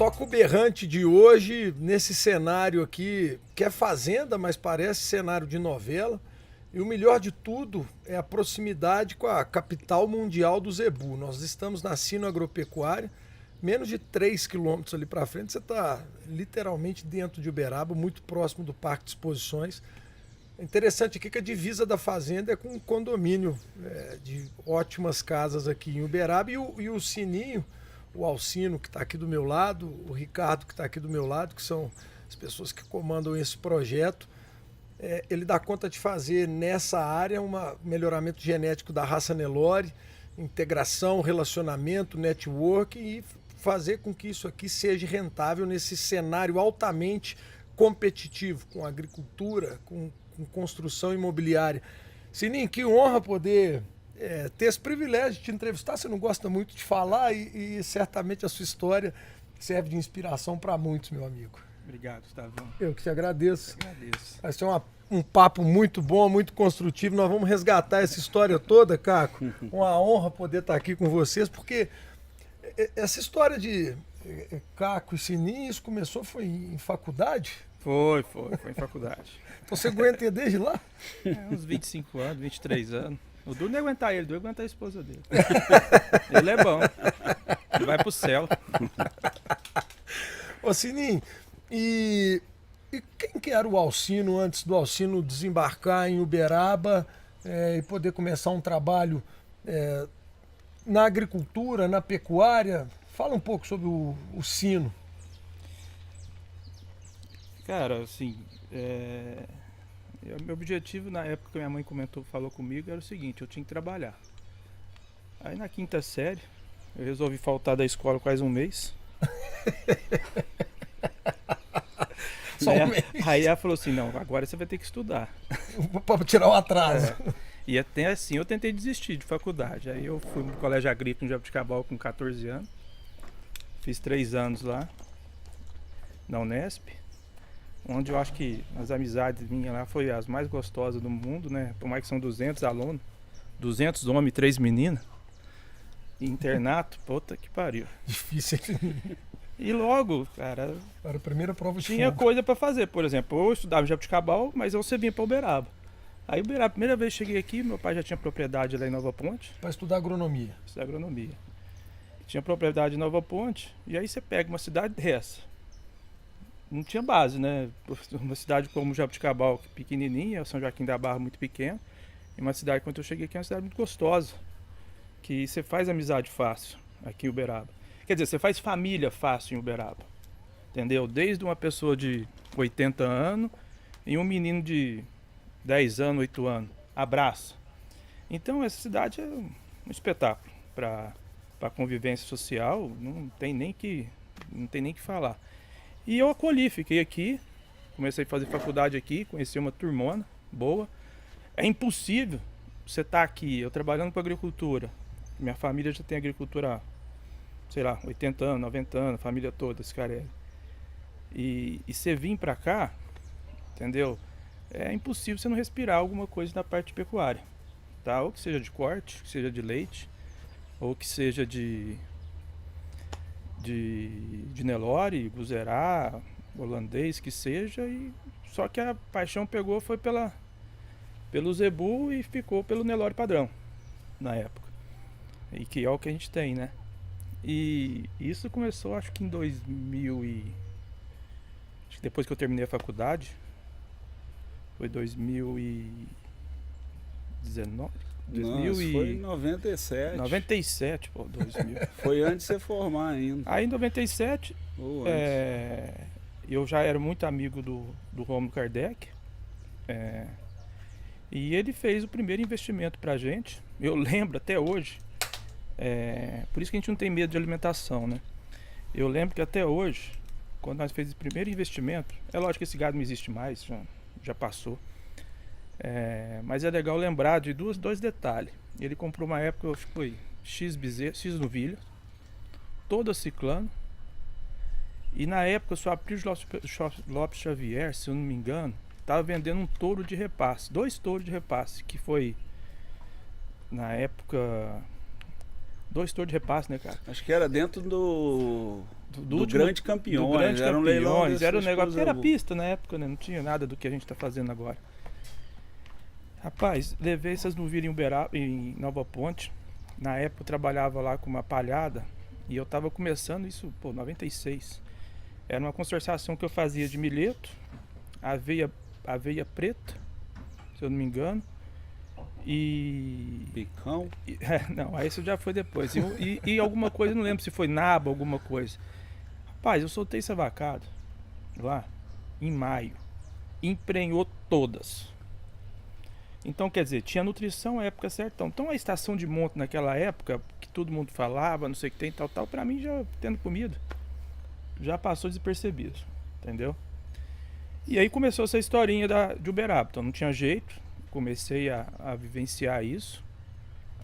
toca o berrante de hoje nesse cenário aqui, que é fazenda, mas parece cenário de novela. E o melhor de tudo é a proximidade com a capital mundial do zebu. Nós estamos na Sino Agropecuária, menos de 3 quilômetros ali para frente. Você está literalmente dentro de Uberaba, muito próximo do Parque de Exposições. É interessante aqui que a divisa da fazenda é com um condomínio de ótimas casas aqui em Uberaba. E o Sininho, o Alcino, que está aqui do meu lado, o Ricardo, que está aqui do meu lado, que são as pessoas que comandam esse projeto, ele dá conta de fazer nessa área um melhoramento genético da raça Nelore, integração, relacionamento, network e fazer com que isso aqui seja rentável nesse cenário altamente competitivo, com agricultura, com construção imobiliária. Sininho, que honra poder ter esse privilégio de te entrevistar. Você não gosta muito de falar e certamente a sua história serve de inspiração para muitos, meu amigo. Obrigado, Gustavão. Eu que te agradeço. Eu agradeço. Vai ser um papo muito bom, muito construtivo. Nós vamos resgatar essa história toda, Caco. Uma honra poder estar aqui com vocês, porque essa história de Caco e Sininho, isso começou foi em faculdade? Foi em faculdade. Então você aguenta desde lá? Uns 25 anos, 23 anos. O Du não ia aguentar ele, o Du ia aguentar a esposa dele. Ele é bom. Ele vai pro céu. Ô Sininho, e quem que era o Alcino antes do Alcino desembarcar em Uberaba e poder começar um trabalho na agricultura, na pecuária? Fala um pouco sobre o Sino. Cara, assim, meu objetivo na época que minha mãe falou comigo era o seguinte: eu tinha que trabalhar. Aí na quinta série eu resolvi faltar da escola quase um mês. Só um mês. Aí ela falou assim: não, agora você vai ter que estudar. Para tirar o atraso. E até assim eu tentei desistir de faculdade. Aí eu fui no colégio agrícola em Jabuticabal com 14 anos. Fiz 3 anos lá na Unesp, onde eu acho que as amizades minhas lá foi as mais gostosas do mundo, né? Por mais que são 200 alunos, 200 homens e 3 meninas. Internato, puta que pariu. Difícil. E logo, cara, Era a primeira prova de tinha fogo. coisa pra fazer. Por exemplo, eu estudava em Jabuticabal, mas eu vinha pra Uberaba. Aí Uberaba, a primeira vez que cheguei aqui, meu pai já tinha propriedade lá em Nova Ponte. Para estudar agronomia. Estudar agronomia. Tinha propriedade em Nova Ponte, e aí você pega uma cidade dessa. Não tinha base, né? Uma cidade como Jabuticabal, pequenininha, São Joaquim da Barra muito pequeno. E uma cidade, quando eu cheguei aqui, é uma cidade muito gostosa. Que você faz amizade fácil aqui em Uberaba. Quer dizer, você faz família fácil em Uberaba. Entendeu? Desde uma pessoa de 80 anos e um menino de 10 anos, 8 anos. Abraça. Então essa cidade é um espetáculo para convivência social, não tem nem que falar. E eu acolhi, fiquei aqui, comecei a fazer faculdade aqui, conheci uma turmona boa. É impossível você estar aqui, eu trabalhando com agricultura. Minha família já tem agricultura, sei lá, 80 anos, 90 anos, a família toda, esse cara é. E você vir pra cá, entendeu? É impossível você não respirar alguma coisa na parte de pecuária, tá? Ou que seja de corte, que seja de leite, ou que seja de Nelore, Guzerá, holandês, que seja. E só que a paixão pegou foi pelo zebu e ficou pelo Nelore padrão na época. E que é o que a gente tem, né? E isso começou acho que em 2000 acho que depois que eu terminei a faculdade. Foi 2019? Não, isso foi em 97. 97, pô, 2000. Foi antes de você formar ainda. Aí em 97, Ou antes. eu já era muito amigo do Rômulo Kardec. E ele fez o primeiro investimento pra gente. Eu lembro até hoje. Por isso que a gente não tem medo de alimentação, né? Eu lembro que até hoje, quando nós fizemos o primeiro investimento, é lógico que esse gado não existe mais, já passou. Mas é legal lembrar de dois detalhes. Ele comprou uma época, acho que foi X novilha, toda ciclano. E na época o seu Aprílio Lopes Xavier, se eu não me engano, estava vendendo um touro de repasse, 2 touros de repasse, que foi na época 2 touros de repasse, né, cara? Acho que era dentro do Grande Campeões. Era um leilão. Era um negócio. Era Zebu. pista na época, né? Não tinha nada do que a gente tá fazendo agora. Rapaz, levei essas novilhas em Nova Ponte. Na época eu trabalhava lá com uma palhada e eu tava começando isso, 96. Era uma consorciação que eu fazia de milheto, aveia preta, se eu não me engano. E. Picão? Não, aí isso já foi depois. E alguma coisa, não lembro se foi naba, alguma coisa. Rapaz, eu soltei essa vacada lá em maio. Emprenhou todas. Então, quer dizer, tinha nutrição à época certa. Então a estação de monte naquela época, que todo mundo falava, não sei o que tem, tal, pra mim já tendo comida, já passou despercebido, entendeu? E aí começou essa historinha de Uberaba. Então não tinha jeito, comecei a vivenciar isso.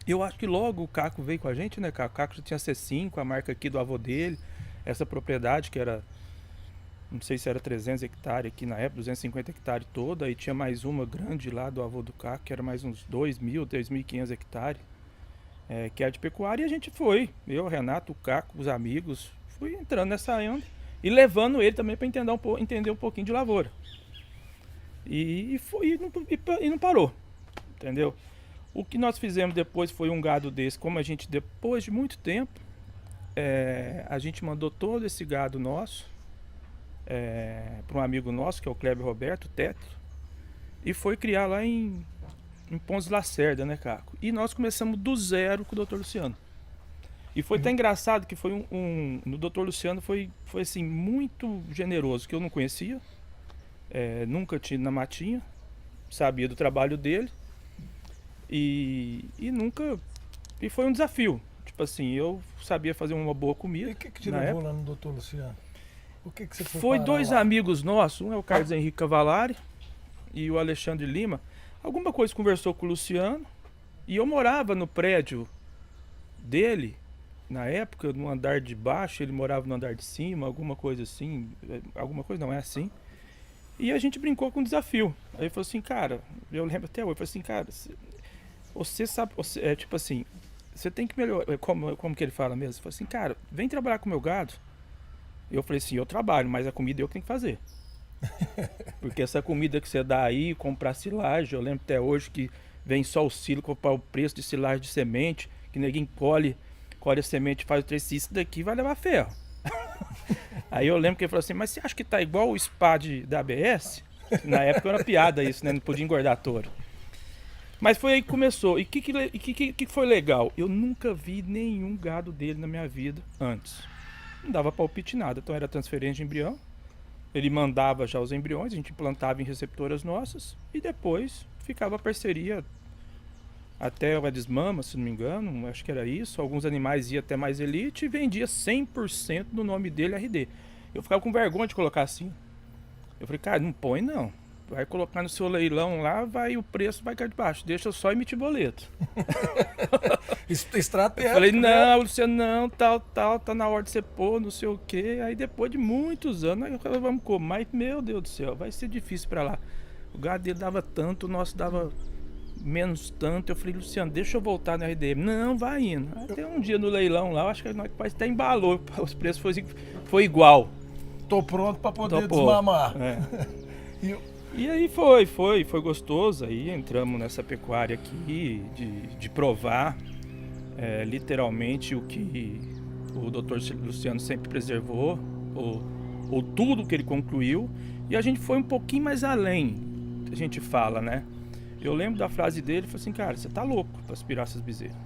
Eu acho que logo o Caco veio com a gente, né, Caco? O Caco já tinha C5, a marca aqui do avô dele, essa propriedade que era, não sei se era 300 hectares aqui na época, 250 hectares toda, e tinha mais uma grande lá do avô do Caco, que era mais uns 2.000, 3.500 hectares, que era de pecuária, e a gente foi, eu, Renato, o Caco, os amigos, fui entrando nessa onda e levando ele também para entender um pouquinho de lavoura. E não parou, entendeu? O que nós fizemos depois foi um gado desse, como a gente, depois de muito tempo, a gente mandou todo esse gado nosso para um amigo nosso, que é o Kleber Roberto, Teto, e foi criar lá em Pontes Lacerda, né, Caco? E nós começamos do zero com o Dr. Luciano. E foi até engraçado que foi no Dr. Luciano foi assim, muito generoso, que eu não conhecia, nunca tinha ido na matinha, sabia do trabalho dele, e nunca. E foi um desafio. Tipo assim, eu sabia fazer uma boa comida. E o que te levou lá no Dr. Luciano? O que você foi dois lá? Amigos nossos, um é o Carlos Henrique Cavalari e o Alexandre Lima. Alguma coisa conversou com o Luciano e eu morava no prédio dele, na época, no andar de baixo, ele morava no andar de cima, alguma coisa assim, alguma coisa não é assim. E a gente brincou com um desafio. Aí ele falou assim, cara, eu lembro até hoje, eu falei assim, cara, você sabe, tipo assim, você tem que melhorar, como que ele fala mesmo? Ele falou assim, cara, vem trabalhar com o meu gado. Eu falei assim, eu trabalho, mas a comida eu que tenho que fazer. Porque essa comida que você dá aí, comprar silagem, eu lembro até hoje que vem só o silo, comprar o preço de silagem de semente, que ninguém colhe a semente, faz o trecho, isso daqui vai levar ferro. Aí eu lembro que ele falou assim, mas você acha que tá igual o spa da ABS? Na época era piada isso, né? Não podia engordar touro. Mas foi aí que começou. E o que foi legal? Eu nunca vi nenhum gado dele na minha vida antes. Não dava palpite nada, então era transferência de embrião. Ele mandava já os embriões, a gente implantava em receptoras nossas e depois ficava a parceria até a desmama, se não me engano, acho que era isso. Alguns animais iam até mais elite e vendia 100% do nome dele RD. Eu ficava com vergonha de colocar assim. Eu falei, cara, não põe não. Vai colocar no seu leilão lá, o preço vai cair de baixo. Deixa eu só emitir boleto. Estratégia. Eu falei, não, Luciano, não, tal, tá na hora de você pôr, não sei o quê. Aí depois de muitos anos, aí eu falei, vamos comer. Mas, meu Deus do céu, vai ser difícil pra lá. O gado dele dava tanto, o nosso dava menos tanto. Eu falei, Luciano, deixa eu voltar no RDM. Não, vai indo. Até um dia no leilão lá, eu acho que nós quase até embalou. Os preços foi igual. Tô pronto pra poder desmamar. E aí foi gostoso. Aí entramos nessa pecuária aqui de provar literalmente o que o Dr. Luciano sempre preservou, ou tudo que ele concluiu. E a gente foi um pouquinho mais além, que a gente fala, né? Eu lembro da frase dele, falou assim, cara, você tá louco pra aspirar essas bezerras.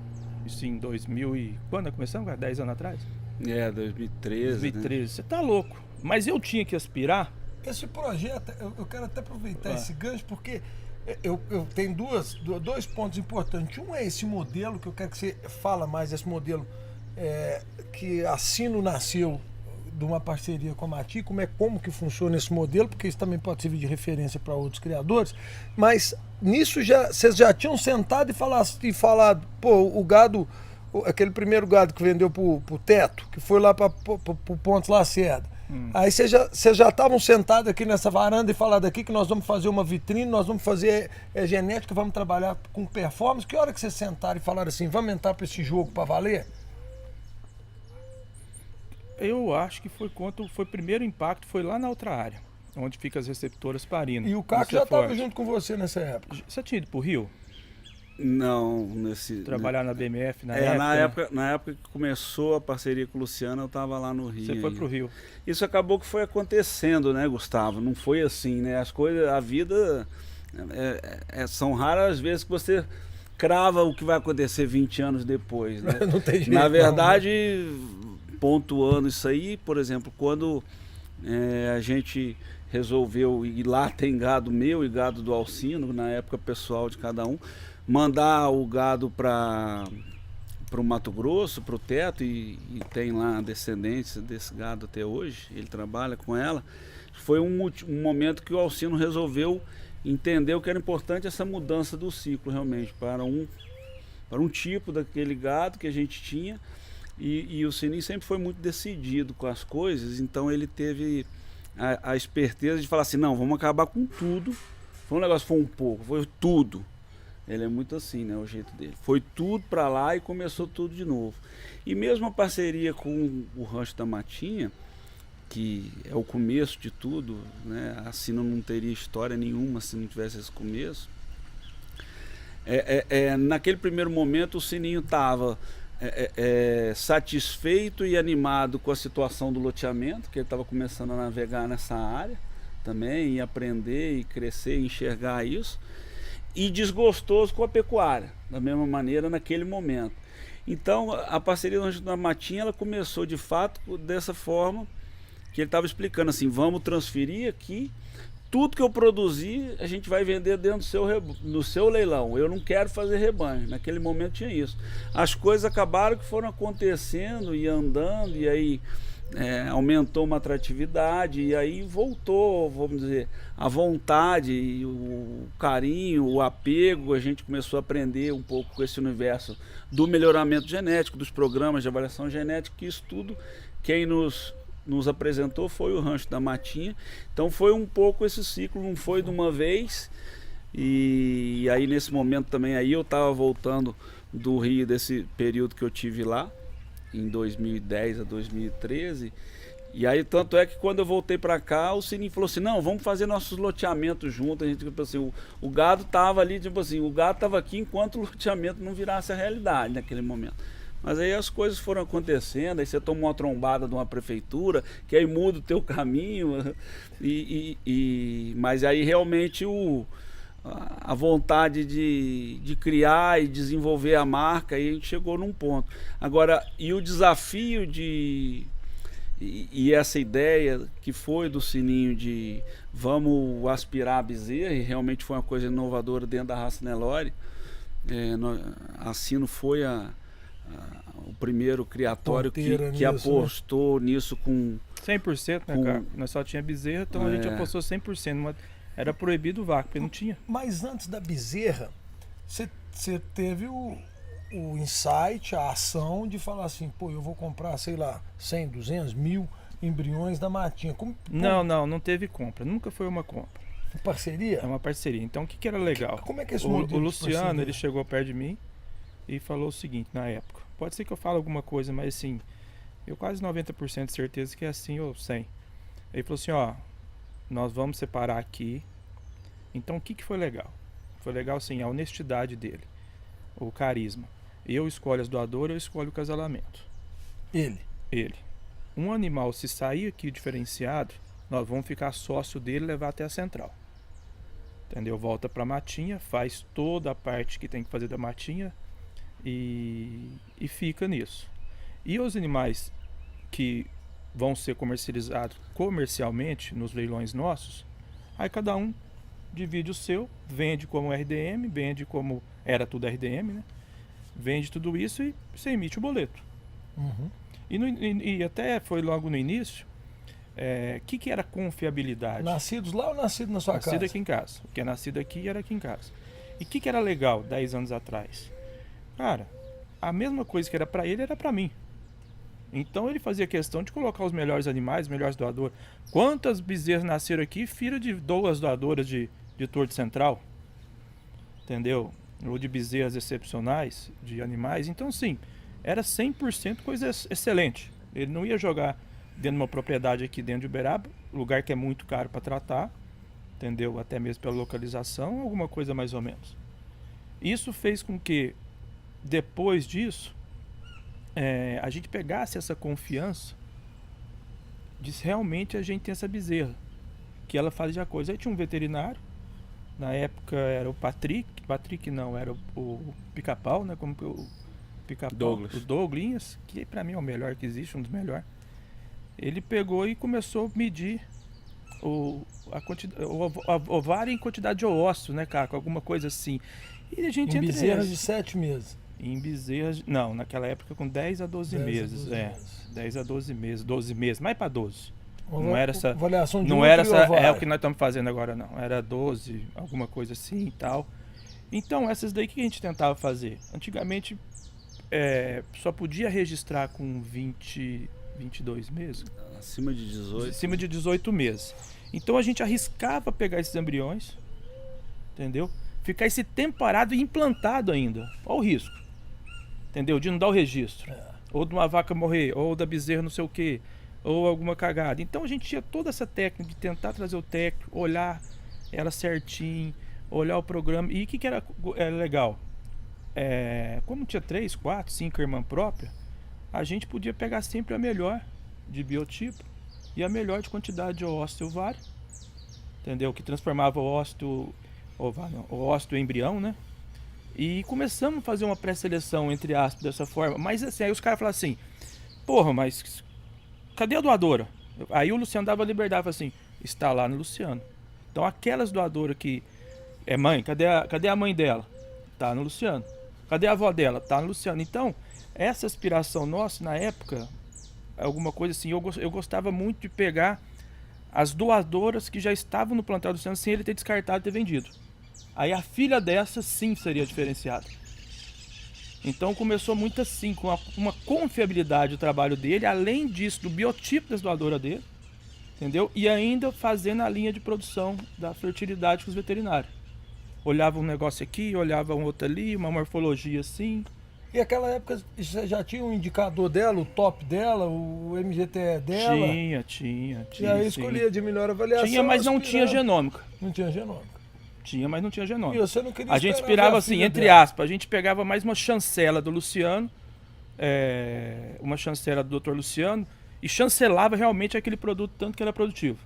Isso em 2000 e... Quando começamos, cara? 10 anos atrás? 2013. 2013, né? Você tá louco. Mas eu tinha que aspirar. Esse projeto, eu quero até aproveitar esse gancho, porque eu tenho dois pontos importantes. Um é esse modelo, que eu quero que você fala mais desse modelo, que a Sino nasceu de uma parceria com a Mati, como que funciona esse modelo, porque isso também pode servir de referência para outros criadores. Mas nisso vocês já tinham sentado e falado, pô, o gado, aquele primeiro gado que vendeu pro Teto, que foi lá para o Pontes Lacerda. Aí vocês já estavam sentados aqui nessa varanda e falaram aqui que nós vamos fazer uma vitrine, nós vamos fazer genética, vamos trabalhar com performance. Que hora que vocês sentaram e falaram assim, vamos entrar para esse jogo para valer? Eu acho que foi quando foi o primeiro impacto, foi lá na outra área, onde fica as receptoras parinas. E o Caco Isso já é estava forte. junto com você nessa época. Você tinha ido pro Rio? Não, Trabalhar na BMF na É, época? na época que começou a parceria com o Luciano, eu estava lá no Rio. Você foi ainda. pro Rio. Isso acabou que foi acontecendo, né, Gustavo? Não foi assim, né? As coisas, a vida, são raras as vezes que você crava o que vai acontecer 20 anos depois, né? Não tem jeito. Na não, verdade, pontuando isso aí, por exemplo, quando a gente resolveu, e lá tem gado meu e gado do Alcino, na época pessoal de cada um, mandar o gado para o Mato Grosso, para o Teto, e tem lá a descendência desse gado até hoje, ele trabalha com ela. Foi um momento que o Alcino resolveu entender que era importante essa mudança do ciclo realmente, para um tipo daquele gado que a gente tinha, e o Sininho sempre foi muito decidido com as coisas, então ele teve a esperteza de falar assim, não, vamos acabar com tudo. Foi um negócio, foi um pouco, foi tudo. Ele é muito assim, né, o jeito dele. Foi tudo para lá e começou tudo de novo. E mesmo a parceria com o Rancho da Matinha, que é o começo de tudo, né, assim não teria história nenhuma se não tivesse esse começo. Naquele primeiro momento o Sininho estava satisfeito e animado com a situação do loteamento, que ele estava começando a navegar nessa área também, e aprender e crescer e enxergar isso. E desgostoso com a pecuária, da mesma maneira naquele momento. Então a parceria do Rancho da Matinha, ela começou de fato dessa forma que ele estava explicando assim, vamos transferir aqui, tudo que eu produzi a gente vai vender dentro do seu leilão, eu não quero fazer rebanho. Naquele momento tinha isso. As coisas acabaram que foram acontecendo e andando, e aí aumentou uma atratividade, e aí voltou, vamos dizer, a vontade, o carinho, o apego. A gente começou a aprender um pouco com esse universo do melhoramento genético, dos programas de avaliação genética, que isso tudo, quem nos apresentou foi o Rancho da Matinha. Então foi um pouco esse ciclo, não foi de uma vez. E aí nesse momento também aí eu estava voltando do Rio, desse período que eu tive lá, em 2010 a 2013, e aí tanto é que quando eu voltei para cá, o Sininho falou assim, não, vamos fazer nossos loteamentos juntos. A gente, tipo assim, o gado tava ali, tipo assim, o gado tava aqui enquanto o loteamento não virasse a realidade naquele momento. Mas aí as coisas foram acontecendo, aí você toma uma trombada de uma prefeitura, que aí muda o teu caminho, mas aí realmente a vontade de criar e desenvolver a marca, aí a gente chegou num ponto. Agora, e o desafio e essa ideia que foi do Sininho de vamos aspirar a bezerra, e realmente foi uma coisa inovadora dentro da raça Nelore. A Sino foi o primeiro criatório que apostou nisso com 100%, né, cara? Nós só tinha bezerra, então a gente apostou 100%. Era proibido o vaca, porque não tinha. Mas antes da bezerra, você teve o insight, a ação de falar assim, pô, eu vou comprar, sei lá, 100, 200, 1000 embriões da Matinha. Não teve compra. Nunca foi uma compra. Parceria? É uma parceria. Então o que era legal? Como é que é esse modelo O Luciano, ele chegou perto de mim e falou o seguinte, na época. Pode ser que eu fale alguma coisa, mas assim, eu quase 90% de certeza que é assim ou 100. Ele falou assim, ó, nós vamos separar aqui. Então o que foi legal? Foi legal assim, a honestidade dele, o carisma. Eu escolho as doadoras, eu escolho o casalamento. Ele. Um animal, se sair aqui diferenciado, nós vamos ficar sócio dele e levar até a central. Entendeu? Volta pra matinha, faz toda a parte que tem que fazer da matinha e fica nisso. E os animais que vão ser comercializados comercialmente nos leilões nossos, aí cada um divide o seu, vende como RDM, vende como era tudo RDM, né? Vende tudo isso e você emite o boleto. Uhum. E até foi logo no início, que era confiabilidade? Nascidos lá ou nascido na sua casa? Nascido aqui em casa. O que é nascido aqui era aqui em casa. E o que era legal 10 anos atrás? Cara, a mesma coisa que era para ele era para mim. Então ele fazia questão de colocar os melhores animais, os melhores doadores. Quantas bezerras nasceram aqui, filho de 2 doadoras de Torto Central? Entendeu? Ou de bezerras excepcionais, de animais. Então sim, era 100% coisa excelente. Ele não ia jogar dentro de uma propriedade aqui dentro de Uberaba, lugar que é muito caro para tratar, entendeu? Até mesmo pela localização, alguma coisa mais ou menos. Isso fez com que, depois disso, a gente pegasse essa confiança de realmente a gente ter essa bezerra, que ela fazia a coisa. Aí tinha um veterinário, na época era o Patrick não, era o Pica-Pau, né? Como que o Pica-Pau, o Douglas, que pra mim é o melhor que existe, um dos melhores. Ele pegou e começou a medir o ovário em quantidade de oócitos, né, cara? Alguma coisa assim. E a gente Em bezerras de 7 meses. Em bezerras, não, naquela época com 10 a 12 meses. 10 a 12 meses, 12 meses, mais para 12. Não era essa, avaliação de não era essa, é o que nós estamos fazendo agora não. Era 12, alguma coisa assim e tal. Então, essas daí que a gente tentava fazer. Antigamente só podia registrar com 22 meses. Acima de 18. Acima de 18 meses. Então a gente arriscava pegar esses embriões, entendeu? Ficar esse tempo parado e implantado ainda. Olha o risco, entendeu? De não dar o registro. Ou de uma vaca morrer, ou da bezerra não sei o que, ou alguma cagada. Então a gente tinha toda essa técnica de tentar trazer o técnico, olhar ela certinho, olhar o programa. E o que era legal? Como tinha 3, 4, 5 irmãs próprias, a gente podia pegar sempre a melhor de biotipo e a melhor de quantidade de ósseo ovário, entendeu? Que transformava o ósseo em embrião, né? E começamos a fazer uma pré-seleção, entre aspas, dessa forma. Mas assim, aí os caras falaram assim, porra, mas cadê a doadora? Aí o Luciano dava liberdade, falava assim, está lá no Luciano. Então aquelas doadoras que é mãe, cadê a mãe dela? Tá no Luciano. Cadê a avó dela? Tá no Luciano. Então, essa aspiração nossa, na época, alguma coisa assim, eu gostava muito de pegar as doadoras que já estavam no plantel do Luciano sem ele ter descartado e ter vendido. Aí a filha dessa sim seria diferenciada. Então começou muito assim, com uma confiabilidade do trabalho dele, além disso, do biotipo das doadoras dele, entendeu? E ainda fazendo a linha de produção da fertilidade com os veterinários. Olhava um negócio aqui, olhava um outro ali, uma morfologia assim. E naquela época você já tinha um indicador dela, o top dela, o MGTE dela? Tinha. E aí escolhia de melhor avaliação. Tinha, mas não tinha genômica. Não tinha genômica. Tinha, mas não tinha genômica. E você não queria a gente inspirava assim, entre aspas, a gente pegava mais uma chancela do Luciano, uma chancela do Dr. Luciano, e chancelava realmente aquele produto tanto que era produtivo.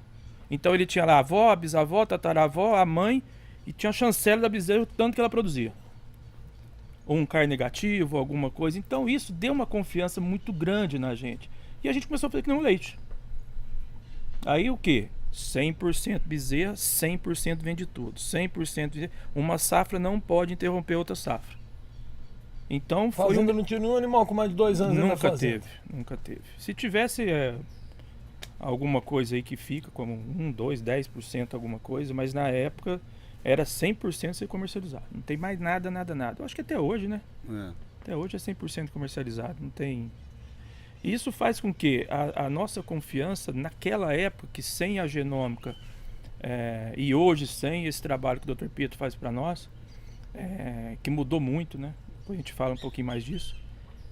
Então ele tinha lá a avó, a bisavó, a tataravó, a mãe, e tinha a chancela da bezerra o tanto que ela produzia. Ou um CAR negativo, alguma coisa. Então isso deu uma confiança muito grande na gente. E a gente começou a fazer que nem um leite. Aí o quê? 100% bezerra, 100% vende tudo. 100% vende... Uma safra não pode interromper outra safra. Então foi fazenda não tinha nenhum animal com mais de 2 anos. Nunca teve. Se tivesse alguma coisa aí que fica, como 1, 2, 10% alguma coisa, mas na época era 100% ser comercializado. Não tem mais nada. Eu acho que até hoje, né? Até hoje é 100% comercializado. Não tem... Isso faz com que a nossa confiança, naquela época, que sem a genômica, e hoje sem esse trabalho que o Dr. Pietro faz para nós, que mudou muito, né? Depois a gente fala um pouquinho mais disso.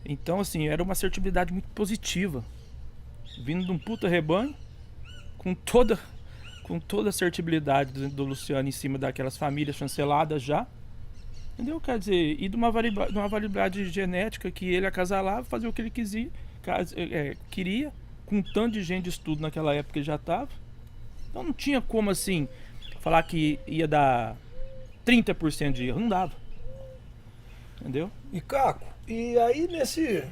Então, assim, era uma assertividade muito positiva. Vindo de um puta rebanho, com toda a assertibilidade do Luciano em cima daquelas famílias chanceladas já. Entendeu? Quer dizer, e de uma variedade genética que ele acasalava, fazia o que ele queria, com um tanto de gente de estudo naquela época que ele já estava. Então não tinha como assim falar que ia dar 30% de erro, não dava. Entendeu? E Caco, e aí nesse...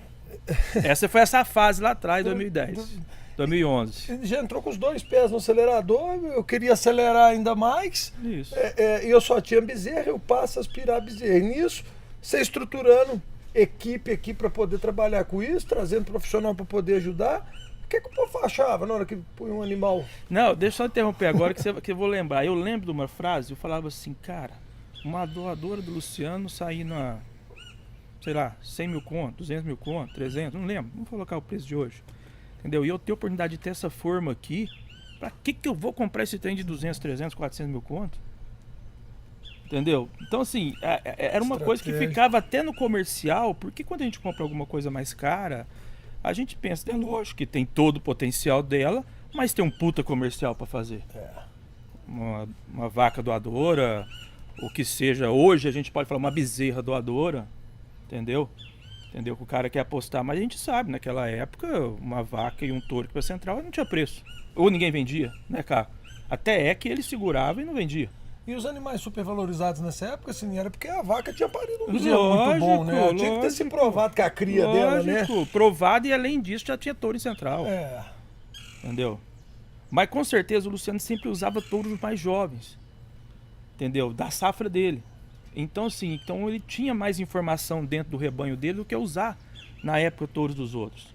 Essa foi essa fase lá atrás, 2010, 2011. Já entrou com os 2 pés no acelerador, eu queria acelerar ainda mais. Isso. E eu só tinha bezerra, eu passo a aspirar bezerra. E nisso, você estruturando equipe aqui para poder trabalhar com isso, trazendo profissional para poder ajudar. O que o povo achava na hora que põe um animal? Não, deixa eu só interromper agora que eu vou lembrar. Eu lembro de uma frase, eu falava assim, cara, uma doadora do Luciano saindo a, sei lá, 100 mil conto, 200 mil conto, 300, não lembro, vamos colocar o preço de hoje. Entendeu? E eu tenho a oportunidade de ter essa forma aqui, pra que eu vou comprar esse trem de 200, 300, 400 mil conto? Entendeu? Então, assim, era uma coisa que ficava até no comercial, porque quando a gente compra alguma coisa mais cara, A gente pensa, é lógico que tem todo o potencial dela, mas tem um puta comercial para fazer. Uma vaca doadora, o que seja. Hoje a gente pode falar uma bezerra doadora, entendeu? Que o cara quer apostar, mas a gente sabe, naquela época, uma vaca e um touro para central não tinha preço. Ou ninguém vendia, né, cara? Até é que ele segurava e não vendia. E os animais supervalorizados nessa época, assim, era porque a vaca tinha parido um bezerro muito bom, né? Tinha que ter se provado que a cria dela, né? Provado, e além disso já tinha touro em central. Entendeu? Mas com certeza o Luciano sempre usava touros mais jovens, entendeu? Da safra dele. Então, assim, ele tinha mais informação dentro do rebanho dele do que usar na época touros dos outros.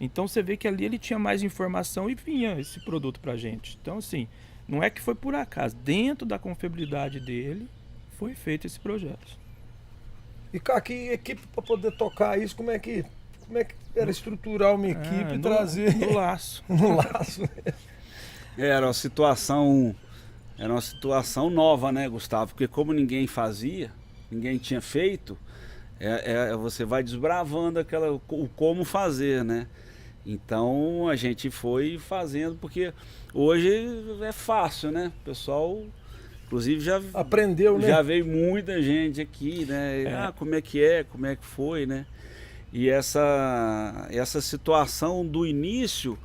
Então você vê que ali ele tinha mais informação e vinha esse produto pra gente. Então, assim, não é que foi por acaso. Dentro da confiabilidade dele, foi feito esse projeto. E, cara, que equipe para poder tocar isso, como é que era estruturar uma equipe e trazer... No laço. No laço. Era uma situação nova, né, Gustavo? Porque como ninguém fazia, ninguém tinha feito, você vai desbravando o como fazer, né? Então a gente foi fazendo, porque hoje é fácil, né? O pessoal, inclusive, já aprendeu, né? Já veio muita gente aqui, né? Como é que foi, né? E essa situação do início,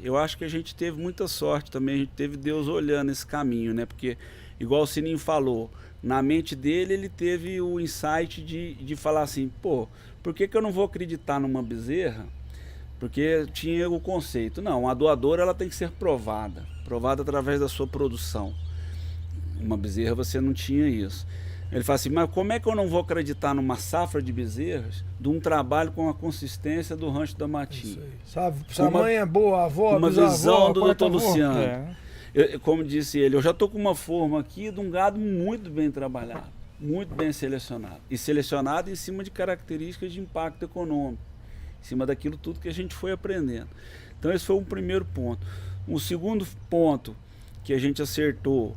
eu acho que a gente teve muita sorte também, a gente teve Deus olhando esse caminho, né? Porque, igual o Sininho falou, na mente dele ele teve o insight de falar assim, pô, por que eu não vou acreditar numa bezerra? Porque tinha o conceito, não, a doadora ela tem que ser provada através da sua produção. Uma bezerra você não tinha isso. Ele fala assim, mas como é que eu não vou acreditar numa safra de bezerras de um trabalho com a consistência do Rancho da Matinha? Sabe, se a mãe é boa, a avó, uma visão do Dr. avô. Luciano. Como disse ele, eu já estou com uma forma aqui de um gado muito bem trabalhado, muito bem selecionado. E selecionado em cima de características de impacto econômico, em cima daquilo tudo que a gente foi aprendendo. Então esse foi um primeiro ponto. Um segundo ponto que a gente acertou,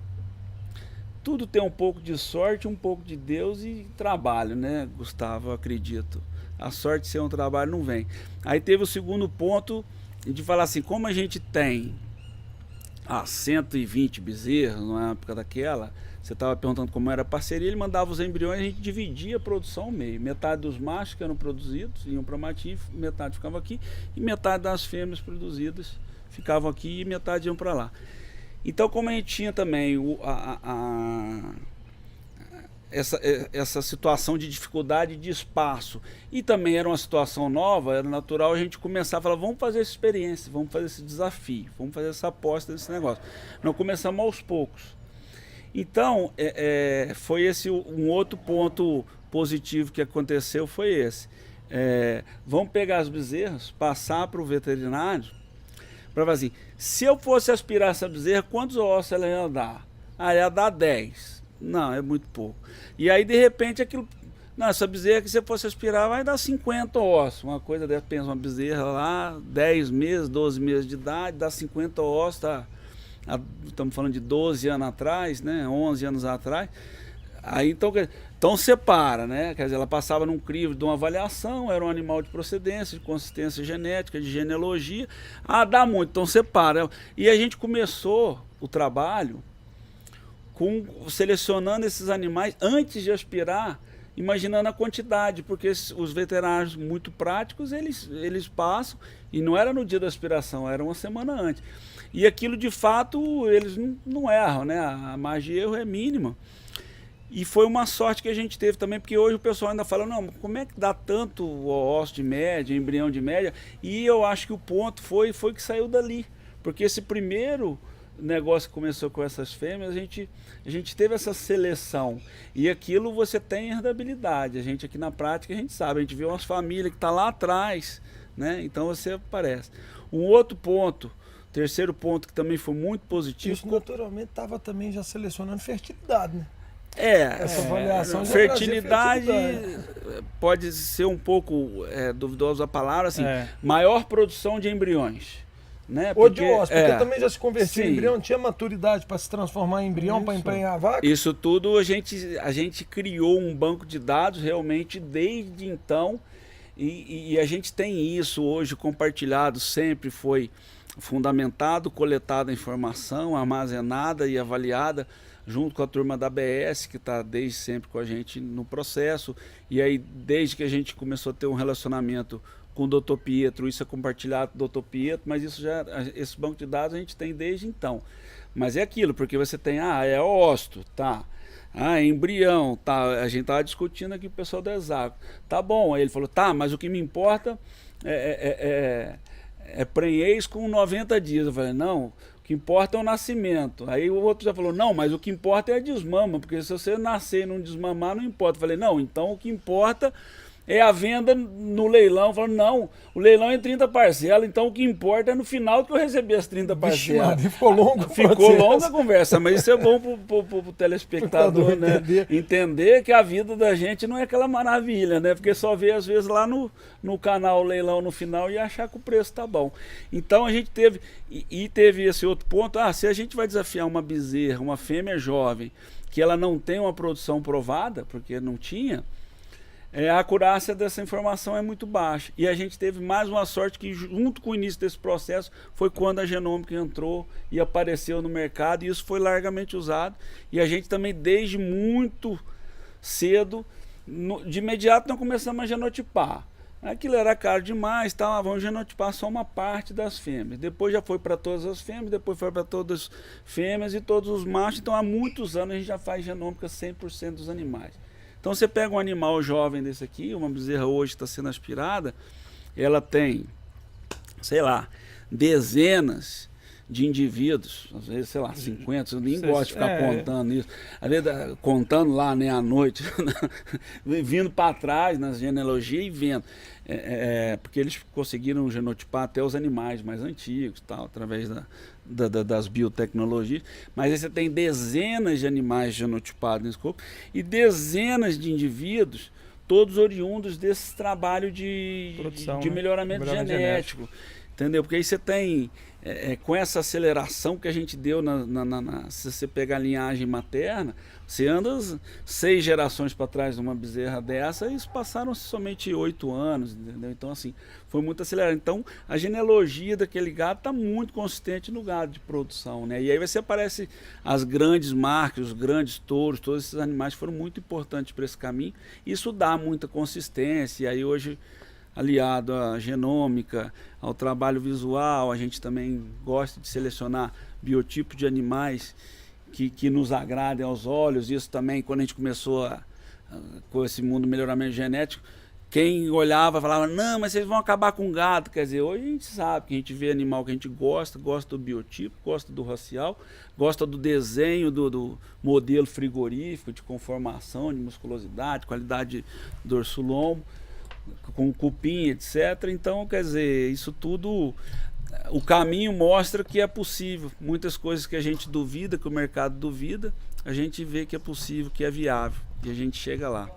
tudo tem um pouco de sorte, um pouco de Deus e trabalho, né, Gustavo? Eu acredito. A sorte de ser um trabalho não vem. Aí teve o segundo ponto de falar assim, como a gente tem 120 bezerros na época daquela, você estava perguntando como era a parceria, ele mandava os embriões, a gente dividia a produção ao meio. Metade dos machos que eram produzidos iam para Matinha, metade ficava aqui, e metade das fêmeas produzidas ficavam aqui e metade iam para lá. Então, como a gente tinha também essa situação de dificuldade de espaço e também era uma situação nova, era natural a gente começar a falar, vamos fazer essa experiência, vamos fazer esse desafio, vamos fazer essa aposta nesse negócio. Nós começamos aos poucos. Então, foi esse um outro ponto positivo que aconteceu, foi esse. Vamos pegar as bezerras, passar para o veterinário, para falar assim, se eu fosse aspirar essa bezerra, quantos ossos ela ia dar? Ela ia dar 10. Não, é muito pouco. E aí, de repente, aquilo... Não, essa bezerra que você fosse aspirar vai dar 50 ossos. Uma coisa dessa, pensa, uma bezerra lá, 10 meses, 12 meses de idade, dá 50 ossos, tá? Estamos falando de 12 anos atrás, né? 11 anos atrás. Aí, então separa, né? Quer dizer, ela passava num crivo de uma avaliação, era um animal de procedência, de consistência genética, de genealogia. Dá muito, então separa. E a gente começou o trabalho selecionando esses animais antes de aspirar, imaginando a quantidade, porque os veterinários muito práticos, eles passam, e não era no dia da aspiração, era uma semana antes. E aquilo, de fato, eles não erram, né? A margem de erro é mínima. E foi uma sorte que a gente teve também, porque hoje o pessoal ainda fala, não, como é que dá tanto osso de média, embrião de média? E eu acho que o ponto foi que saiu dali, porque esse primeiro negócio que começou com essas fêmeas, a gente teve essa seleção, e aquilo você tem herdabilidade. A gente aqui na prática, a gente sabe, a gente vê umas famílias que estão lá atrás, né? Então você aparece. Um outro ponto, terceiro ponto que também foi muito positivo. Isso naturalmente estava também já selecionando fertilidade, né? Essa avaliação fertilidade pode ser um pouco duvidosa a palavra, assim, maior produção de embriões. Né? Ou de osso, porque também já se convertia em embrião, não tinha maturidade para se transformar em embrião, para emprenhar a vaca. Isso tudo a gente criou um banco de dados realmente desde então, E a gente tem isso hoje compartilhado, sempre foi fundamentado, coletada a informação, armazenada e avaliada junto com a turma da ABS, que está desde sempre com a gente no processo. E aí, desde que a gente começou a ter um relacionamento com o Dr. Pietro, isso é compartilhado com o Dr. Pietro, mas isso já, esse banco de dados a gente tem desde então. Mas é aquilo, porque você tem, é ócito, tá? É embrião, tá? A gente estava discutindo aqui com o pessoal do Exago. Tá bom, aí ele falou, tá, mas o que me importa é prenhez com 90 dias. Eu falei, não, o que importa é o nascimento. Aí o outro já falou, não, mas o que importa é a desmama, porque se você nascer e não desmamar, não importa. Eu falei, não, então o que importa é a venda no leilão. Falando, não, o leilão é em 30 parcelas, então o que importa é no final que eu receber as 30 parcelas. Ficou longo. Ficou longa a conversa, mas isso é bom pro telespectador, né? Entender que a vida da gente não é aquela maravilha, né? Porque só vê às vezes lá no canal o leilão no final e achar que o preço tá bom. Então a gente teve, teve esse outro ponto, se a gente vai desafiar uma bezerra, uma fêmea jovem, que ela não tem uma produção provada, porque não tinha, a acurácia dessa informação é muito baixa. E a gente teve mais uma sorte que, junto com o início desse processo, foi quando a genômica entrou e apareceu no mercado, e isso foi largamente usado. E a gente também, desde muito cedo, de imediato, nós começamos a genotipar. Aquilo era caro demais, vamos genotipar só uma parte das fêmeas. Depois já foi para todas as fêmeas, depois foi para todas as fêmeas e todos os machos. Então, há muitos anos, a gente já faz genômica 100% dos animais. Então você pega um animal jovem desse aqui, uma bezerra hoje está sendo aspirada, ela tem, sei lá, dezenas de indivíduos, às vezes, sei lá, 50, eu nem gosto de ficar contando isso, às vezes contando lá, né, à noite, vindo para trás nas genealogias e vendo, porque eles conseguiram genotipar até os animais mais antigos, tal, através das biotecnologias, mas aí você tem dezenas de animais genotipados nesse corpo e dezenas de indivíduos, todos oriundos desse trabalho de produção, de melhoramento genético. Entendeu? Porque aí você tem, com essa aceleração que a gente deu, se você pegar a linhagem materna, você anda 6 gerações para trás de uma bezerra dessa, e isso passaram-se somente 8 anos, entendeu? Então, assim, foi muito acelerado. Então, a genealogia daquele gado está muito consistente no gado de produção, né? E aí você aparece as grandes marcas, os grandes touros, todos esses animais foram muito importantes para esse caminho. Isso dá muita consistência, e aí hoje, aliado à genômica, ao trabalho visual, a gente também gosta de selecionar biotipos de animais que nos agradem aos olhos. Isso também, quando a gente começou com esse mundo do melhoramento genético, quem olhava falava, não, mas vocês vão acabar com o gado. Quer dizer, hoje a gente sabe que a gente vê animal que a gente gosta do biotipo, gosta do racial, gosta do desenho, do modelo frigorífico, de conformação, de musculosidade, qualidade de dorso-lombo, com cupim, etc. Então, quer dizer, isso tudo, o caminho mostra que é possível. Muitas coisas que a gente duvida, que o mercado duvida, a gente vê que é possível, que é viável, e a gente chega lá.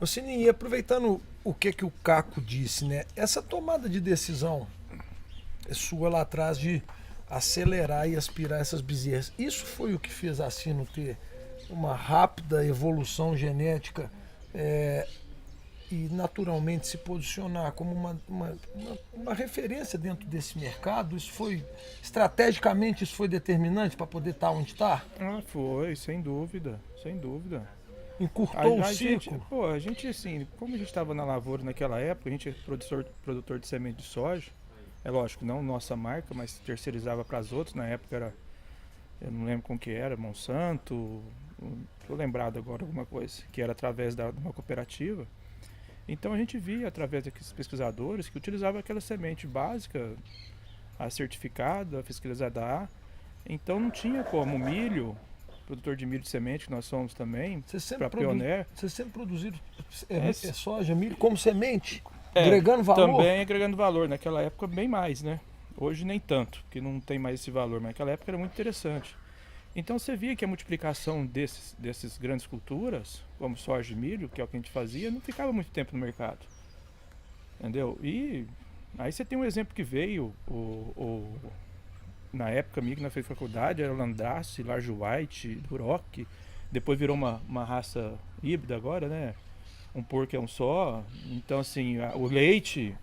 Ô Sininho, aproveitando o que o Caco disse, né? Essa tomada de decisão é sua lá atrás de acelerar e aspirar essas bezerras. Isso foi o que fez a Sino ter uma rápida evolução genética e naturalmente se posicionar como uma referência dentro desse mercado? Isso foi, estrategicamente, isso foi determinante para poder estar onde está? Foi, sem dúvida, sem dúvida. Encurtou o ciclo? A gente, assim, como a gente estava na lavoura naquela época, a gente é produtor de semente de soja, é lógico, não nossa marca, mas terceirizava para as outras. Na época era, eu não lembro com que era, Monsanto, estou lembrado agora alguma coisa, que era através de uma cooperativa. Então a gente via através daqueles pesquisadores que utilizavam aquela semente básica, a certificada, a fiscalizada A. Então não tinha como milho, produtor de milho de semente, que nós somos também, para Pioneer. Vocês sempre produziram soja, milho como semente? Agregando valor? Também agregando valor. Naquela época bem mais, né? Hoje nem tanto, porque não tem mais esse valor, mas naquela época era muito interessante. Então você via que a multiplicação dessas grandes culturas, como soja e milho, que é o que a gente fazia, não ficava muito tempo no mercado. Entendeu? E aí você tem um exemplo que veio, na época minha que nós fez faculdade, era o Landrace, Large White, Duroc, depois virou uma raça híbrida agora, né? um porco é um só. Então, assim, o leite.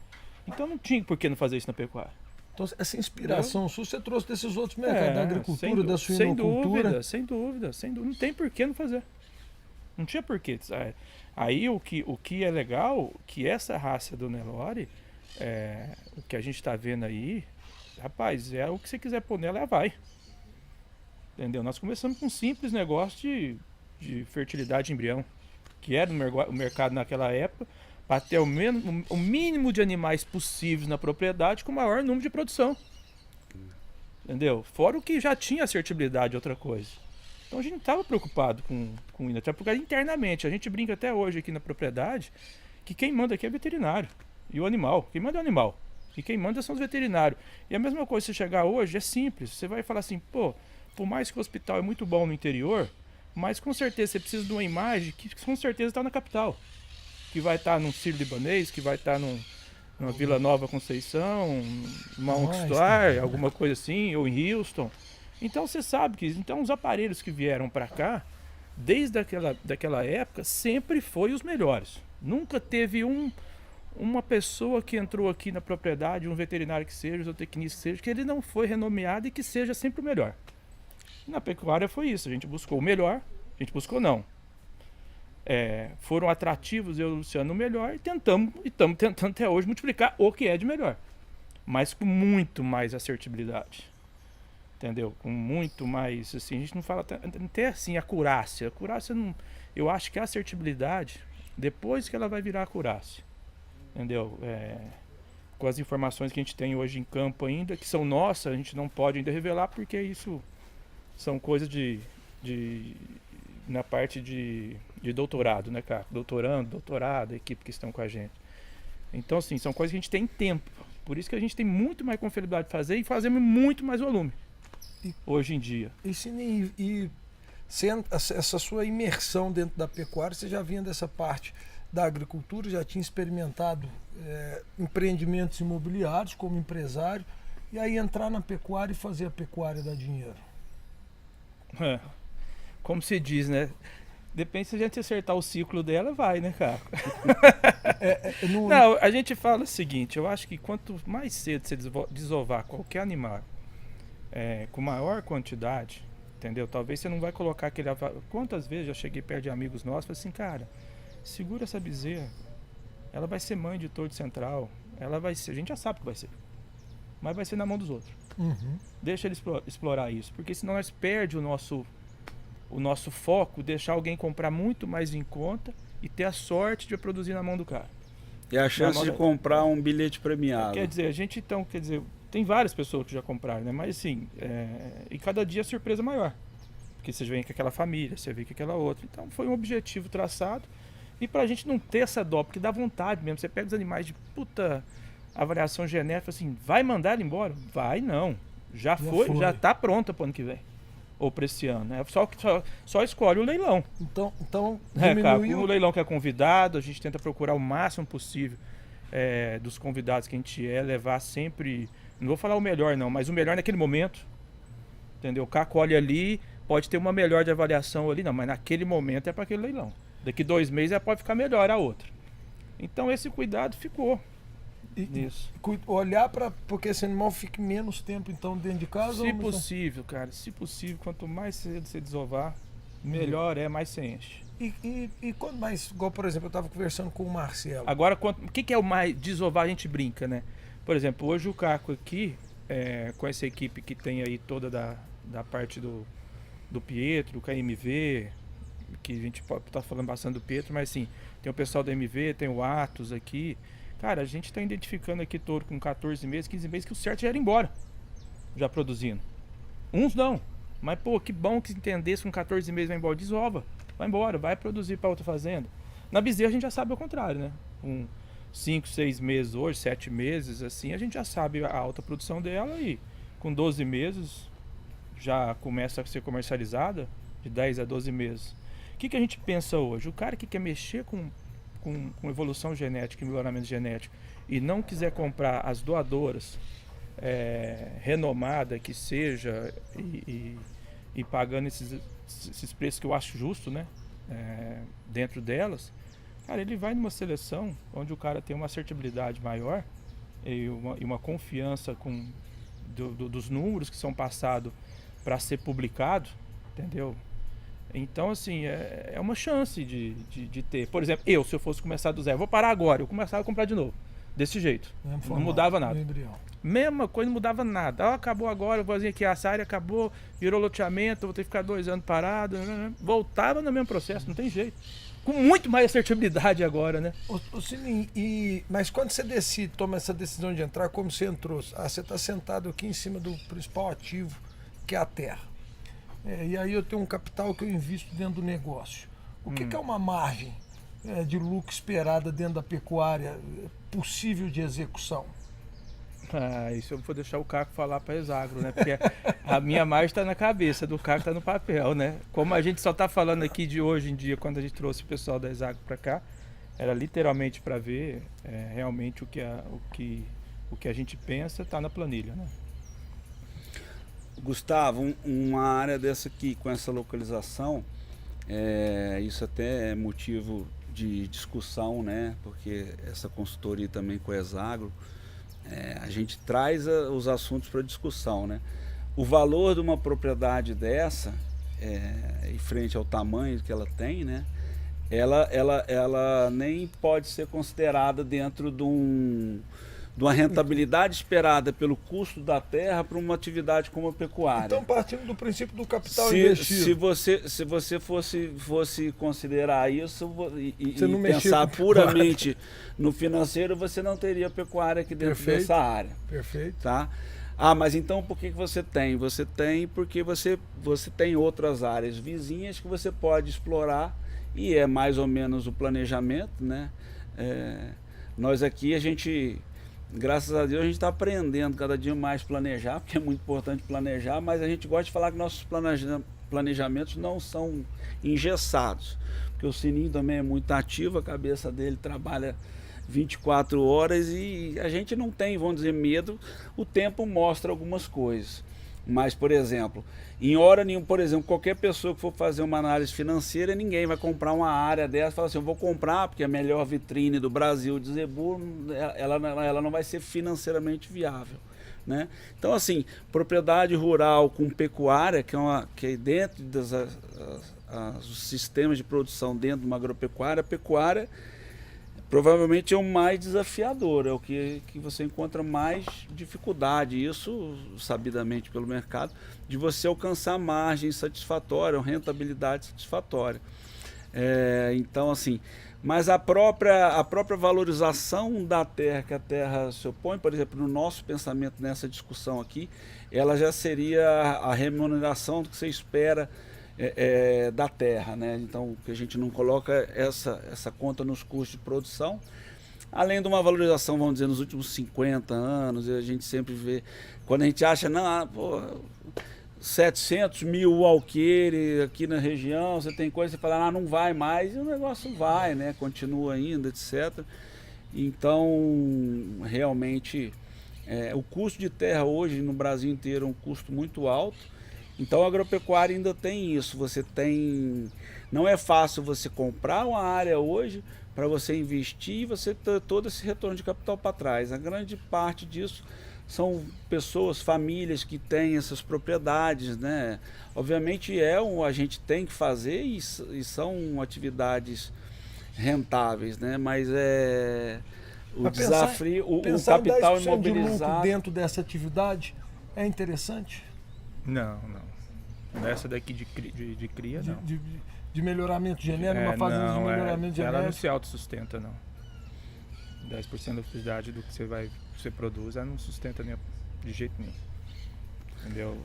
Então não tinha por que não fazer isso na pecuária. Então, essa inspiração sua você trouxe desses outros mercados, da agricultura, da sem suinocultura. dúvida, sem dúvida, sem dúvida. Não tem por que não fazer. Não tinha porquê. Aí o que é legal, que essa raça do Nelore, o que a gente está vendo aí, rapaz, o que você quiser pôr nela, ela vai. Entendeu? Nós começamos com um simples negócio de fertilidade de embrião, que era o mercado naquela época, para ter o mínimo de animais possíveis na propriedade com o maior número de produção. Entendeu? Fora o que já tinha assertibilidade, outra coisa. Então a gente não estava preocupado com isso, até porque internamente, a gente brinca até hoje aqui na propriedade, que quem manda aqui é veterinário, e o animal, quem manda é o animal, e quem manda são os veterinários. E a mesma coisa, se chegar hoje, é simples, você vai falar assim, pô, por mais que o hospital é muito bom no interior, mas com certeza você precisa de uma imagem que com certeza está na capital, que vai estar num Sírio-Libanês, que vai estar numa Vila Nova Conceição, numa Monkstar, alguma coisa assim, ou em Houston. Então você sabe que os aparelhos que vieram para cá, desde daquela época, sempre foi os melhores. Nunca teve uma pessoa que entrou aqui na propriedade, um veterinário que seja, um zootecnista que seja, que ele não foi renomeado e que seja sempre o melhor. Na pecuária foi isso, a gente buscou o melhor, a gente buscou não. Foram atrativos, eu e o Luciano, o melhor, e estamos tentando até hoje multiplicar o que é de melhor. Mas com muito mais assertibilidade. Entendeu? Com muito mais, assim, a gente não fala até assim, acurácia. Acurácia não, eu acho que a assertibilidade, depois que ela vai virar acurácia. Entendeu? Com as informações que a gente tem hoje em campo ainda, que são nossas, a gente não pode ainda revelar, porque isso são coisas na parte de doutorado, né, cara? Doutorando, doutorado, a equipe que estão com a gente. Então, assim, são coisas que a gente tem tempo. Por isso que a gente tem muito mais confiabilidade de fazer e fazemos muito mais volume. Hoje em dia. E essa sua imersão dentro da pecuária, você já vinha dessa parte da agricultura, já tinha experimentado empreendimentos imobiliários como empresário, e aí entrar na pecuária e fazer a pecuária dar dinheiro. Como se diz, né? Depende se a gente acertar o ciclo dela, vai, né, cara? Não, a gente fala o seguinte, eu acho que quanto mais cedo você desovar qualquer animal com maior quantidade, entendeu? Talvez você não vai colocar aquele... Quantas vezes já cheguei perto de amigos nossos e falei assim, cara, segura essa bezerra, ela vai ser mãe de touro central, ela vai ser, a gente já sabe que vai ser, mas vai ser na mão dos outros. Uhum. Deixa ele explorar isso, porque senão nós perdemos o nosso foco, deixar alguém comprar muito mais em conta e ter a sorte de produzir na mão do cara. E a chance de comprar um bilhete premiado. Quer dizer, tem várias pessoas que já compraram, né? Mas assim, e cada dia a surpresa é maior. Porque você vem com aquela família, você vem com aquela outra. Então foi um objetivo traçado. E pra gente não ter essa dó, porque dá vontade mesmo. Você pega os animais de puta avaliação genética, assim, vai mandar ele embora? Vai não. Já foi, já tá pronta pro ano que vem. Ou para esse ano, né? Só escolhe o leilão. Então cara, o leilão que é convidado, a gente tenta procurar o máximo possível dos convidados que a gente levar sempre, não vou falar o melhor não, mas o melhor naquele momento, entendeu? O cara colhe ali, pode ter uma melhor de avaliação ali, não, mas naquele momento é para aquele leilão. Daqui 2 meses pode ficar melhor a outra. Então esse cuidado ficou. Isso. Olhar para porque esse animal fique menos tempo então dentro de casa? Se possível, cara, se possível, quanto mais cedo você desovar, melhor mais você enche. E quando mais, igual por exemplo, eu estava conversando com o Marcelo. Agora, o que é o mais desovar? A gente brinca, né? Por exemplo, hoje o Caco aqui, com essa equipe que tem aí toda da parte do Pietro, com a MV, que a gente pode estar falando bastante do Pietro, mas assim, tem o pessoal da MV, tem o Atos aqui. Cara, a gente está identificando aqui touro com 14 meses, 15 meses, que o certo já era embora, já produzindo. Uns não, mas pô, que bom que entendesse com 14 meses vai embora, desova, vai embora, vai produzir para outra fazenda. Na bezerra a gente já sabe o contrário, né? Com 5, 6 meses hoje, 7 meses, assim, a gente já sabe a alta produção dela e com 12 meses já começa a ser comercializada, de 10 a 12 meses. O que a gente pensa hoje? O cara que quer mexer com evolução genética e melhoramento genético e não quiser comprar as doadoras renomada que seja e pagando esses preços que eu acho justo, né? Dentro delas, Cara, ele vai numa seleção onde o cara tem uma assertibilidade maior e uma confiança dos números que são passados para ser publicado, entendeu? Então, assim, é uma chance de ter. Por exemplo, se eu fosse começar do zero, vou parar agora, eu começava a comprar de novo. Desse jeito. Não mudava nada. Mesma coisa, não mudava nada. Acabou agora, eu vou fazer aqui, essa área acabou, virou loteamento, vou ter que ficar 2 anos parado. Voltava no mesmo processo, não tem jeito. Com muito mais assertibilidade agora, né? Sininho, mas quando você toma essa decisão de entrar, como você entrou? Você está sentado aqui em cima do principal ativo, que é a terra. E aí eu tenho um capital que eu invisto dentro do negócio. O que é uma margem de lucro esperada dentro da pecuária possível de execução? Isso eu vou deixar o Caco falar para Exagro, né? Porque a minha margem está na cabeça, do Caco está no papel, né? Como a gente só está falando aqui de hoje em dia, quando a gente trouxe o pessoal da Exagro para cá, era literalmente para ver realmente o que a gente pensa está na planilha, né? Gustavo, uma área dessa aqui, com essa localização, isso até é motivo de discussão, né? Porque essa consultoria também com a Exagro, a gente traz os assuntos para discussão, né? O valor de uma propriedade dessa, em frente ao tamanho que ela tem, né? Ela nem pode ser considerada dentro de uma rentabilidade esperada pelo custo da terra para uma atividade como a pecuária. Então, partindo do princípio do capital investido. Se você fosse considerar isso e não pensar puramente no financeiro, você não teria pecuária aqui dentro dessa área. Perfeito. Tá? Mas então por que você tem? Você tem porque você tem outras áreas vizinhas que você pode explorar, e é mais ou menos o planejamento, né? Nós aqui, graças a Deus, a gente está aprendendo cada dia mais planejar, porque é muito importante planejar, mas a gente gosta de falar que nossos planejamentos não são engessados, porque o Sininho também é muito ativo, a cabeça dele trabalha 24 horas e a gente não tem, vamos dizer, medo. O tempo mostra algumas coisas, mas, por exemplo, em hora nenhuma, por exemplo, qualquer pessoa que for fazer uma análise financeira, ninguém vai comprar uma área dessa e falar assim, eu vou comprar porque é a melhor vitrine do Brasil de zebu, ela não vai ser financeiramente viável, né? Então, assim, propriedade rural com pecuária, que é dentro dos sistemas de produção dentro de uma agropecuária, a pecuária provavelmente é o mais desafiador, é o que você encontra mais dificuldade, isso sabidamente pelo mercado, de você alcançar margem satisfatória, rentabilidade satisfatória. Então, assim, mas a própria valorização da terra que a terra se opõe, por exemplo, no nosso pensamento nessa discussão aqui, ela já seria a remuneração do que você espera da terra, né? Então, que a gente não coloca essa conta nos custos de produção, além de uma valorização, vamos dizer, nos últimos 50 anos, a gente sempre vê, quando a gente acha, 700 mil o alqueire aqui na região, você tem coisa, você fala, não vai mais, e o negócio vai, né? Continua ainda, etc. Então, realmente, o custo de terra hoje no Brasil inteiro é um custo muito alto. Então a agropecuária ainda tem isso, não é fácil você comprar uma área hoje para você investir e você ter todo esse retorno de capital para trás. A grande parte disso são pessoas, famílias que têm essas propriedades, né? Obviamente a gente tem que fazer e são atividades rentáveis, né? Mas o desafio, o capital imobilizado... de lucro dentro dessa atividade é interessante? Não. Nessa daqui de cria, não. De melhoramento genético, uma fazenda de melhoramento genético? Ela não se autossustenta, não. 10% da utilidade do que você produz, ela não sustenta de jeito nenhum. Entendeu?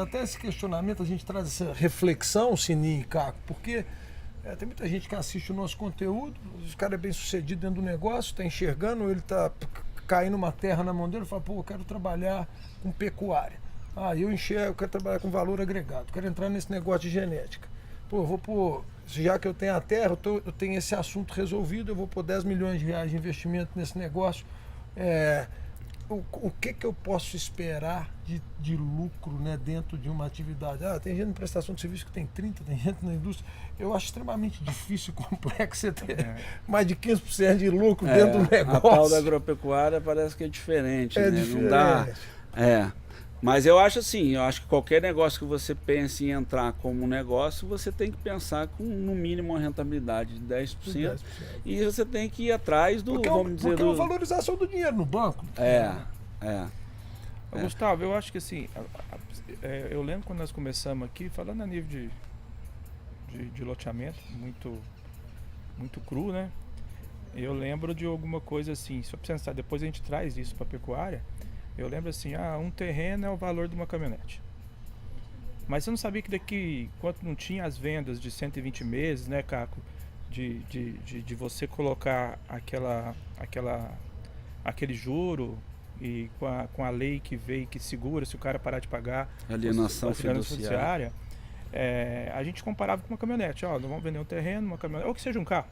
Até esse questionamento, a gente traz essa reflexão, Sininho e Caco, porque tem muita gente que assiste o nosso conteúdo, o cara é bem sucedido dentro do negócio, está enxergando, ele está caindo uma terra na mão dele, fala, eu quero trabalhar com pecuária. Eu enxergo, eu quero trabalhar com valor agregado, quero entrar nesse negócio de genética. Já que eu tenho a terra, eu tenho esse assunto resolvido, eu vou pôr 10 milhões de reais de investimento nesse negócio. o que eu posso esperar de lucro, né, dentro de uma atividade? Tem gente na prestação de serviço que tem 30, tem gente na indústria. Eu acho extremamente difícil e complexo você ter mais de 15% de lucro dentro do negócio. A tal da agropecuária parece que é diferente, né? Diferente. Não dá. Mas eu acho assim, eu acho que qualquer negócio que você pense em entrar como negócio, você tem que pensar com no mínimo uma rentabilidade de 10%. E você tem que ir atrás do, vamos dizer... Porque é uma valorização do dinheiro no banco. Gustavo, eu acho que assim, eu lembro quando nós começamos aqui, falando a nível de loteamento, muito cru, né? Eu lembro de alguma coisa assim, só pra pensar, depois a gente traz isso pra pecuária. Eu lembro assim, um terreno é o valor de uma caminhonete. Mas você não sabia que daqui, quando não tinha as vendas de 120 meses, né, Caco? De você colocar aquele juro e com a lei que veio, que segura, se o cara parar de pagar alienação fiduciária, a gente comparava com uma caminhonete. Não vamos vender um terreno, uma caminhonete, ou que seja um carro.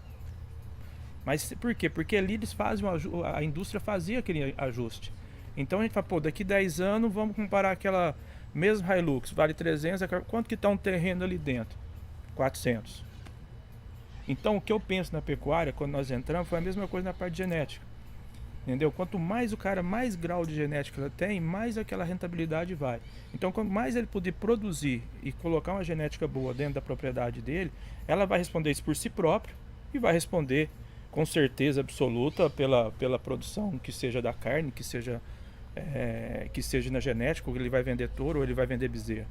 Mas por quê? Porque ali eles fazem, a indústria fazia aquele ajuste. Então a gente fala, daqui 10 anos vamos comparar aquela mesma Hilux, vale 300, quanto que está um terreno ali dentro? 400. Então o que eu penso na pecuária, quando nós entramos, foi a mesma coisa na parte de genética. Entendeu? Quanto mais o cara, mais grau de genética ele tem, mais aquela rentabilidade vai. Então quanto mais ele puder produzir e colocar uma genética boa dentro da propriedade dele, ela vai responder isso por si próprio e vai responder com certeza absoluta pela produção, que seja da carne, que seja na genética, ou ele vai vender touro ou ele vai vender bezerra.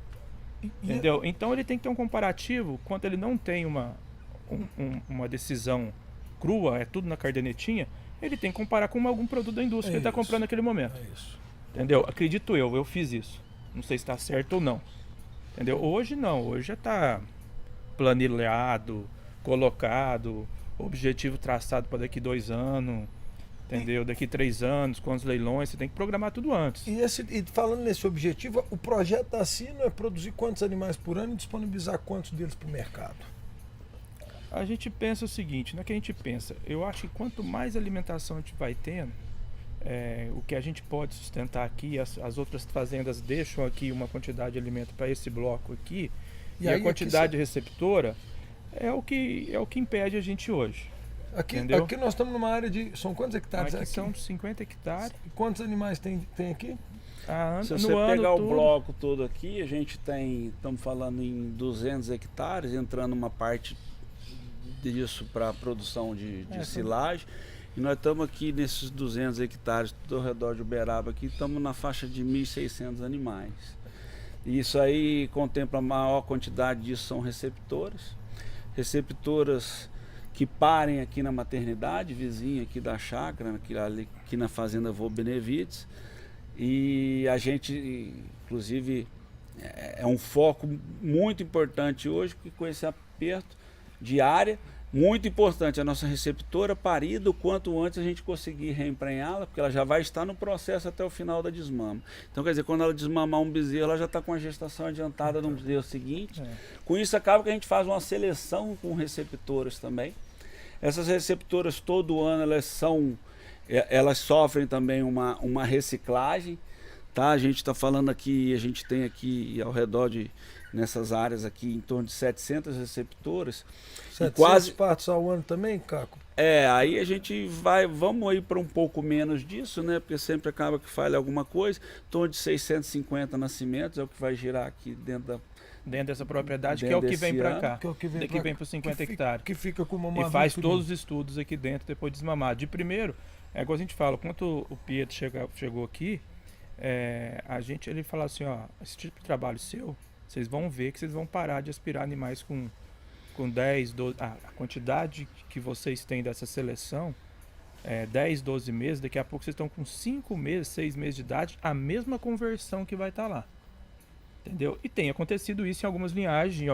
Entendeu? Então ele tem que ter um comparativo, quando ele não tem uma decisão crua, é tudo na cardenetinha, ele tem que comparar com algum produto da indústria que ele está comprando naquele momento. Entendeu? Acredito eu fiz isso. Não sei se está certo ou não. Entendeu? Hoje não, hoje já está planilhado, colocado, objetivo traçado para daqui 2 anos. Entendeu? Daqui 3 anos, com os leilões, você tem que programar tudo antes. E falando nesse objetivo, o projeto da Sino é produzir quantos animais por ano e disponibilizar quantos deles para o mercado? A gente pensa o seguinte, não é que a gente pensa, eu acho que quanto mais alimentação a gente vai tendo, o que a gente pode sustentar aqui, as outras fazendas deixam aqui uma quantidade de alimento para esse bloco aqui, e a quantidade receptora é o que impede a gente hoje. Aqui nós estamos numa área de... São quantos hectares aqui? São 50 hectares. E quantos animais tem aqui? Se você pegar o bloco todo aqui, a gente estamos falando em 200 hectares, entrando uma parte disso para produção de silagem. E nós estamos aqui nesses 200 hectares, tudo ao redor de Uberaba aqui, estamos na faixa de 1.600 animais. E isso aí contempla a maior quantidade disso, são receptoras que parem aqui na maternidade, vizinha aqui da chácara, aqui na fazenda Vô Benevides. E a gente, inclusive, é um foco muito importante hoje, porque com esse aperto de área, muito importante a nossa receptora parida o quanto antes a gente conseguir reemprenhá-la, porque ela já vai estar no processo até o final da desmama. Então, quer dizer, quando ela desmamar um bezerro, ela já está com a gestação adiantada no bezerro seguinte. Com isso, acaba que a gente faz uma seleção com receptoras também. Essas receptoras, todo ano, elas sofrem também uma reciclagem. Tá? A gente está falando aqui, a gente tem aqui ao redor nessas áreas aqui, em torno de 700 receptoras. 700 quase partos ao ano também, Caco? Aí a gente vamos aí para um pouco menos disso, né? Porque sempre acaba que falha alguma coisa. Em torno de 650 nascimentos é o que vai girar aqui dentro dessa propriedade, que é o que vem para cá. Que vem para os 50 hectares. Que fica com uma e faz todos os estudos aqui dentro depois de desmamar. De primeiro, igual a gente fala, quando o Pietro chegou aqui, ele fala assim, esse tipo de trabalho seu, vocês vão ver que vocês vão parar de aspirar animais com 10, 12... a quantidade que vocês têm dessa seleção, 10, 12 meses, daqui a pouco vocês estão com 5 meses, 6 meses de idade, a mesma conversão que vai estar lá. Entendeu? E tem acontecido isso em algumas linhagens,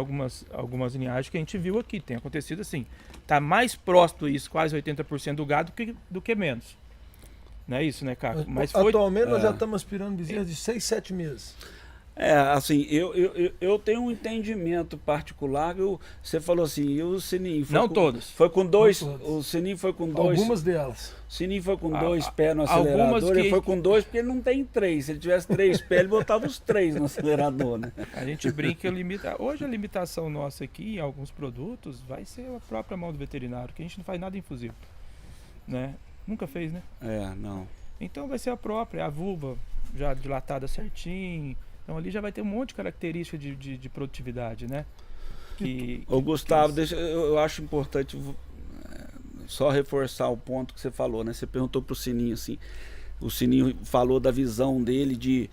algumas linhagens que a gente viu aqui. Tem acontecido assim, tá mais próximo isso, quase 80% do gado do que menos. Não é isso, né, Caco? Atualmente nós já estamos aspirando bezerros de 6, 7 meses. Assim, eu tenho um entendimento particular. Você falou assim, e o Sininho Não todos. Foi com dois. Não todos. O Sininho foi com dois. Algumas delas. O Sininho foi com dois pés no acelerador. algumas que- Ele foi com dois porque ele não tem três. Se ele tivesse 3 pés, ele botava os 3 no acelerador, né? A gente brinca, hoje a limitação nossa aqui em alguns produtos vai ser a própria mão do veterinário, que a gente não faz nada infusivo, né? Nunca fez, né? Não. Então vai ser a própria, a vulva já dilatada certinho. Então ali já vai ter um monte de característica de produtividade, né? Ô Gustavo, eu acho importante só reforçar o ponto que você falou, né? Você perguntou pro Sininho assim, o Sininho falou da visão dele de,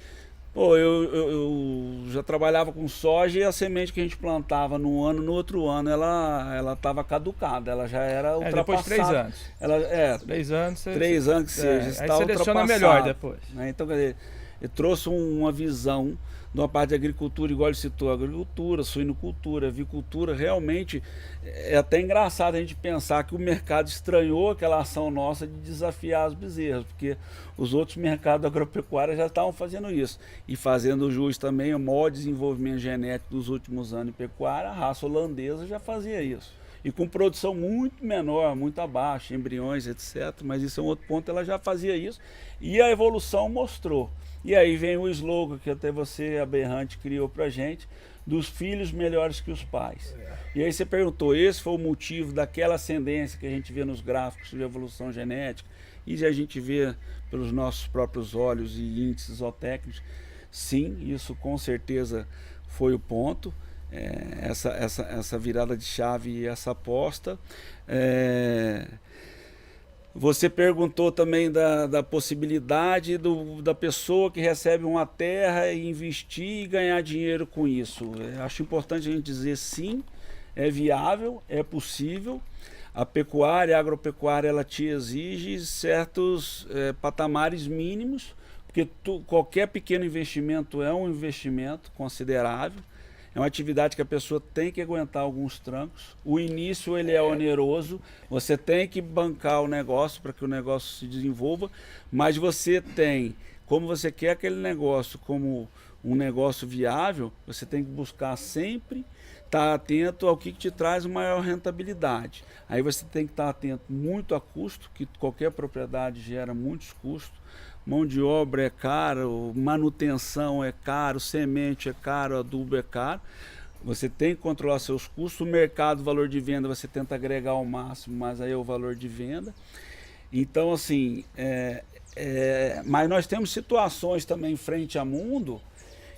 pô, eu já trabalhava com soja e a semente que a gente plantava num ano, no outro ano ela estava caducada, ela já era ultrapassada. Depois de 3 anos. Ela, 3 anos. 3 anos que seja, aí está seleciona ultrapassada, melhor depois. né? Então, quer dizer, ele trouxe uma visão de uma parte de agricultura, igual ele citou, agricultura, suinocultura, avicultura. Realmente é até engraçado a gente pensar que o mercado estranhou aquela ação nossa de desafiar as bezerras, porque os outros mercados agropecuários já estavam fazendo isso. E fazendo jus também ao maior desenvolvimento genético dos últimos anos em pecuária, a raça holandesa já fazia isso. E com produção muito menor, muito abaixo, embriões, etc. Mas isso é um outro ponto, ela já fazia isso. E a evolução mostrou. E aí vem o slogan que até você, Aberrante, criou pra gente, dos filhos melhores que os pais. E aí você perguntou, esse foi o motivo daquela ascendência que a gente vê nos gráficos de evolução genética e a gente vê pelos nossos próprios olhos e índices zootécnicos? Sim, isso com certeza foi o ponto. Essa virada de chave e essa aposta. Você perguntou também da possibilidade da pessoa que recebe uma terra e investir e ganhar dinheiro com isso. Acho importante a gente dizer sim, é viável, é possível. A pecuária, a agropecuária, ela te exige certos patamares mínimos, porque qualquer pequeno investimento é um investimento considerável. É uma atividade que a pessoa tem que aguentar alguns trancos. O início ele é oneroso, você tem que bancar o negócio para que o negócio se desenvolva, mas você tem, como você quer aquele negócio como um negócio viável, você tem que buscar sempre estar atento ao que te traz maior rentabilidade. Aí você tem que estar atento muito a custo, que qualquer propriedade gera muitos custos. Mão de obra é caro, manutenção é caro, semente é caro, adubo é caro. Você tem que controlar seus custos. O mercado, o valor de venda, você tenta agregar ao máximo, mas aí é o valor de venda. Então, assim, mas nós temos situações também frente ao mundo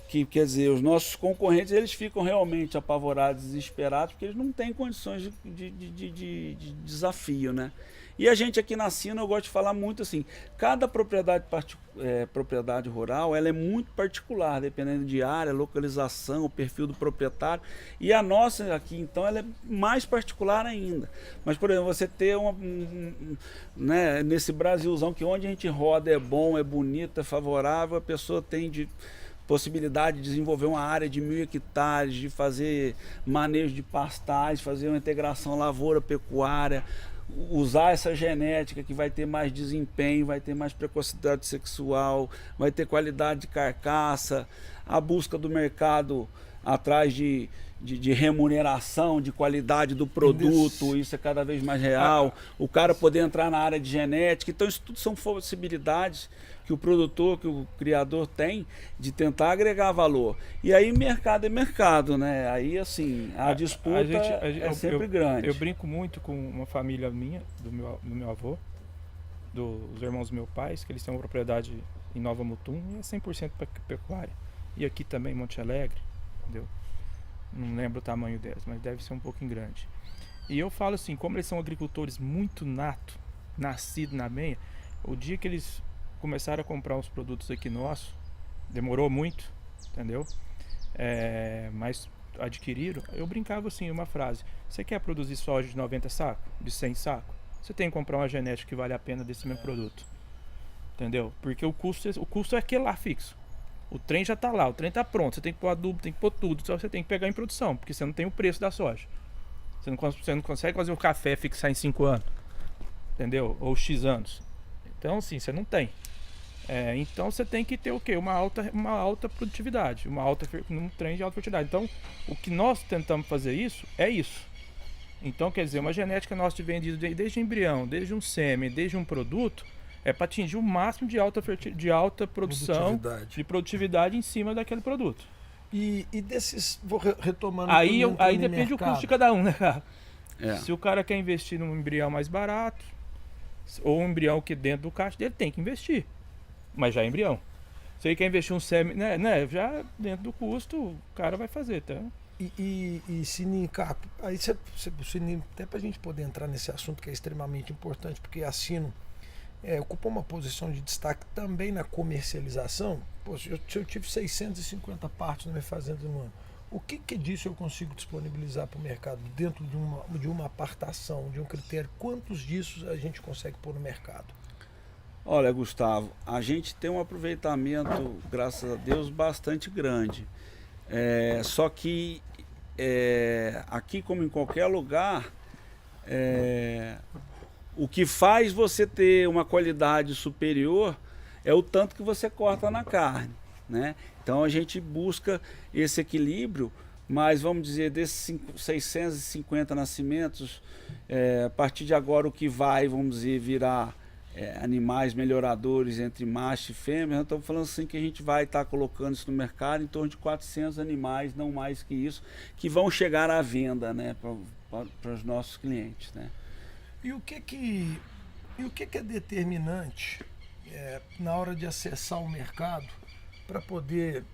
que, quer dizer, os nossos concorrentes, eles ficam realmente apavorados, desesperados, porque eles não têm condições de desafio, né? E a gente aqui na Sino, eu gosto de falar muito assim, cada propriedade rural, ela é muito particular, dependendo de área, localização, o perfil do proprietário. E a nossa aqui, então, ela é mais particular ainda. Mas, por exemplo, você ter né, nesse Brasilzão, que onde a gente roda é bom, é bonito, é favorável, a pessoa tem possibilidade de desenvolver uma área de 1.000 hectares, de fazer manejo de pastais, fazer uma integração lavoura-pecuária, usar essa genética que vai ter mais desempenho, vai ter mais precocidade sexual, vai ter qualidade de carcaça, a busca do mercado atrás de remuneração, de qualidade do produto, isso é cada vez mais real, o cara poder entrar na área de genética. Então isso tudo são possibilidades que o produtor, que o criador tem de tentar agregar valor. E aí mercado é mercado, né? Aí assim, a disputa é sempre grande. Eu brinco muito com uma família minha, do meu avô, dos irmãos do meu pai, que eles têm uma propriedade em Nova Mutum e é 100% pecuária. E aqui também em Monte Alegre, entendeu? Não lembro o tamanho delas, mas deve ser um pouquinho grande. E eu falo assim, como eles são agricultores muito nascidos na meia, o dia que eles começaram a comprar os produtos aqui nossos, demorou muito, entendeu? Mas adquiriram. Eu brincava assim, uma frase: você quer produzir soja de 90 sacos, de 100 sacos? Você tem que comprar uma genética que vale a pena desse mesmo produto, entendeu? Porque o custo é aquele lá fixo. O trem já tá lá, o trem tá pronto, você tem que pôr adubo, tem que pôr tudo, só você tem que pegar em produção, porque você não tem o preço da soja. Você não consegue fazer o café fixar em 5 anos, entendeu? Ou X anos. Então, assim, você não tem. Então você tem que ter o quê? Uma alta produtividade, um trem de alta fertilidade. Então, o que nós tentamos fazer isso. Então, quer dizer, uma genética nossa de vendido desde embrião, desde um sêmen, desde um produto, é para atingir o máximo de alta produção, de produtividade em cima daquele produto. E desses, vou retomando... Aí depende do custo de cada um, né, cara? É. Se o cara quer investir num embrião mais barato, ou um embrião que dentro do caixa dele, tem que investir. Mas já é embrião. Se ele quer investir um sêmen, né, já dentro do custo, o cara vai fazer, tá? E Sininho, Caco, aí Sininho, até para a gente poder entrar nesse assunto que é extremamente importante, porque a Sino ocupou uma posição de destaque também na comercialização. Pô, se eu tive 650 partes na minha fazenda no ano, o que disso eu consigo disponibilizar para o mercado dentro de uma apartação, de um critério? Quantos disso a gente consegue pôr no mercado? Olha, Gustavo, a gente tem um aproveitamento, graças a Deus, bastante grande. Só que aqui, como em qualquer lugar, o que faz você ter uma qualidade superior é o tanto que você corta na carne, né? Então a gente busca esse equilíbrio, mas vamos dizer, desses 650 nascimentos, a partir de agora o que vai, vamos dizer, virar animais melhoradores entre macho e fêmea, nós estamos falando assim que a gente vai estar colocando isso no mercado em torno de 400 animais, não mais que isso, que vão chegar à venda, né, para os nossos clientes, né? E o que é determinante na hora de acessar o mercado para poder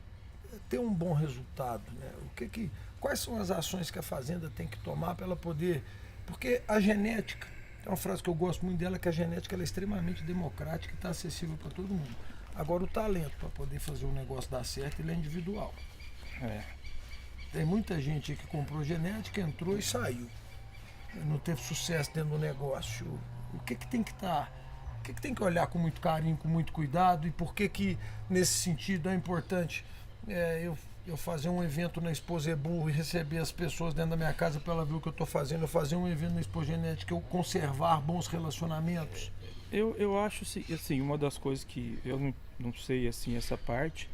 ter um bom resultado, né? Quais são as ações que a fazenda tem que tomar para ela poder... Porque a genética, tem uma frase que eu gosto muito dela, que a genética ela é extremamente democrática e está acessível para todo mundo. Agora o talento para poder fazer o negócio dar certo, ele é individual. Tem muita gente que comprou genética, entrou e saiu. Não teve sucesso dentro do negócio. O que tem que estar... O que tem que olhar com muito carinho, com muito cuidado, e por que nesse sentido é importante eu fazer um evento na Expo Zebu e receber as pessoas dentro da minha casa para ela ver o que eu estou fazendo, eu fazer um evento na Expo Genética, eu conservar bons relacionamentos? Eu acho assim, uma das coisas que eu não sei assim essa parte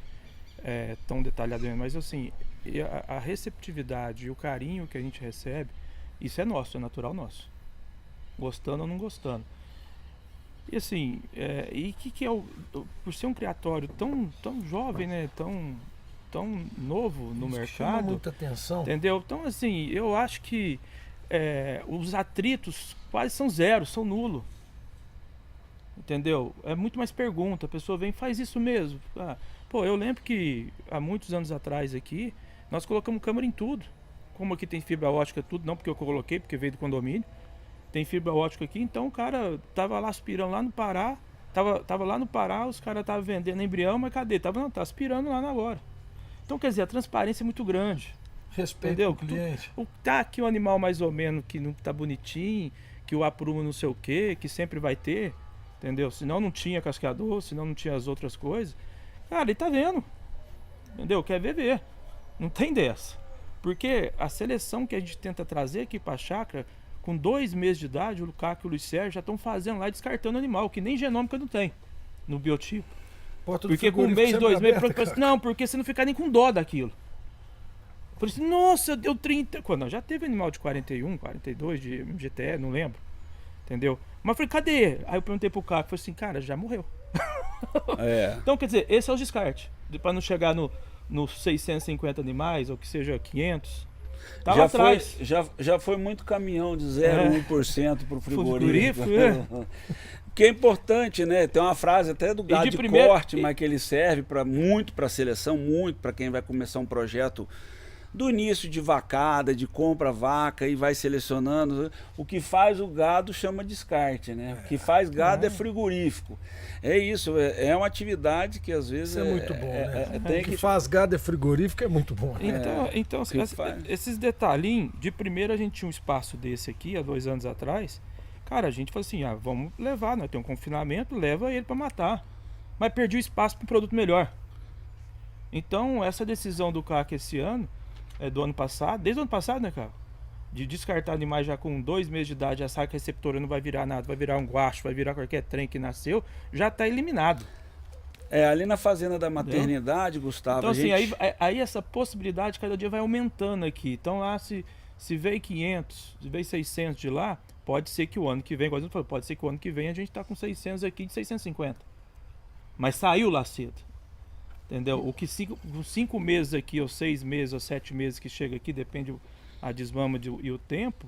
tão detalhadamente, mas assim, a receptividade e o carinho que a gente recebe, isso é nosso, é natural nosso, gostando ou não gostando. E assim, que é por ser um criatório tão jovem, né, tão novo no mercado, chama muita atenção, entendeu? Então assim, eu acho que os atritos quase são zero, são nulo, entendeu? É muito mais pergunta, a pessoa vem, faz isso mesmo. Eu lembro que há muitos anos atrás aqui, nós colocamos câmera em tudo, como aqui tem fibra ótica tudo, não porque eu coloquei, porque veio do condomínio, tem fibra ótica aqui, então o cara tava lá aspirando lá no Pará, tava lá no Pará, os caras estavam vendendo embrião, mas cadê? Tá aspirando lá na hora. Então, quer dizer, a transparência é muito grande. Respeito ao cliente. Tá aqui o animal mais ou menos que não tá bonitinho, que o aprumo não sei o que sempre vai ter, entendeu? Senão não tinha cascador, senão não tinha as outras coisas. Cara, ele tá vendo, entendeu? Quer ver. Não tem dessa. Porque a seleção que a gente tenta trazer aqui pra chácara, com 2 meses de idade, o Caco e o Luiz Sérgio já estão fazendo lá, descartando animal, que nem genômica não tem no biotipo. Porque com 1 mês, 2 meses... Não, porque você não fica nem com dó daquilo. Por isso, nossa, deu 30... Não, já teve animal de 41, 42, de MGTE, não lembro. Entendeu? Mas eu falei, cadê? Aí eu perguntei pro Caco, falei assim, cara, já morreu. Então, quer dizer, esse é o descarte. Pra não chegar nos 650 animais, ou que seja 500... Tava atrás. Já foi muito caminhão de 0,1% para o frigorífico. Que é importante, né? Tem uma frase até do gado de corte, mas que ele serve muito para seleção, muito para quem vai começar um projeto do início de vacada, de compra vaca e vai selecionando. O que faz o gado chama descarte, né? O que faz gado é frigorífico. É isso, é uma atividade que às vezes isso é muito bom, né? O que faz gado é frigorífico é muito bom. Então esses detalhinhos, de primeiro a gente tinha um espaço desse aqui, há 2 anos atrás, cara, a gente falou assim, vamos levar, nós temos um confinamento, leva ele para matar. Mas perdi o espaço para um produto melhor. Então essa decisão do CAC esse ano, do ano passado, desde o ano passado, né, cara? De descartar animais já com 2 meses de idade, já sabe que a receptora não vai virar nada, vai virar um guacho, vai virar qualquer trem que nasceu, já está eliminado. Ali na fazenda da maternidade, Gustavo, Então, a assim, gente... aí essa possibilidade cada dia vai aumentando aqui. Então, lá, se veio 500, se veio 600 de lá, pode ser que o ano que vem, igual a gente falou, pode ser que o ano que vem a gente tá com 600 aqui de 650. Mas saiu lá cedo. Entendeu? O que 5 meses aqui, ou 6 meses, ou 7 meses que chega aqui, depende a desmama e o tempo,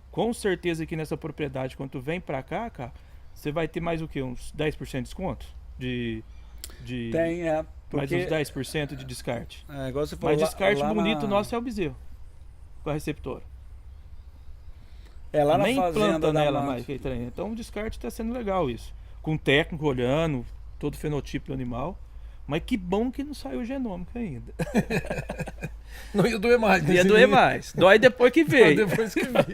com certeza aqui nessa propriedade, quando tu vem pra cá, cara, você vai ter mais o quê? Uns 10% de desconto? Tem, Mais porque... uns 10% de descarte. igual você falou, Mas descarte lá bonito nosso é o bezerro. Com a receptora. Lá na Nem fazenda planta da nela mata. mais que trem. Então o descarte tá sendo legal isso. Com o técnico olhando todo o fenotipo do animal. Mas que bom que não saiu o genômico ainda. Não ia doer mais. Ia doer mais. Dói depois que veio. Depois que veio.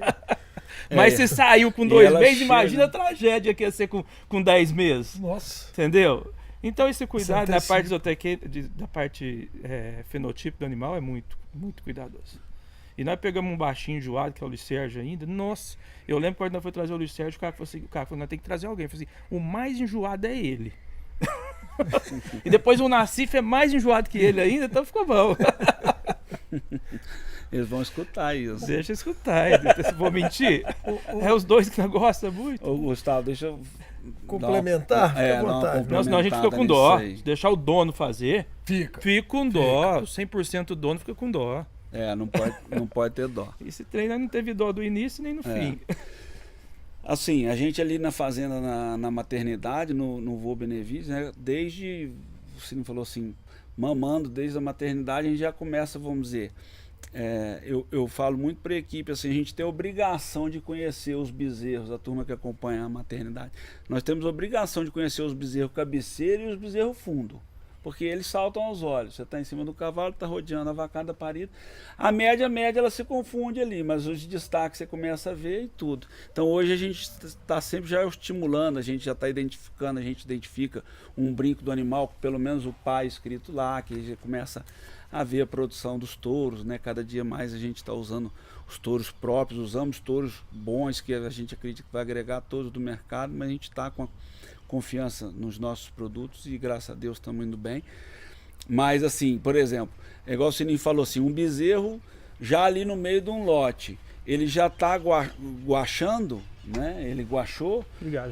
Mas se saiu com E 2 ela meses, chega- imagina a tragédia que ia ser com 10 meses. Nossa. Entendeu? Então esse cuidado Isso na antecipa. parte da parte fenotipo do animal é muito, muito cuidadoso. E nós pegamos um baixinho enjoado, que é o Luiz Sérgio ainda. Nossa, eu lembro quando nós foi trazer o Luiz Sérgio, o cara falou, nós tem que trazer alguém. Eu falei assim, o mais enjoado é ele. E depois o Nassif é mais enjoado que ele ainda, então ficou bom. Eles vão escutar isso. Deixa eu escutar, se vou mentir. É os dois que não gostam muito. Ô, Gustavo, deixa eu... Complementar? Fica à vontade. Não, senão a gente fica com nisso dó. aí. Se deixar o dono fazer, Fica. fica com dó. 100% dono fica com dó. Não pode ter dó. Esse treino não teve dó do início nem no fim. Assim, a gente ali na fazenda, na maternidade, no Vô Benevides, né, desde, você não falou assim, mamando desde a maternidade, a gente já começa, vamos dizer, eu falo muito para a equipe, assim, a gente tem a obrigação de conhecer os bezerros, a turma que acompanha a maternidade. Nós temos a obrigação de conhecer os bezerros cabeceira e os bezerros fundo. Porque eles saltam aos olhos. Você está em cima do cavalo, está rodeando a vacada parida. A média, ela se confunde ali, mas os destaques você começa a ver e tudo. Então hoje a gente está sempre já estimulando, a gente já está identificando, a gente identifica um brinco do animal, pelo menos o pai escrito lá, que já começa a ver a produção dos touros, né? Cada dia mais a gente está usando os touros próprios, usamos touros bons que a gente acredita que vai agregar touros do mercado, mas a gente está com a confiança nos nossos produtos e graças a Deus estamos indo bem. Mas assim, por exemplo, é igual o Sininho falou assim, um bezerro já ali no meio de um lote, ele já está guachando, né? Ele guachou. Obrigado.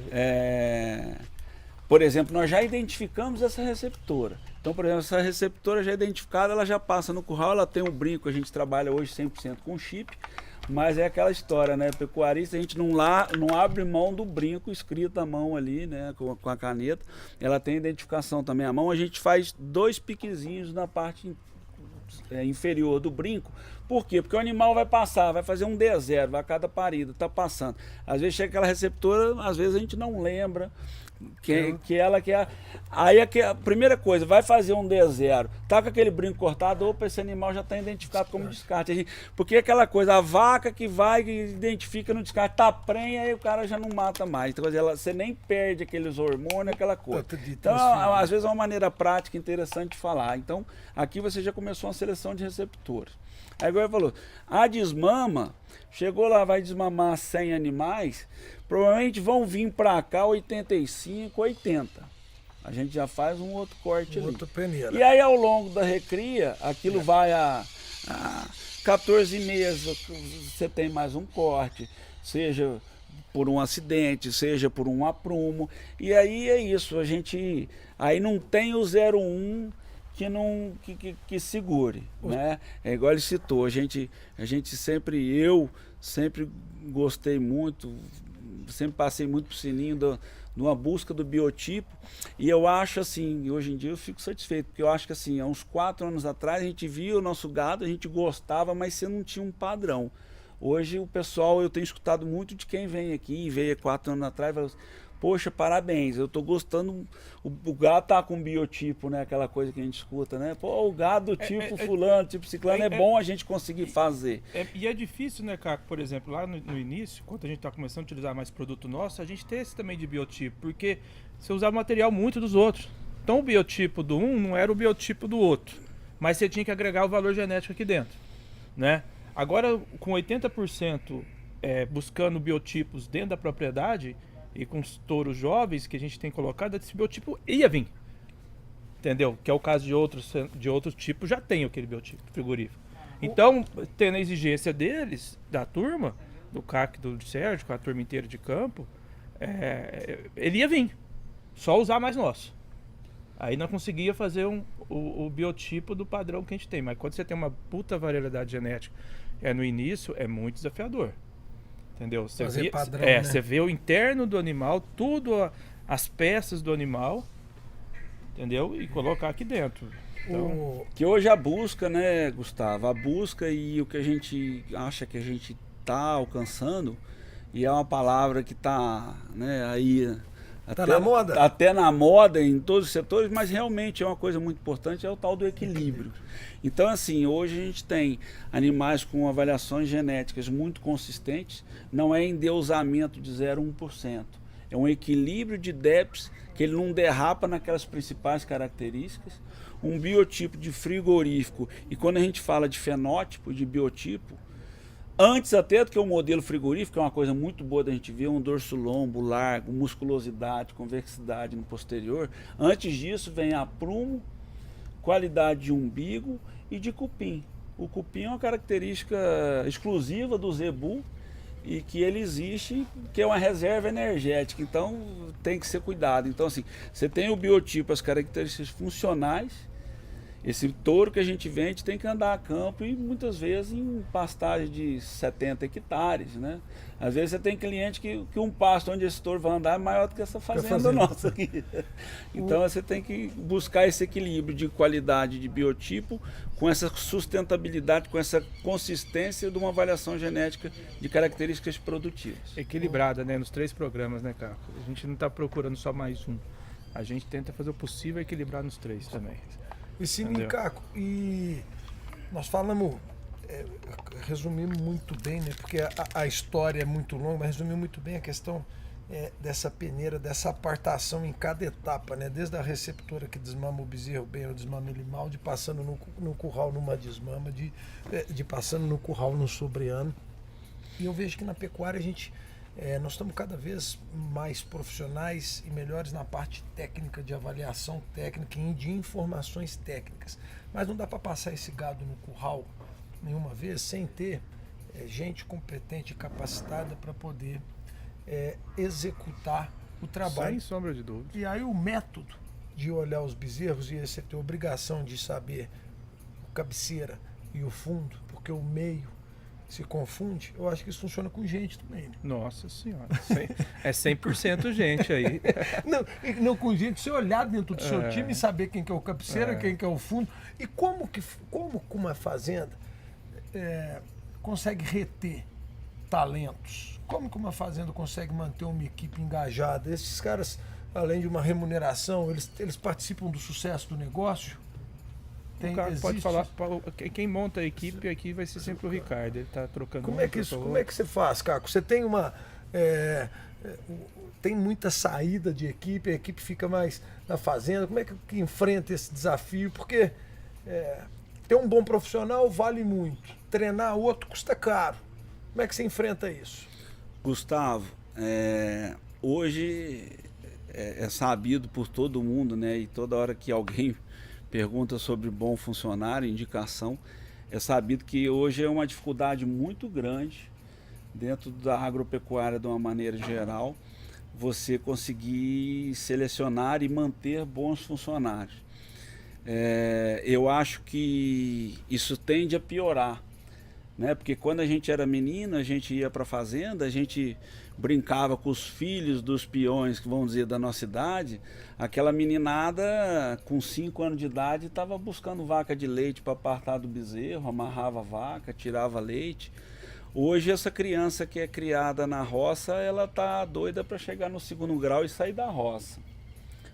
Por exemplo, nós já identificamos essa receptora. Então, por exemplo, essa receptora já identificada, ela já passa no curral, ela tem um brinco, a gente trabalha hoje 100% com chip. Mas é aquela história, né? Pecuarista, a gente não abre mão do brinco escrito à mão ali, né? Com a caneta. Ela tem identificação também à mão. A gente faz 2 piquezinhos na parte inferior do brinco. Por quê? Porque o animal vai passar, vai fazer um D0, vai a cada parida, tá passando. Às vezes chega aquela receptora, às vezes a gente não lembra que ela quer. Aí a primeira coisa, vai fazer um D0, tá com aquele brinco cortado, opa, esse animal já está identificado como descarte. Porque aquela coisa, a vaca que vai, que identifica no descarte, tá prenha, aí o cara já não mata mais. Então, você nem perde aqueles hormônios, aquela coisa. Então, às vezes é uma maneira prática interessante de falar. Então, aqui você já começou uma seleção de receptores. Aí igual ele falou, a desmama, chegou lá, vai desmamar 100 animais, provavelmente vão vir para cá 85, 80. A gente já faz um outro corte ali. Peneira. E aí ao longo da recria, aquilo vai a 14 meses, você tem mais um corte, seja por um acidente, seja por um aprumo. E aí é isso, a gente aí não tem o 01 que segure, né? É igual ele citou, a gente sempre, eu sempre gostei muito, sempre passei muito pro Sininho de uma busca do biotipo, e eu acho assim, hoje em dia eu fico satisfeito, porque eu acho que assim, há uns 4 anos atrás a gente via o nosso gado, a gente gostava, mas você não tinha um padrão. Hoje o pessoal, eu tenho escutado muito de quem vem aqui, e veio há 4 anos atrás, fala assim, poxa, parabéns, eu tô gostando, o gado tá com biotipo, né, aquela coisa que a gente escuta, né, pô, o gado tipo fulano, tipo ciclano, é bom a gente conseguir fazer. E é difícil, né, Caco, por exemplo, lá no início, quando a gente tá começando a utilizar mais produto nosso, a gente tem esse também de biotipo, porque você usava material muito dos outros. Então o biotipo do um não era o biotipo do outro, mas você tinha que agregar o valor genético aqui dentro, né? Agora, com 80% buscando biotipos dentro da propriedade, e com os touros jovens que a gente tem colocado, esse biotipo ia vir. entendeu? Que é o caso de outros tipos, já tem aquele biotipo frigorífico. Então, tendo a exigência deles, da turma, do CAC, do Sérgio, com a turma inteira de campo, ele ia vir, só usar mais nosso. Aí não conseguia fazer o biotipo do padrão que a gente tem. Mas quando você tem uma puta variedade genética no início, é muito desafiador. Entendeu? Fazer padrão, né? Você vê o interno do animal, tudo, as peças do animal, entendeu? E colocar aqui dentro. Então, que hoje a busca, né, Gustavo? A busca e o que a gente acha que a gente está alcançando, e é uma palavra que está, né, aí... Tá na moda? Até na moda, em todos os setores, mas realmente é uma coisa muito importante, é o tal do equilíbrio. Então, assim, hoje a gente tem animais com avaliações genéticas muito consistentes, não é endeusamento de 0,1%. É um equilíbrio de DEPs, que ele não derrapa naquelas principais características, um biotipo de frigorífico, e quando a gente fala de fenótipo, de biotipo, antes até do que o modelo frigorífico, é uma coisa muito boa da gente ver, um dorso lombo largo, musculosidade, convexidade no posterior. Antes disso vem aprumo, qualidade de umbigo e de cupim. O cupim é uma característica exclusiva do zebu e que ele existe, que é uma reserva energética, então tem que ser cuidado. Então, assim, você tem o biotipo, as características funcionais. Esse touro que a gente vende tem que andar a campo e muitas vezes em pastagem de 70 hectares, né? Às vezes você tem cliente que um pasto onde esse touro vai andar é maior do que essa fazenda nossa aqui. Então você tem que buscar esse equilíbrio de qualidade de biotipo com essa sustentabilidade, com essa consistência de uma avaliação genética de características produtivas. Equilibrada, né? Nos 3 programas, né, Caco? A gente não está procurando só mais um. A gente tenta fazer o possível equilibrar nos 3 também. E Sininho, Caco, e nós falamos, resumimos muito bem, né? Porque a história é muito longa, mas resumimos muito bem a questão dessa peneira, dessa apartação em cada etapa, né? Desde a receptora que desmama o bezerro bem ou desmama ele mal, de passando no curral numa desmama, de passando no curral no sobreano. E eu vejo que na pecuária nós estamos cada vez mais profissionais e melhores na parte técnica, de avaliação técnica e de informações técnicas. Mas não dá para passar esse gado no curral nenhuma vez sem ter gente competente e capacitada para poder executar o trabalho. Sem sombra de dúvida. E aí o método de olhar os bezerros, e você ter a obrigação de saber o cabeceira e o fundo, porque o meio se confunde, eu acho que isso funciona com gente também. Né? Nossa senhora, é 100% gente aí. Não com gente, você olhar dentro do seu time e saber quem que é o cabeceira, quem que é o fundo, e como uma fazenda consegue reter talentos, como que uma fazenda consegue manter uma equipe engajada. Esses caras, além de uma remuneração, eles participam do sucesso do negócio. O cara pode falar, quem monta a equipe aqui vai ser sempre o Ricardo, ele está trocando. Como é que você faz, Caco? Você tem tem muita saída de equipe, a equipe fica mais na fazenda. Como é que enfrenta esse desafio? Porque ter um bom profissional vale muito, treinar outro custa caro. Como é que você enfrenta isso? Gustavo, hoje é sabido por todo mundo, né? E toda hora que alguém pergunta sobre bom funcionário, indicação, é sabido que hoje é uma dificuldade muito grande dentro da agropecuária de uma maneira geral, você conseguir selecionar e manter bons funcionários. Eu acho que isso tende a piorar, né? Porque quando a gente era menino, a gente ia para a fazenda, a gente brincava com os filhos dos peões, que vamos dizer, da nossa idade. Aquela meninada com 5 anos de idade estava buscando vaca de leite para apartar do bezerro, amarrava a vaca, tirava leite. Hoje essa criança que é criada na roça, ela tá doida para chegar no 2º grau e sair da roça,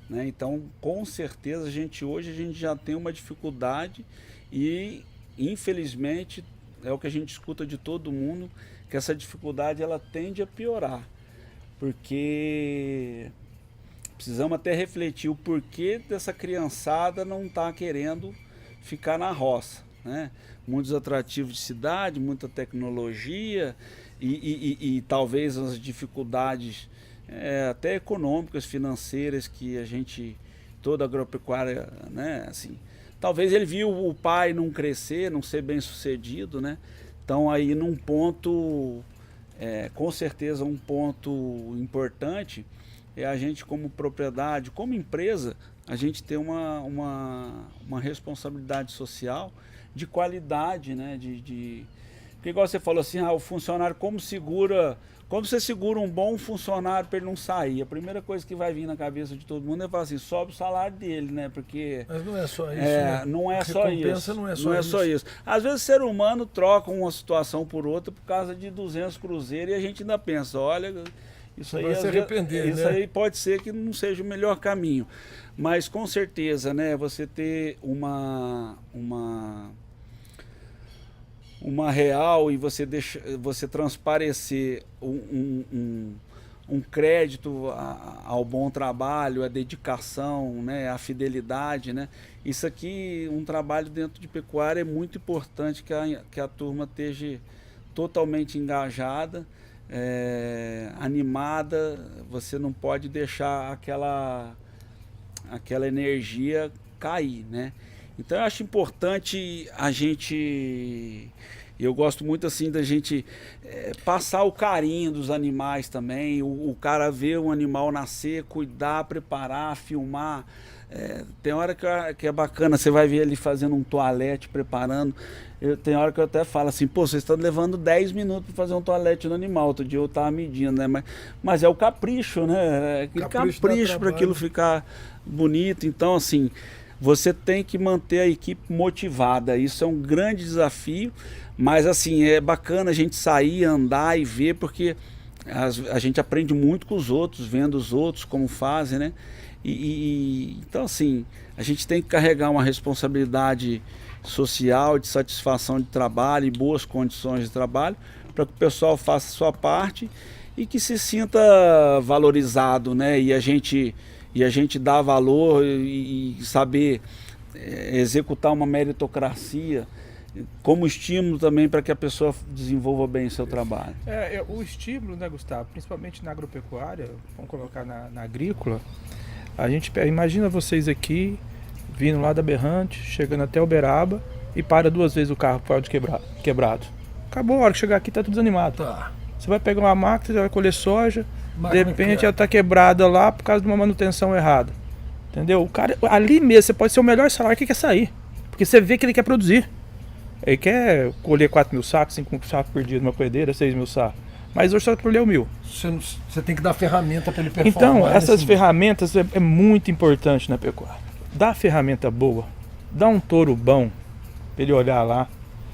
né? Então, com certeza, hoje a gente já tem uma dificuldade e, infelizmente, é o que a gente escuta de todo mundo, que essa dificuldade ela tende a piorar, porque precisamos até refletir o porquê dessa criançada não está querendo ficar na roça, né? Muitos atrativos de cidade, muita tecnologia e talvez as dificuldades até econômicas, financeiras que a gente toda agropecuária, né? Assim, talvez ele viu o pai não crescer, não ser bem sucedido, né? Então aí num ponto, com certeza um ponto importante é a gente como propriedade, como empresa, a gente ter uma responsabilidade social de qualidade, né? Porque igual você falou assim, o funcionário como você segura um bom funcionário para ele não sair? A primeira coisa que vai vir na cabeça de todo mundo é falar assim, sobe o salário dele, né? Porque mas não é só isso, né? não é só isso. Não é só isso. Às vezes o ser humano troca uma situação por outra por causa de 200 cruzeiros e a gente ainda pensa, olha, isso aí, vai se arrepender, isso né? aí pode ser que não seja o melhor caminho. Mas com certeza, né, você ter uma real e você transparecer um crédito ao bom trabalho, a dedicação, né, a fidelidade, né? Isso aqui, um trabalho dentro de pecuária é muito importante que a turma esteja totalmente engajada, animada. Você não pode deixar aquela energia cair, né? Então eu acho importante eu gosto muito assim da gente passar o carinho dos animais também, o cara ver um animal nascer, cuidar, preparar, filmar. Tem hora que é bacana, você vai ver ele fazendo um toalete, preparando. Tem hora que eu até falo assim, pô, vocês estão levando 10 minutos para fazer um toalete no animal. Outro dia eu estava medindo, né? Mas é o capricho, né? Aquele capricho para aquilo ficar bonito. Então, assim, você tem que manter a equipe motivada. Isso é um grande desafio, mas assim, é bacana a gente sair, andar e ver, porque a gente aprende muito com os outros, vendo os outros como fazem, né? Então, assim, a gente tem que carregar uma responsabilidade social, de satisfação de trabalho e boas condições de trabalho, para que o pessoal faça a sua parte e que se sinta valorizado, né? E a gente dar valor e saber executar uma meritocracia como estímulo também para que a pessoa desenvolva bem o seu trabalho. O estímulo, né, Gustavo, principalmente na agropecuária, vamos colocar na agrícola, a gente imagina vocês aqui, vindo lá da Berrante, chegando até Uberaba e para 2 vezes o carro por causa de quebrado. Acabou, a hora que chegar aqui tá tudo desanimado. Tá. Você vai pegar uma máquina, você vai colher soja, de repente ela tá quebrada lá por causa de uma manutenção errada. Entendeu? O cara, ali mesmo, você pode ser o melhor salário que quer sair. Porque você vê que ele quer produzir. Ele quer colher 4.000 sacos, 5.000 sacos por dia numa colhedeira, 6.000 sacos. Mas hoje só colheu 1.000. Você tem que dar ferramenta para ele performar. Então, essas ferramentas é muito importante na pecuária. Dá ferramenta boa, dá um touro bom pra ele olhar lá,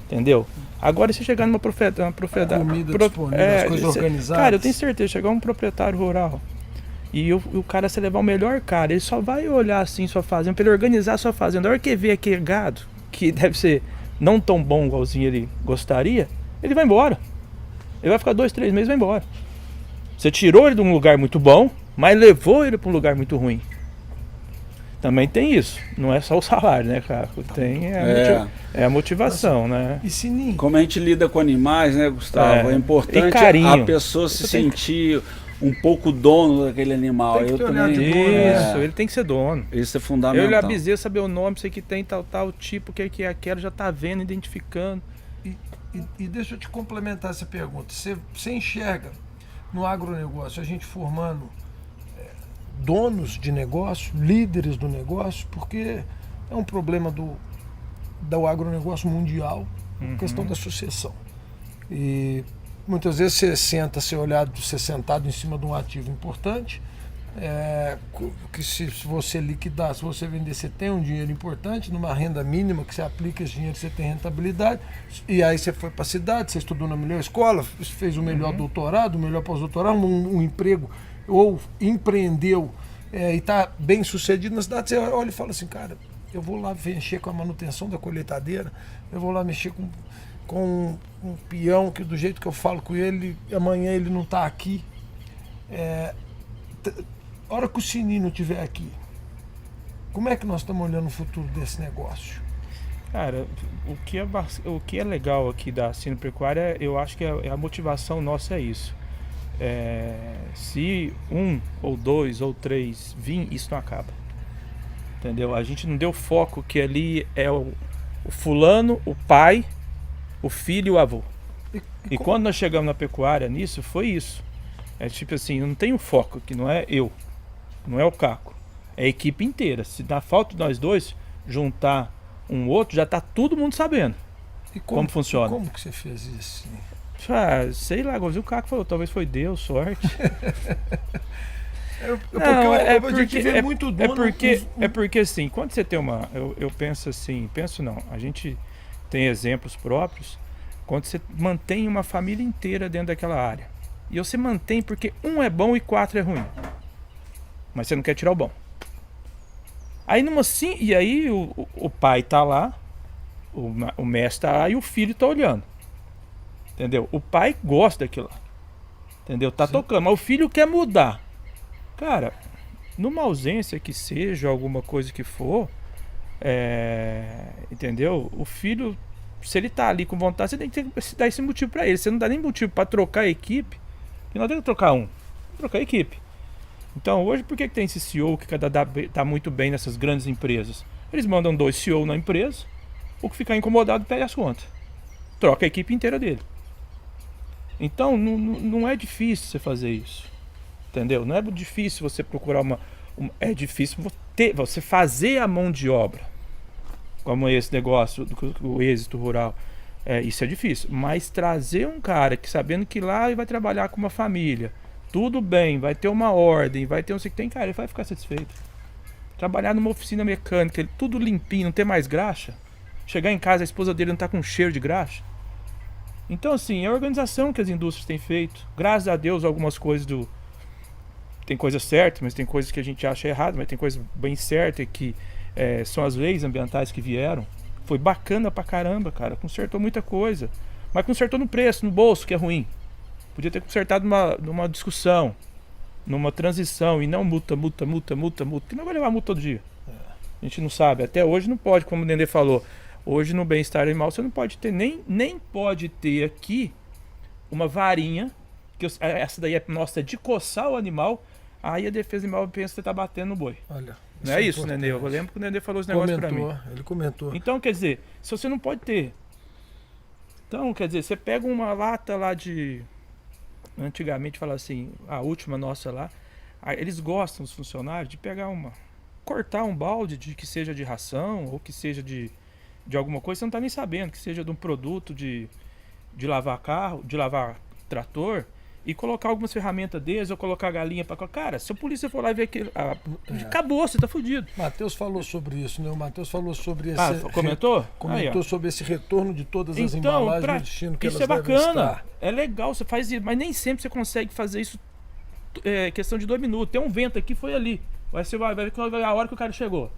entendeu? Agora se chegar numa propriedade, comida disponível, as coisas organizadas. Cara, eu tenho certeza, chegar um proprietário rural e o cara, se levar o melhor cara, ele só vai olhar assim sua fazenda, pra ele organizar a sua fazenda. A hora que vê aquele gado, que deve ser não tão bom igualzinho ele gostaria, ele vai embora. Ele vai ficar 2, 3 meses e vai embora. Você tirou ele de um lugar muito bom, mas levou ele para um lugar muito ruim. Também tem isso. Não é só o salário, né, cara? Tem a motivação, né? E Sininho? Como a gente lida com animais, né, Gustavo? É importante a pessoa se sentir um pouco dono daquele animal. Tem que ter olhar de dono, ele tem que ser dono. Isso é fundamental. Eu e a bezerra, saber o nome, sei que tem tal tipo, que é aquela, já tá vendo, identificando. E deixa eu te complementar essa pergunta. Você enxerga no agronegócio a gente formando donos de negócio, líderes do negócio, porque é um problema do agronegócio mundial, a questão da sucessão. E muitas vezes você sentado em cima de um ativo importante, que se você liquidar, se você vender, você tem um dinheiro importante, numa renda mínima que você aplica esse dinheiro, você tem rentabilidade, e aí você foi para a cidade, você estudou na melhor escola, fez o melhor doutorado, o melhor pós-doutorado, um emprego, ou empreendeu e está bem sucedido na cidade, você olha e fala assim, cara, eu vou lá mexer com a manutenção da colheitadeira, eu vou lá mexer com um peão que do jeito que eu falo com ele, amanhã ele não está aqui. A hora que o Sininho estiver aqui, como é que nós estamos olhando o futuro desse negócio? Cara, o que é legal aqui da Sinopecuária, eu acho que a motivação nossa é isso. Se 1 ou 2 ou 3 vir, isso não acaba. Entendeu? A gente não deu foco que ali é o fulano, o pai, o filho e o avô. E quando nós chegamos na pecuária nisso, foi isso. É tipo assim, eu não tenho foco, que não é eu, não é o Caco, é a equipe inteira. Se dá falta de nós dois, juntar um outro, já tá todo mundo sabendo como funciona. Como que você fez isso? Ah, sei lá, o Caco falou, talvez foi Deus, sorte. É porque assim, quando você tem uma. Eu penso assim, a gente tem exemplos próprios, quando você mantém uma família inteira dentro daquela área. E você mantém porque um é bom e 4 é ruim. Mas você não quer tirar o bom. Aí numa assim, e aí o pai tá lá, o mestre tá lá e o filho tá olhando. Entendeu? O pai gosta daquilo lá. Entendeu? Tá tocando, mas o filho quer mudar. Cara, numa ausência que seja, alguma coisa que for, entendeu? O filho, se ele tá ali com vontade, você tem que dar esse motivo pra ele. Você não dá nem motivo pra trocar a equipe, que não tem que trocar trocar a equipe. Então hoje, por que tem esse CEO que tá muito bem nessas grandes empresas? Eles mandam 2 CEO na empresa, o que ficar incomodado pede as contas. Troca a equipe inteira dele. Então não é difícil você fazer isso. Entendeu? Não é difícil você procurar é difícil você fazer a mão de obra. Como esse negócio do êxito rural. Isso é difícil. Mas trazer um cara que sabendo que lá ele vai trabalhar com uma família, tudo bem, vai ter uma ordem, vai ter um sei que tem, cara, ele vai ficar satisfeito. Trabalhar numa oficina mecânica, tudo limpinho, não ter mais graxa. Chegar em casa, a esposa dele não tá com cheiro de graxa. Então, assim, é a organização que as indústrias têm feito. Graças a Deus, algumas coisas tem coisas certas, mas tem coisas que a gente acha errado, mas tem coisas bem certas que são as leis ambientais que vieram. Foi bacana pra caramba, cara. Consertou muita coisa. Mas consertou no preço, no bolso, que é ruim. Podia ter consertado numa discussão, numa transição, e não multa, que não vai levar multa todo dia. A gente não sabe. Até hoje não pode, como o Nenê falou. Hoje no bem-estar animal você não pode ter, nem pode ter aqui uma varinha, que essa daí é nossa, de coçar o animal, aí a defesa animal pensa que você tá batendo no boi. Olha, não é isso, Nenê? Eu lembro que o Nenê falou esse negócio pra mim. Ele comentou. Então, quer dizer, se você não pode ter. Então, quer dizer, você pega uma lata lá de... Antigamente falava assim, a última nossa lá, eles gostam, os funcionários, de pegar cortar um balde de que seja de ração, ou que seja de alguma coisa, você não tá nem sabendo, que seja de um produto de lavar carro, de lavar trator, e colocar algumas ferramentas deles, ou colocar a galinha para... Cara, se a polícia for lá e ver aquilo, acabou, você tá fudido. Matheus falou sobre isso, né? O Matheus falou sobre esse... Comentou? Comentou sobre esse retorno de todas as embalagens no destino que isso elas é bacana, estar. É legal, você faz isso, mas nem sempre você consegue fazer isso questão de 2 minutos. Tem um vento aqui, foi ali. Você vai ver a hora que o cara chegou.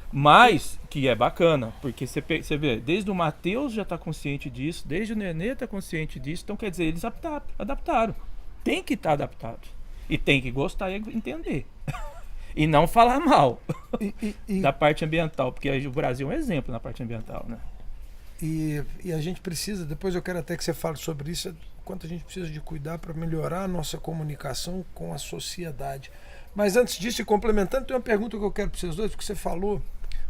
Mas, que é bacana, porque você vê, desde o Matheus já está consciente disso, desde o Nenê está consciente disso, então quer dizer, eles adaptaram. Tem que estar adaptado. E tem que gostar e entender. E não falar mal da parte ambiental, porque o Brasil é um exemplo na parte ambiental, né? E a gente precisa, depois eu quero até que você fale sobre isso, quanto a gente precisa de cuidar para melhorar a nossa comunicação com a sociedade. Mas antes disso, e complementando, tem uma pergunta que eu quero para vocês dois, porque você falou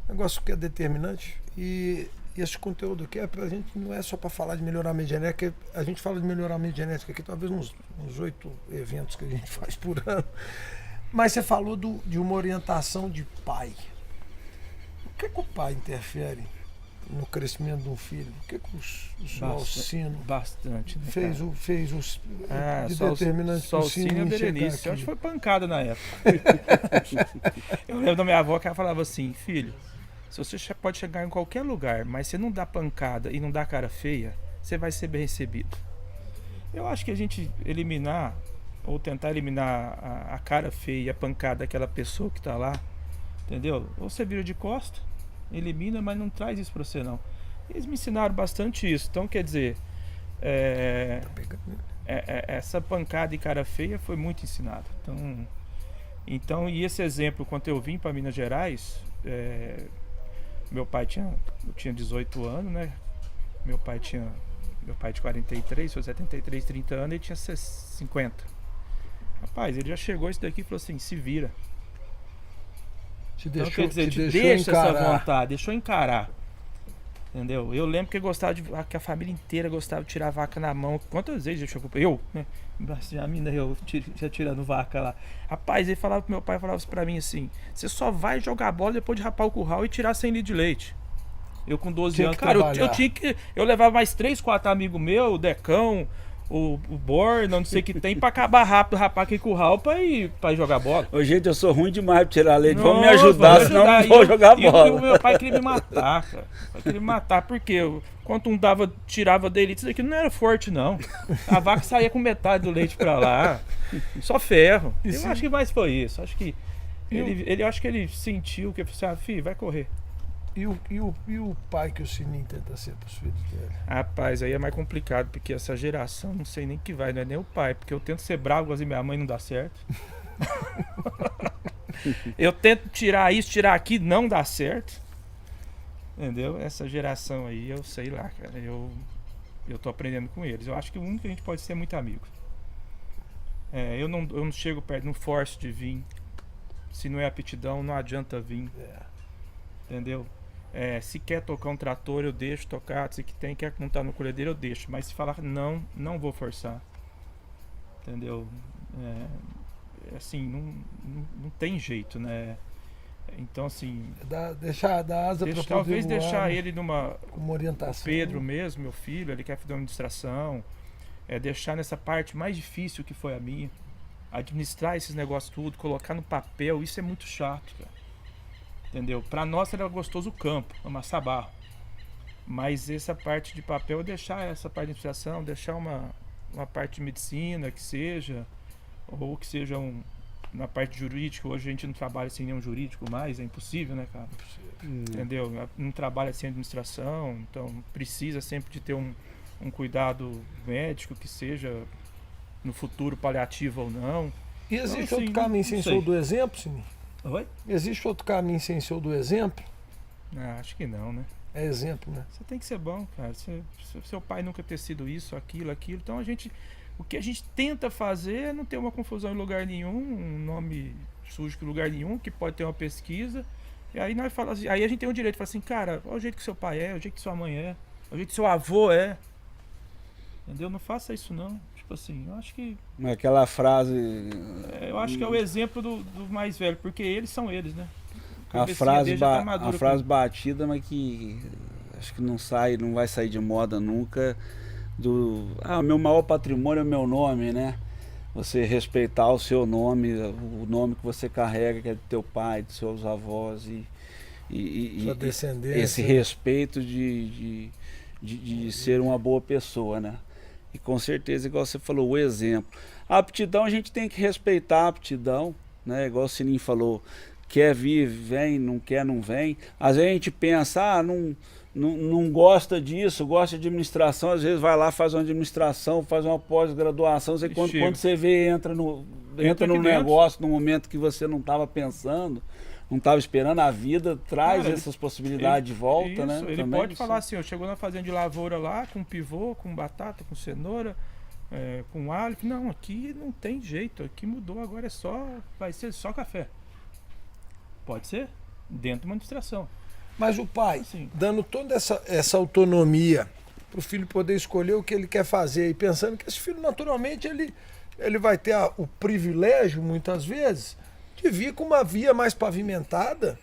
um negócio que é determinante, e esse conteúdo aqui a gente não é só para falar de melhoramento genético, a gente fala de melhoramento genético aqui, talvez uns 8 eventos que a gente faz por ano. Mas você falou de uma orientação de pai. O que o pai interfere no crescimento de um filho? O que o seu Alcino bastante, né, fez os determinantes para o Alcino e a Berenice? Eu acho que foi pancada na época. Eu lembro da minha avó que ela falava assim, filho, se você pode chegar em qualquer lugar, mas você não dá pancada e não dá cara feia, você vai ser bem recebido. Eu acho que a gente eliminar, ou tentar eliminar a cara feia e a pancada daquela pessoa que tá lá, entendeu? Ou você vira de costa, elimina, mas não traz isso pra você não. Eles me ensinaram bastante isso. Então quer dizer, essa pancada e cara feia foi muito ensinada. Então, e esse exemplo, quando eu vim para Minas Gerais, eu tinha 18 anos, né? Meu pai de 43, foi 73, 30 anos, ele tinha 50. Rapaz, ele já chegou isso daqui e falou assim, se vira. Te Então, deixou, quer dizer, te te deixou deixa essa encarar. vontade, deixou encarar. Entendeu? Eu lembro que eu gostava que a família inteira gostava de tirar vaca na mão. Quantas vezes deixou eu, né? A mina eu já tirando vaca lá. Rapaz, ele falava pro meu pai, falava isso pra mim assim: você só vai jogar bola depois de rapar o curral e tirar 100 litros de leite. Eu com 12 Tinha anos, que cara, eu trabalhar. tinha que. Eu levava mais 3, 4 amigos meus, o Decão, o Borna, não sei o que tem, pra acabar rápido, rapar aquele curral pra ir jogar bola. Ô, gente, eu sou ruim demais pra tirar leite. Vamos me Nossa, ajudar, vamos senão eu não ajudar. vou E jogar e bola. o meu pai queria me matar, cara. Ele queria me matar, porque quando um tirava dele, isso aqui não era forte, não. A vaca saía com metade do leite pra lá. Só ferro. Eu acho que mais foi isso. Acho que acho que ele sentiu que eu falei assim, filho, vai correr. E o pai que o Sininho tenta ser pros filhos dele? Rapaz, aí é mais complicado, porque essa geração, não sei nem que vai, não é nem o pai, porque eu tento ser bravo, mas minha mãe não dá certo. Eu tento tirar isso, tirar aqui, não dá certo. Entendeu? Essa geração aí, eu sei lá, cara, eu tô aprendendo com eles. Eu acho que o único que a gente pode ser é muito amigo. Eu não chego perto, não forço de vir. Se não é aptidão, não adianta vir. Entendeu? Se quer tocar um trator, eu deixo tocar. Se quer montar no colhedeiro, eu deixo. Mas se falar não vou forçar. Entendeu? Assim, não tem jeito, né? Então, assim, Deixar dar asa pra poder talvez voar, deixar né? ele numa... Com uma orientação. O Pedro mesmo, meu filho, ele quer fazer uma administração. Deixar nessa parte mais difícil que foi a minha. Administrar esses negócios tudo, colocar no papel, isso é muito chato, cara. Entendeu? Pra nós era gostoso o campo, amassar barro. Mas essa parte de papel, deixar essa parte de administração, deixar uma parte de medicina que seja, ou que seja na parte jurídica. Hoje a gente não trabalha sem nenhum jurídico mais, é impossível, né, cara? Entendeu? Não trabalha sem administração, então precisa sempre de ter um cuidado médico que seja no futuro paliativo ou não. E existe Então, outro assim, caminho não sem ser sei. o do exemplo, Sininho? Oi? Existe outro caminho sem ser o do exemplo? Acho que não, né? É exemplo, né? Você tem que ser bom, cara. Seu pai nunca ter sido isso, aquilo. Então o que a gente tenta fazer é não ter uma confusão em lugar nenhum, um nome sujo em lugar nenhum, que pode ter uma pesquisa. E aí nós falamos, aí a gente tem o direito de falar assim, cara, olha o jeito que seu pai é, o jeito que sua mãe é, o jeito que seu avô é. Entendeu? Não faça isso não. Tipo assim, eu acho que... Aquela frase... eu acho que é o exemplo do mais velho, porque eles são eles, né? A frase batida, mas que acho que não vai sair de moda nunca, meu maior patrimônio é o meu nome, né? Você respeitar o seu nome, o nome que você carrega, que é do teu pai, dos seus avós, e Sua descendência. esse respeito de ser uma boa pessoa, né? E com certeza, igual você falou, o exemplo. A aptidão, a gente tem que respeitar a aptidão, né? Igual o Sininho falou, quer vir, vem, não quer, não vem. Às vezes a gente pensa, não gosta disso, gosta de administração, às vezes vai lá, faz uma administração, faz uma pós-graduação, quando você vê, entra no negócio no momento que você não estava pensando, não estava esperando, a vida traz essas possibilidades de volta, isso, né? Ele também, pode falar assim, chegou na fazenda de lavoura lá, com pivô, com batata, com cenoura, com alho. Não, aqui não tem jeito, aqui mudou, agora vai ser só café. Pode ser, dentro de uma administração. Mas o pai, Sim. dando toda essa autonomia para o filho poder escolher o que ele quer fazer e pensando que esse filho, naturalmente, ele vai ter o privilégio, muitas vezes, de vir com uma via mais pavimentada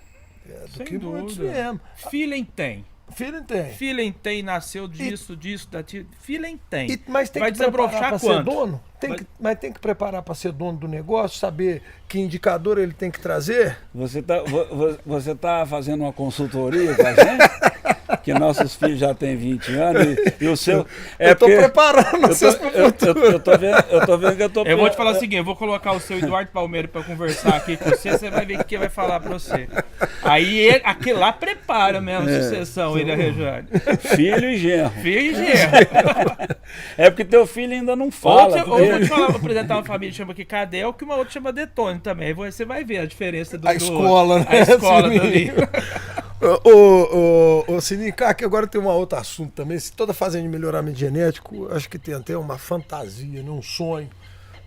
do Sem que muitos dúvida. viemos. Feeling tem. Filho tem. Feeling tem, nasceu disso, daquilo. Feeling tem. Mas tem Vai que preparar para desabrochar ser quanto? dono? Mas tem que preparar para ser dono do negócio, saber que indicador ele tem que trazer? Você tá fazendo uma consultoria com a gente? Que nossos filhos já têm 20 anos e o seu... eu estou preparando vocês para o futuro. Eu tô vendo que eu tô... Eu vou te falar o seguinte, eu vou colocar o seu Eduardo Palmeira para conversar aqui com você vai ver o que ele vai falar para você. Aí aquele lá prepara mesmo a sucessão, ele e a Rejane. Filho e genro. Filho e genro. É porque teu filho ainda não fala. Ou eu vou te falar, vou apresentar uma família que chama aqui Cadel, que uma outra chama Detone também. Aí você vai ver a diferença do... A escola, né? A escola dali. Ô Sininho, que agora tem um outro assunto também. Se toda fazenda de melhoramento genético, acho que tem até uma fantasia, né? Um sonho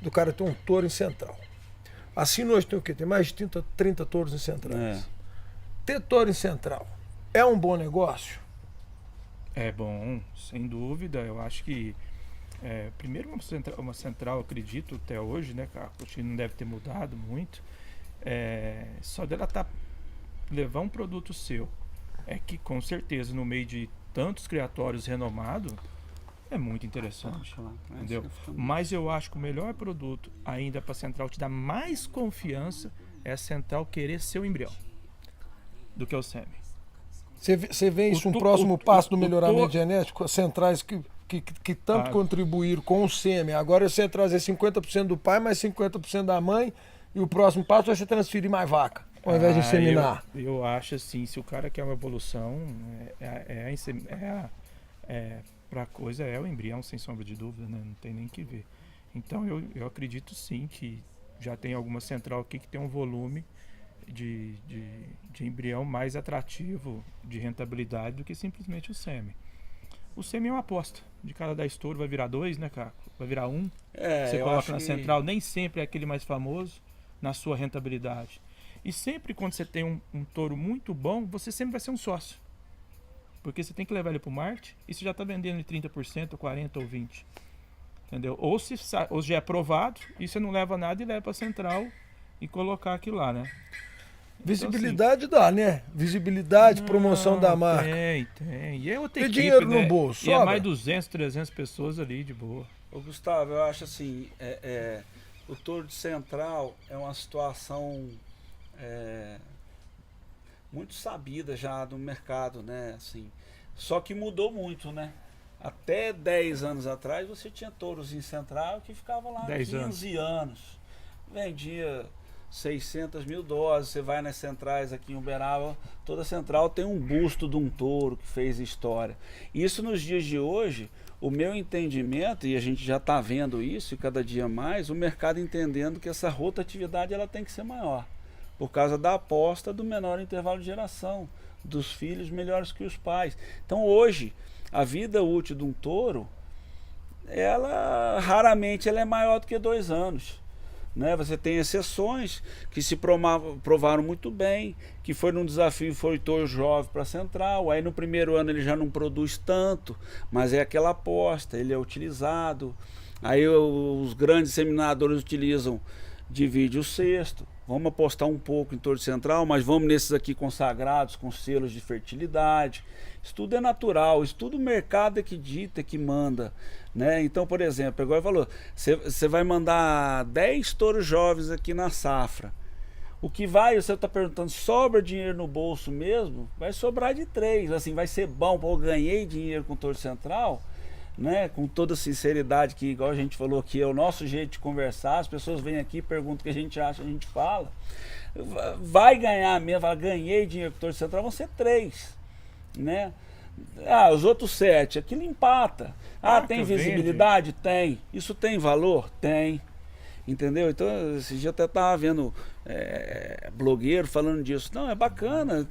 do cara ter um touro em Central. Assim hoje tem o quê? Tem mais de 30 touros em Centrais. ter touro em central é um bom negócio? É bom, sem dúvida. Eu acho que primeiro uma central, acredito até hoje, né, cara, acho que não deve ter mudado muito. Só dela levar um produto seu, que com certeza no meio de tantos criatórios renomados é muito interessante, entendeu? Mas eu acho que o melhor produto ainda para a central te dar mais confiança é a central querer ser o embrião do que o sêmen. Você vê isso um próximo passo do melhoramento genético? As centrais que tanto contribuíram com o sêmen. Agora você trazer 50% do pai, mais 50% da mãe, e o próximo passo é você transferir mais vaca, ao invés de inseminar. Eu acho assim, se o cara quer uma evolução, pra coisa é o embrião, sem sombra de dúvida, né? Não tem nem que ver. Então eu acredito sim que já tem alguma central aqui que tem um volume de embrião mais atrativo de rentabilidade do que simplesmente o sêmen. O sêmen é uma aposta. De cada 10 touros vai virar 2, né, Caco? Vai virar 1. Você coloca na central, nem sempre é aquele mais famoso na sua rentabilidade. E sempre quando você tem um touro muito bom, você sempre vai ser um sócio. Porque você tem que levar ele para o Marte e você já está vendendo em 30%, 40% ou 20%. Entendeu? Ou já é aprovado e você não leva nada e leva para a central e colocar aquilo lá, né? Visibilidade então, assim, dá, né? Visibilidade, promoção da marca. Tem. E é outra equipe, dinheiro né? no bolso, e é mais 200, 300 pessoas ali de boa. Ô Gustavo, eu acho assim, o touro de central é uma situação muito sabida já do mercado, né? Assim, só que mudou muito, né? Até 10 anos atrás você tinha touros em central que ficavam lá 15 anos. Vendia 600 mil doses, você vai nas centrais aqui em Uberaba, toda central tem um busto de um touro que fez história. Isso nos dias de hoje, o meu entendimento, e a gente já está vendo isso e cada dia mais, o mercado entendendo que essa rotatividade ela tem que ser maior, por causa da aposta do menor intervalo de geração, dos filhos melhores que os pais. Então hoje, a vida útil de um touro, ela raramente ela é maior do que 2 anos. Né? Você tem exceções que se provaram muito bem, que foi num desafio, foi touro jovem para a central, aí no primeiro ano ele já não produz tanto, mas é aquela aposta, ele é utilizado, aí os grandes seminadores utilizam, divide o cesto, vamos apostar um pouco em touro central, mas vamos nesses aqui consagrados, com selos de fertilidade. Isso tudo é natural, isso tudo o mercado é que dita, é que manda. Né? Então, por exemplo, agora falou, você vai mandar 10 touros jovens aqui na safra. O que vai, você está perguntando, sobra dinheiro no bolso mesmo? Vai sobrar de 3, assim, vai ser bom, eu ganhei dinheiro com o touro central, né? Com toda sinceridade, que igual a gente falou aqui, é o nosso jeito de conversar, as pessoas vêm aqui, perguntam o que a gente acha, a gente fala. Vai ganhar mesmo, fala, ganhei dinheiro com o touro central, vão ser 3, né? Os outros 7, aquilo empata. Tem visibilidade? Tem. Isso tem valor? Tem. Entendeu? Então, esse dia até estava vendo blogueiro falando disso. Não, é bacana,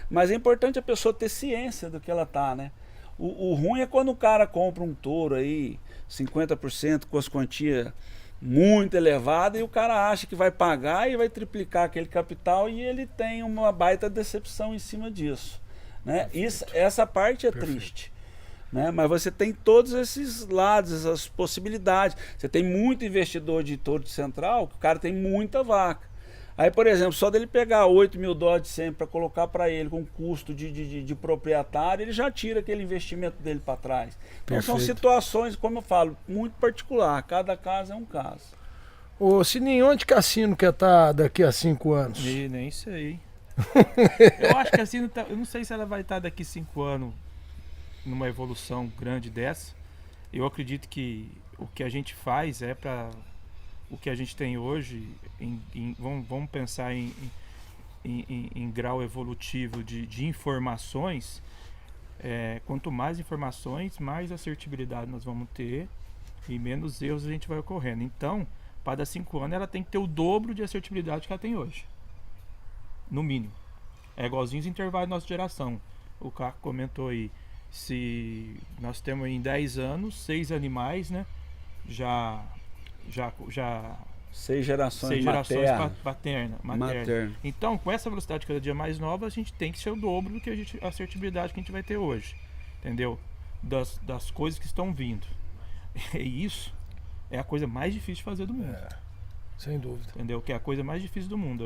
mas é importante a pessoa ter ciência do que ela tá, né? O ruim é quando o cara compra um touro aí, 50% com as quantias muito elevadas, e o cara acha que vai pagar e vai triplicar aquele capital e ele tem uma baita decepção em cima disso. Né? Essa parte é triste, né? Mas você tem todos esses lados, essas possibilidades. Você tem muito investidor de touro de central, que o cara tem muita vaca. Aí, por exemplo, só dele pegar 8 mil dólares de sempre para colocar para ele com custo de proprietário, ele já tira aquele investimento dele para trás. Então são situações, como eu falo, muito particular. Cada caso é um caso. Ô Sininho, onde Cassino quer estar daqui a 5 anos? Nem sei. Eu acho que assim, eu não sei se ela vai estar daqui 5 anos numa evolução grande dessa. Eu acredito que o que a gente faz é para o que a gente tem hoje, vamos pensar em grau evolutivo de informações. Quanto mais informações, mais assertividade nós vamos ter e menos erros a gente vai ocorrendo. Então, para dar 5 anos, ela tem que ter o dobro de assertividade que ela tem hoje. No mínimo. É igualzinho os intervalos da nossa geração. O Caco comentou aí. Se nós temos em 10 anos, 6 animais, né? Já 6 gerações, 6 gerações materna. materna. Então, com essa velocidade cada dia mais nova, a gente tem que ser o dobro do que a assertividade que a gente vai ter hoje. Entendeu? Das coisas que estão vindo. E isso é a coisa mais difícil de fazer do mundo. Sem dúvida. Entendeu? Que é a coisa mais difícil do mundo.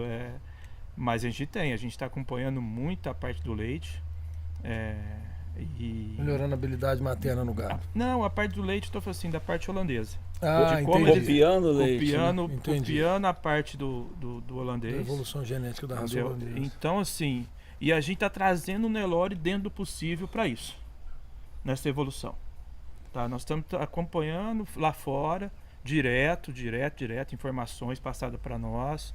Mas a gente está acompanhando muito a parte do leite. Melhorando a habilidade materna no gado. Não, a parte do leite, estou falando assim, da parte holandesa. Entendi. Copiando o leite. Copiando a parte do holandês. Da evolução genética da raça holandesa. Então, assim, e a gente está trazendo o Nelore dentro do possível para isso, nessa evolução. Tá? Nós estamos acompanhando lá fora, direto, informações passadas para nós,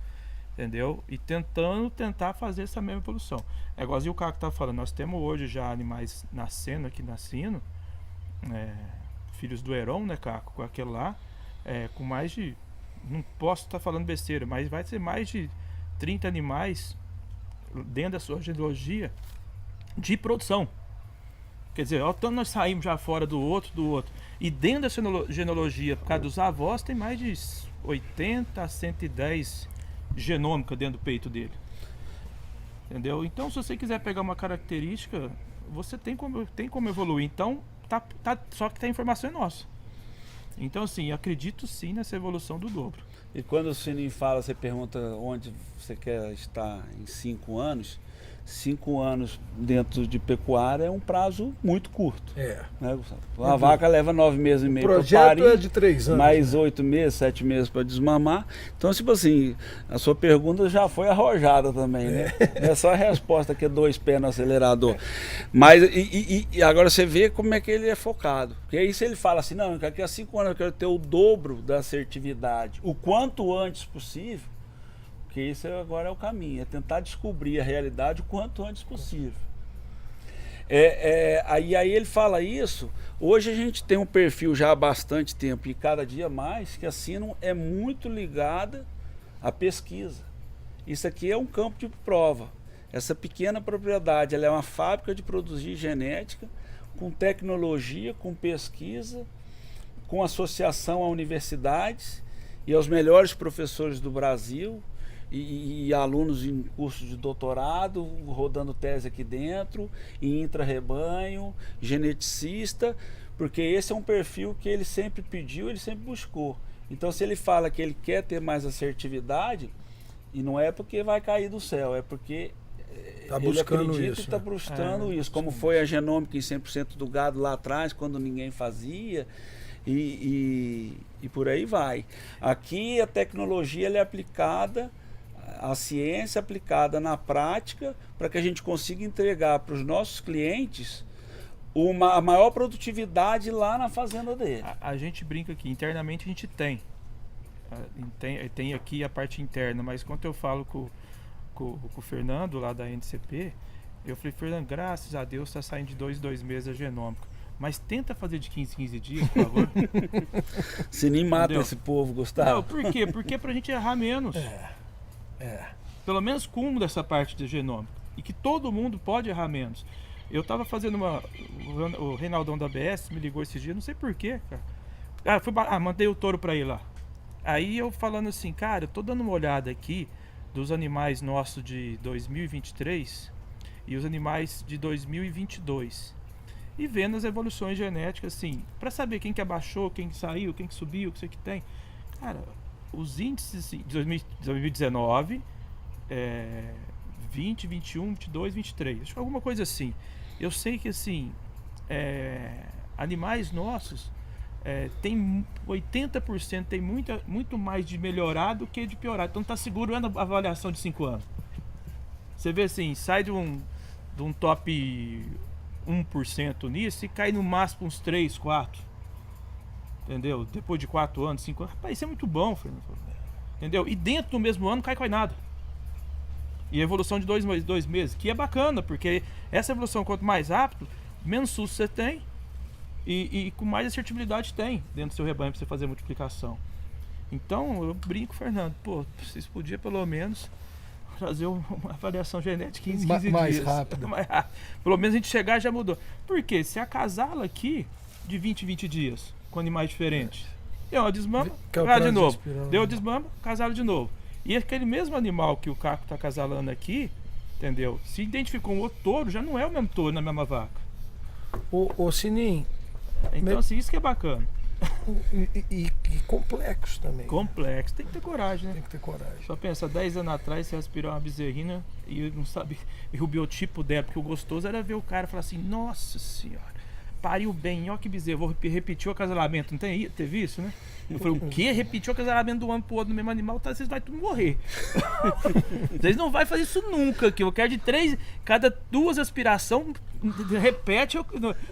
entendeu? E tentar fazer essa mesma evolução. É igualzinho o Caco estava falando, nós temos hoje já animais nascendo aqui na Sino, filhos do Heron, né, Caco? Com aquele lá, com mais de, não posso estar falando besteira, mas vai ser mais de 30 animais dentro da sua genealogia de produção. Quer dizer, olha o tanto nós saímos já fora do outro. E dentro dessa genealogia, por causa dos avós, tem mais de 80 a 110 genômica dentro do peito dele. Entendeu? Então, se você quiser pegar uma característica, você tem como evoluir. Então, só que a informação é nossa. Então, assim, acredito sim nessa evolução do dobro. E quando o Sininho fala, você pergunta onde você quer estar em 5 anos. 5 anos dentro de pecuária é um prazo muito curto. Né, a vaca leva 9 meses e meio para parir. O projeto é de 3 anos. Mais 8 meses, 7 meses para desmamar. Então, tipo assim, a sua pergunta já foi arrojada também, né? Não é só a resposta que é 2 pés no acelerador. Mas, e agora você vê como é que ele é focado. Porque aí se ele fala assim, não, daqui a 5 anos eu quero ter o dobro da assertividade, o quanto antes possível, porque isso agora é o caminho, é tentar descobrir a realidade o quanto antes possível. Aí ele fala isso. Hoje a gente tem um perfil já há bastante tempo e cada dia mais que a Sino é muito ligada à pesquisa. Isso aqui é um campo de prova. Essa pequena propriedade, ela é uma fábrica de produzir genética com tecnologia, com pesquisa, com associação a universidades e aos melhores professores do Brasil. E alunos em curso de doutorado, rodando tese aqui dentro, em intra-rebanho, geneticista, porque esse é um perfil que ele sempre pediu, ele sempre buscou. Então, se ele fala que ele quer ter mais assertividade, e não é porque vai cair do céu, é porque ele acredita e está buscando isso, como foi a genômica em 100% do gado lá atrás, quando ninguém fazia, e por aí vai. Aqui a tecnologia ela é aplicada, a ciência aplicada na prática, para que a gente consiga entregar para os nossos clientes a maior produtividade lá na fazenda dele. A gente brinca aqui, internamente a gente tem aqui a parte interna, mas quando eu falo com o Fernando lá da NCP, eu falei, Fernando, graças a Deus está saindo de 2 meses a genômica, mas tenta fazer de 15 dias, por favor. Se nem mata esse povo, Gustavo. Não, por quê? Porque é pra gente errar menos. Pelo menos com uma dessa parte de genômica. E que todo mundo pode errar menos. Eu tava fazendo o Reinaldão da ABS me ligou esse dia, não sei porquê, cara. Mandei o touro pra ir lá. Aí eu falando assim, cara, eu tô dando uma olhada aqui dos animais nossos de 2023 e os animais de 2022. E vendo as evoluções genéticas, assim, pra saber quem que abaixou, quem que saiu, quem que subiu, o que você que tem. Cara, os índices assim, de 2019, 20, 21, 22, 23, acho que alguma coisa assim. Eu sei que assim, animais nossos tem 80%, tem muito mais de melhorado que de piorado. Então tá segurando a avaliação de 5 anos. Você vê assim, sai de um top 1% nisso e cai no máximo uns 3, 4. Entendeu? Depois de 4 anos, 5 anos. Rapaz, isso é muito bom, Fernando. Entendeu? E dentro do mesmo ano cai nada. E a evolução de 2 meses, que é bacana, porque essa evolução, quanto mais rápido, menos susto você tem e com mais assertividade tem dentro do seu rebanho para você fazer a multiplicação. Então, eu brinco, Fernando, pô, vocês podiam pelo menos fazer uma avaliação genética 15 dias. Mais rápido. Pelo menos a gente chegar já mudou. Por quê? Se acasala aqui de 20 dias com animais diferentes, Deu uma desmama, Que é o casado de novo. prazo Deu desmama, casado de novo. E aquele mesmo animal que o Caco tá casalando aqui, entendeu? Se identificou um outro touro, já não é o mesmo touro na mesma vaca. Ô Sininho, Então, assim, isso que é bacana. e complexo também. Complexo, tem que ter coragem, né? Tem que ter coragem. Só pensa, 10 anos atrás você aspirou uma bezerrina e não sabe e o biotipo dela, porque o gostoso era ver o cara falar assim, nossa senhora, pariu bem, ó que bezerro, vou repetir o acasalamento, não tem, teve isso, né? Eu falei, o quê? Repetiu o acasalamento do ano pro outro no mesmo animal, tá, vocês vão tudo morrer. Vocês não vão fazer isso nunca, que eu quero de 3, cada 2 aspiração, repete,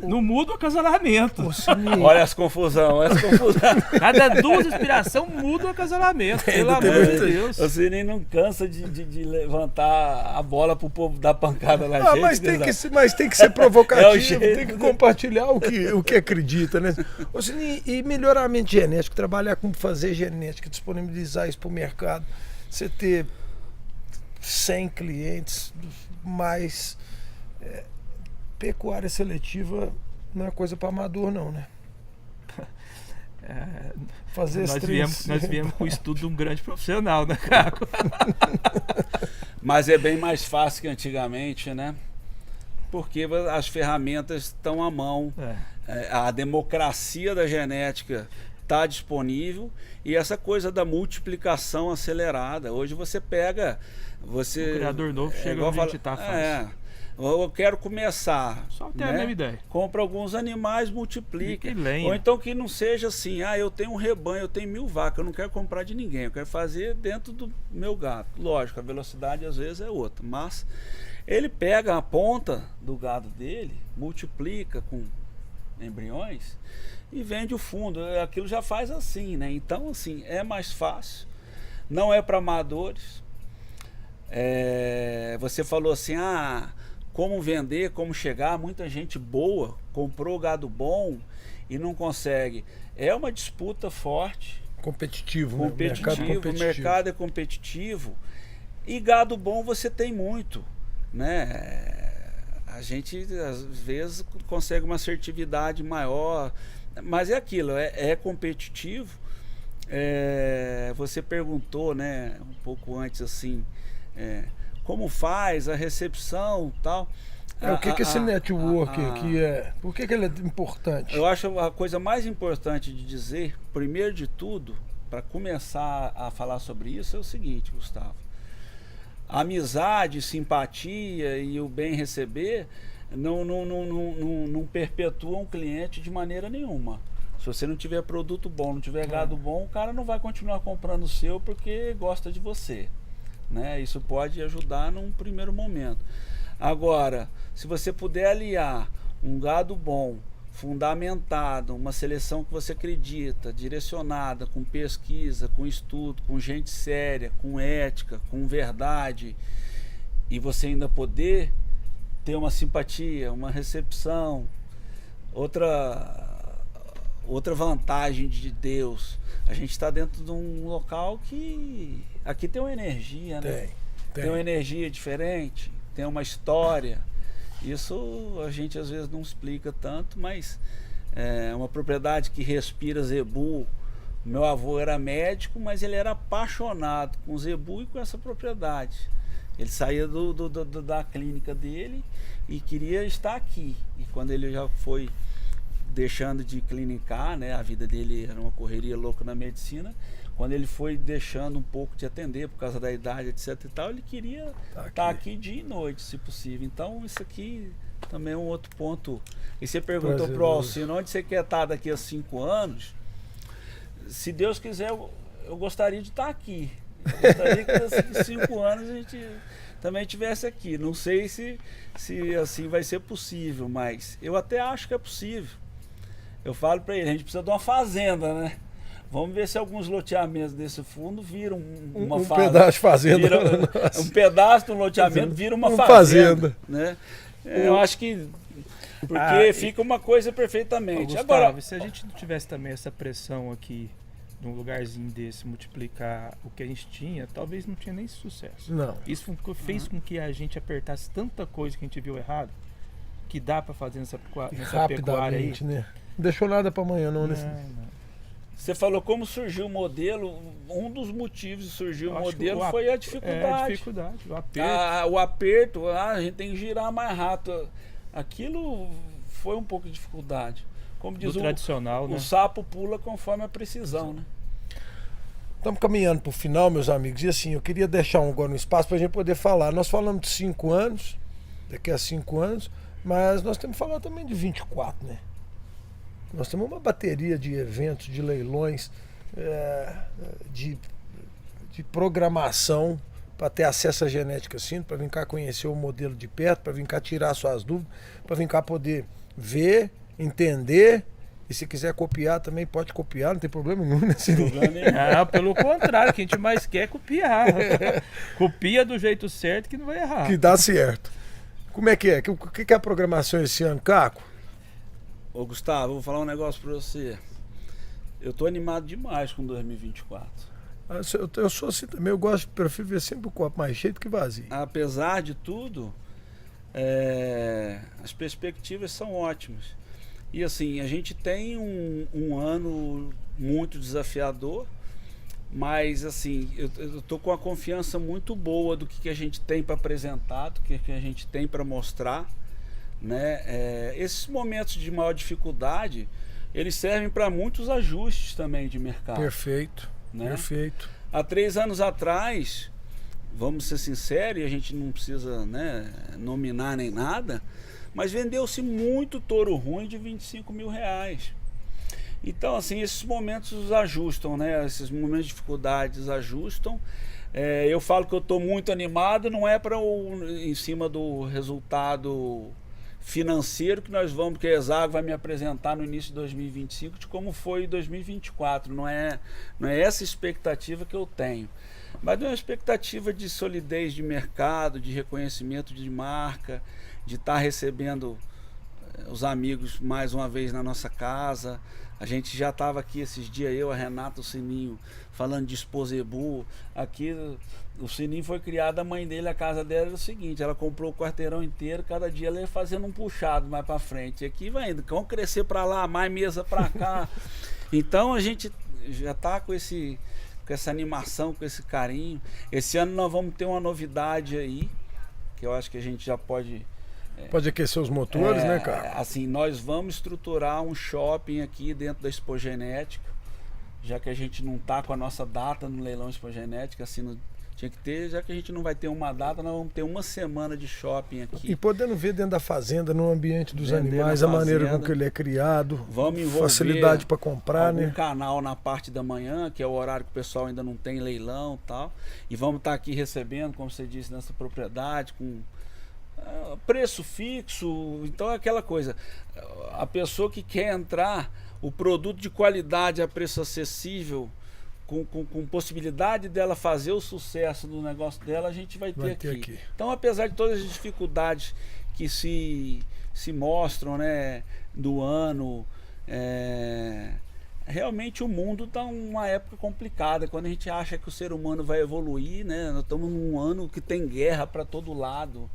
não muda o acasalamento. Ô, Sininho, Olha as confusão, olha as confusão. Cada 2 aspiração muda o acasalamento, pelo amor de Deus. Você nem não cansa de levantar a bola pro povo dar pancada na gente. mas tem que ser provocativo, É o jeito, tem que né? compartilhar o que acredita, né? Ô, Sininho, e melhoramento genético, trabalhar com fazer genética, disponibilizar isso para o mercado, você ter 100 clientes, mais pecuária seletiva não é coisa para amador não, né? Fazer Nós viemos com o estudo de um grande profissional, né, Caco? Mas é bem mais fácil que antigamente, né? Porque as ferramentas estão à mão. A democracia da genética está disponível e essa coisa da multiplicação acelerada. Hoje você pega... O criador novo chega onde a gente tá fácil. Eu quero começar. Só tem a mesma ideia. Compra alguns animais, multiplica. E lenha. Ou então que não seja assim, eu tenho um rebanho, eu tenho 1000 vacas, eu não quero comprar de ninguém, eu quero fazer dentro do meu gado. Lógico, a velocidade às vezes é outra, mas ele pega a ponta do gado dele, multiplica com embriões e vende o fundo. Aquilo já faz assim, né? Então, assim, é mais fácil, não é para amadores. Você falou assim, como vender, como chegar, muita gente boa comprou gado bom e não consegue. É uma disputa forte. Competitivo, né? O mercado é competitivo e gado bom você tem muito, né? A gente às vezes consegue uma assertividade maior, mas é aquilo, é competitivo. Você perguntou, né, um pouco antes assim, como faz a recepção e tal. O que esse network aqui é? Por que ele é importante? Eu acho a coisa mais importante de dizer, primeiro de tudo, para começar a falar sobre isso, é o seguinte, Gustavo. A amizade, simpatia e o bem receber não perpetuam o cliente de maneira nenhuma. Se você não tiver produto bom, não tiver gado bom, o cara não vai continuar comprando o seu porque gosta de você. Né? Isso pode ajudar num primeiro momento. Agora, se você puder aliar um gado bom, fundamentado, uma seleção que você acredita, direcionada, com pesquisa, com estudo, com gente séria, com ética, com verdade, e você ainda poder ter uma simpatia, uma recepção, outra vantagem de Deus, a gente está dentro de um local que aqui tem uma energia, né? Tem uma energia diferente, tem uma história. Isso a gente às vezes não explica tanto, mas é uma propriedade que respira zebu. Meu avô era médico, mas ele era apaixonado com zebu e com essa propriedade. Ele saía da clínica dele e queria estar aqui. E quando ele já foi deixando de clinicar, né, a vida dele era uma correria louca na medicina. Quando ele foi deixando um pouco de atender por causa da idade, etc e tal, ele queria estar aqui dia e noite, se possível. Então isso aqui também é um outro ponto. E você perguntou pro Alcino, onde você quer estar daqui a 5 anos? Se Deus quiser, eu gostaria de estar aqui. Eu gostaria que daqui a 5 anos a gente também estivesse aqui. Não sei se assim vai ser possível, mas eu até acho que é possível. Eu falo para ele, a gente precisa de uma fazenda, né? Vamos ver se alguns loteamentos desse fundo viram um pedaço de fazenda. Um pedaço de um loteamento vira uma fazenda. Né? Eu acho que... Porque fica uma coisa perfeitamente. Gustavo, agora, se a gente não tivesse também essa pressão aqui, num lugarzinho desse, multiplicar o que a gente tinha, talvez não tinha nem sucesso. Não. Isso fez com que a gente apertasse tanta coisa que a gente viu errado, que dá para fazer nessa pecuária aí. Rapidamente, né? Não deixou nada para amanhã, não, né? Não. Você falou como surgiu o modelo. Um dos motivos de surgir o Eu acho modelo que foi a É, dificuldade. a dificuldade, o aperto. O aperto, a gente tem que girar mais rápido. Aquilo foi um pouco de dificuldade. Como diz do tradicional, né? o sapo pula conforme a precisão, né? Estamos caminhando para o final, meus amigos. E assim, eu queria deixar agora um espaço para a gente poder falar. Nós falamos de 5 anos, daqui a 5 anos, mas nós temos que falar também de 24, né? Nós temos uma bateria de eventos, de leilões, de programação para ter acesso à genética Sinto, para vir cá conhecer o modelo de perto, para vir cá tirar suas dúvidas, para vir cá poder ver, entender. E se quiser copiar também pode copiar, não tem problema nenhum, né? Não, pelo contrário, o que a gente mais quer é copiar. Copia do jeito certo que não vai errar. Que dá certo. Como é que é? O que é a programação esse ano, Caco? Ô Gustavo, vou falar um negócio pra você. Eu tô animado demais com 2024. Eu sou assim também, prefiro ver sempre o copo mais cheio do que vazio. Apesar de tudo, as perspectivas são ótimas. E assim, a gente tem um ano muito desafiador, mas assim, eu tô com uma confiança muito boa do que a gente tem para apresentar, do que a gente tem para mostrar, né? Esses momentos de maior dificuldade, eles servem para muitos ajustes também de mercado. Perfeito, né? Perfeito. Há 3 anos atrás, vamos ser sinceros, e a gente não precisa, né, nominar nem nada, mas vendeu-se muito touro ruim de R$25 mil. Então, assim, esses momentos ajustam, né? Esses momentos de dificuldades ajustam. Eu falo que eu estou muito animado, não é em cima do resultado financeiro que nós vamos, que a Exago vai me apresentar no início de 2025, de como foi em 2024. Não é essa expectativa que eu tenho. Mas é uma expectativa de solidez de mercado, de reconhecimento de marca, de estar recebendo os amigos mais uma vez na nossa casa. A gente já estava aqui esses dias, eu, a Renata, o Sininho, falando de Expo Zebu. Aqui o Sininho foi criado, a mãe dele, a casa dela era o seguinte: ela comprou o quarteirão inteiro, cada dia ela ia fazendo um puxado mais para frente. E aqui vai indo, vão crescer para lá, mais mesa para cá. Então a gente já está com essa animação, com esse carinho. Esse ano nós vamos ter uma novidade aí, que eu acho que a gente já pode aquecer os motores, né, cara? Assim, nós vamos estruturar um shopping aqui dentro da Expo Genética, já que a gente não tá com a nossa data no leilão Expo Genética, assim, tinha que ter, já que a gente não vai ter uma data, nós vamos ter uma semana de shopping aqui. E podendo ver dentro da fazenda, no ambiente dos Vender animais, a maneira com que ele é criado, vamos envolver facilidade para comprar, algum né? canal na parte da manhã, que é o horário que o pessoal ainda não tem leilão e tal. E vamos estar aqui recebendo, como você disse, nessa propriedade, com preço fixo. Então é aquela coisa, a pessoa que quer entrar, o produto de qualidade a preço acessível, com possibilidade dela fazer o sucesso do negócio dela, a gente vai ter aqui. Então, apesar de todas as dificuldades que se mostram, né, do ano, realmente o mundo está uma época complicada. Quando a gente acha que o ser humano vai evoluir, né, nós estamos num ano que tem guerra para todo lado.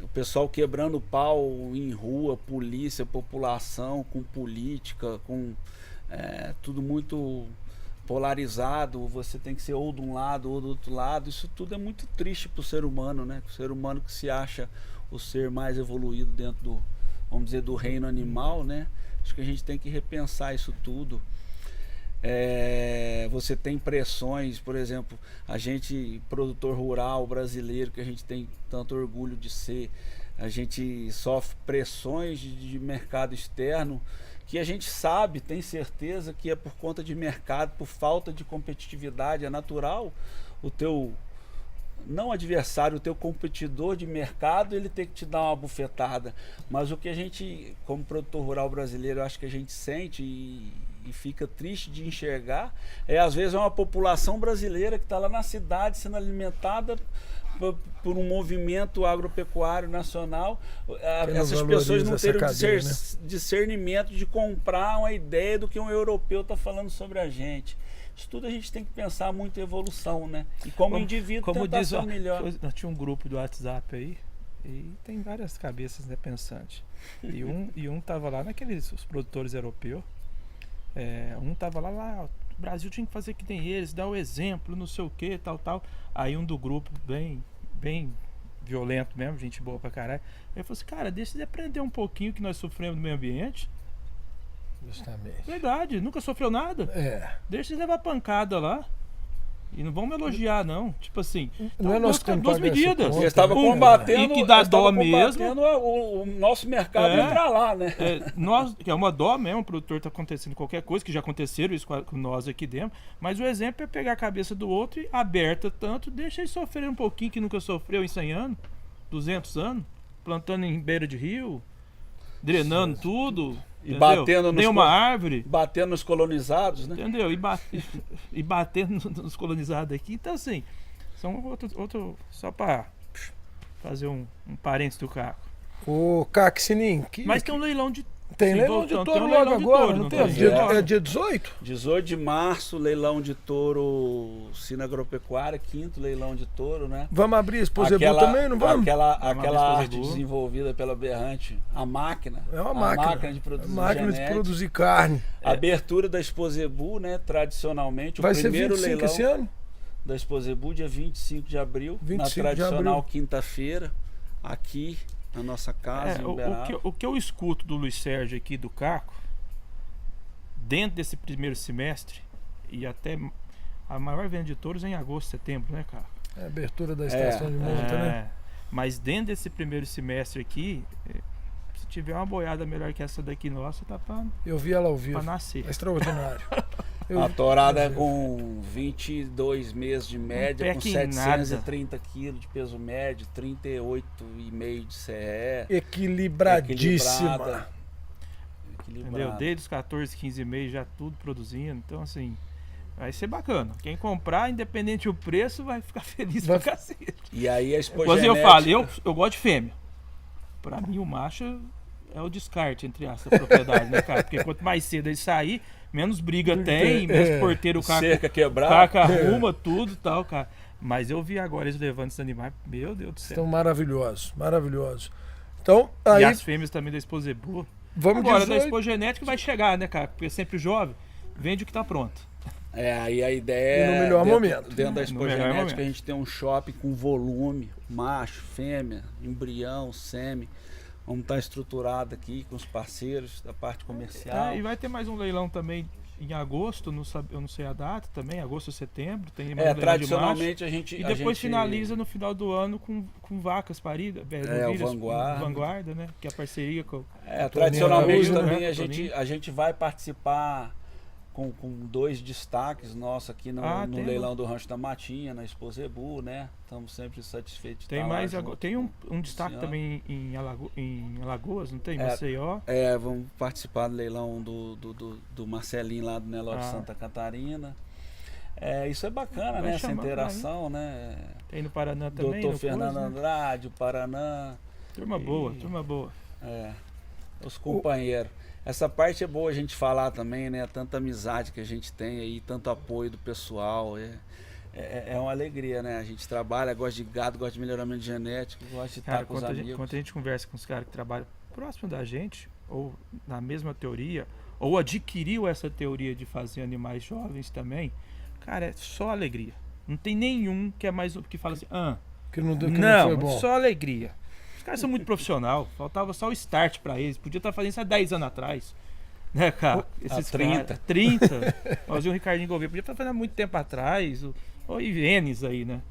O pessoal quebrando pau em rua, polícia, população, com política, com tudo muito polarizado. Você tem que ser ou de um lado ou do outro lado. Isso tudo é muito triste para o ser humano, né? O ser humano que se acha o ser mais evoluído dentro do, vamos dizer, do reino animal, né? Acho que a gente tem que repensar isso tudo. Você tem pressões, por exemplo, a gente, produtor rural brasileiro, que a gente tem tanto orgulho de ser, a gente sofre pressões de mercado externo, que a gente sabe, tem certeza que é por conta de mercado, por falta de competitividade. É natural o teu, não adversário, o teu competidor de mercado, ele tem que te dar uma bufetada. Mas o que a gente, como produtor rural brasileiro, acho que a gente sente e fica triste de enxergar, às vezes uma população brasileira que está lá na cidade sendo alimentada por um movimento agropecuário nacional, essas pessoas não terem discernimento de comprar uma ideia do que um europeu está falando sobre a gente. Isso tudo a gente tem que pensar muito em evolução, né? E como indivíduo tentar ser melhor. Nós tinha um grupo do WhatsApp aí, e tem várias cabeças, né, pensantes. E um tava lá naqueles os produtores europeus. Um tava lá, o Brasil tinha que fazer que nem eles, dar o exemplo, não sei o que, tal. Aí um do grupo, bem violento mesmo, gente boa pra caralho, ele falou assim, cara, deixa de aprender um pouquinho que nós sofremos no meio ambiente. Justamente. Verdade, nunca sofreu nada. Deixa de levar pancada lá. E não vão me elogiar, não. Tipo assim, não é nós que temos duas medidas. Eles estavam combatendo, e que dá dó mesmo. o nosso mercado entrar lá, né? Nós, que é uma dó mesmo, o produtor tá acontecendo qualquer coisa, que já aconteceram isso com nós aqui dentro. Mas o exemplo é pegar a cabeça do outro e aberta tanto, deixa ele sofrer um pouquinho que nunca sofreu em 100 anos, 200 anos, plantando em beira de rio, drenando tudo. E batendo uma árvore. Batendo nos colonizados, né? Entendeu? E batendo nos colonizados aqui. Então, assim, são outro só para fazer um parênteses do Caco. Ô, Caco Sininho. Mas tem um leilão de... Tem leilão de touro logo agora, não tem? É dia 18? 18 de março, leilão de touro Sina Agropecuária, 5º leilão de touro, né? Vamos abrir Exposebu também, não vamos? Aquela arte desenvolvida pela Berrante, a máquina. É uma máquina. Máquina de produzir carne. Abertura da Exposebu, né? Tradicionalmente, vai o primeiro ser 25 leilão esse ano? Da Exposebu, dia 25 de abril, 25 na tradicional quinta-feira, aqui na nossa casa, em Uberaba. O que eu escuto do Luiz Sérgio aqui, do Caco, dentro desse primeiro semestre, e até a maior venda de touros é em agosto, setembro, né, Caco? É a abertura da estação de monta, né? Mas dentro desse primeiro semestre aqui, se tiver uma boiada melhor que essa daqui nossa, tá pra... Eu vi ela ao vivo. Pra nascer. É extraordinário. A tourada com 22 meses de média, com 730 quilos de peso médio, 38,5 de CE. Equilibradíssima. Entendeu? Desde os 14, 15 meses já tudo produzindo. Então, assim, vai ser bacana. Quem comprar, independente do preço, vai ficar feliz pra cacete. E aí a expogenética... Mas eu falo, eu gosto de fêmea. Pra mim, o macho é o descarte, entre aspas, da propriedade, né, cara? Porque quanto mais cedo ele sair, menos briga tem, menos porteiro o cerca quebrada, caca arruma tudo e tal, cara. Mas eu vi agora eles levando esses animais, meu Deus do céu. Estão maravilhosos, maravilhosos. Então, aí... E as fêmeas também da Exposebu. Vamos agora, da Expogenética vai chegar, né, cara? Porque é sempre jovem, vende o que tá pronto. Aí a ideia é, no melhor momento. Dentro da Expogenética, a gente tem um shopping com volume, macho, fêmea, embrião, sêmen. Vamos estar estruturado aqui com os parceiros da parte comercial. E vai ter mais um leilão também em agosto, eu não sei a data também, agosto ou setembro. Tem mais tradicionalmente a gente... E depois finaliza no final do ano com vacas paridas. O Vanguarda, né? Que é a parceria com... tradicionalmente também a gente vai participar com 2 destaques nossos aqui no leilão do Rancho da Matinha, na Exposebu, né? Estamos sempre satisfeitos de estar lá. Tem um destaque também em Alagoas, não tem? Maceió. Vamos participar do leilão do Marcelinho lá do Neló de Santa Catarina. Isso é bacana, né? Essa interação, né? Tem no Paraná também. Doutor Fernando Andrade, o Paraná. Turma boa. Os companheiros. Essa parte é boa a gente falar também, né? Tanta amizade que a gente tem aí, tanto apoio do pessoal. É uma alegria, né? A gente trabalha, gosta de gado, gosta de melhoramento genético, gosta de estar com os amigos. Quando a gente conversa com os caras que trabalham próximo da gente, ou na mesma teoria, ou adquiriu essa teoria de fazer animais jovens também, cara, é só alegria. Não tem nenhum que é mais que fala assim, que não foi bom. Só alegria. Os caras são muito profissional, faltava só o start pra eles. Podia estar fazendo isso há 10 anos atrás. Né, cara? Esses 30. 30. Nós e o Ricardinho Gouveia podia estar fazendo há muito tempo atrás. Ou Ivenes aí, né?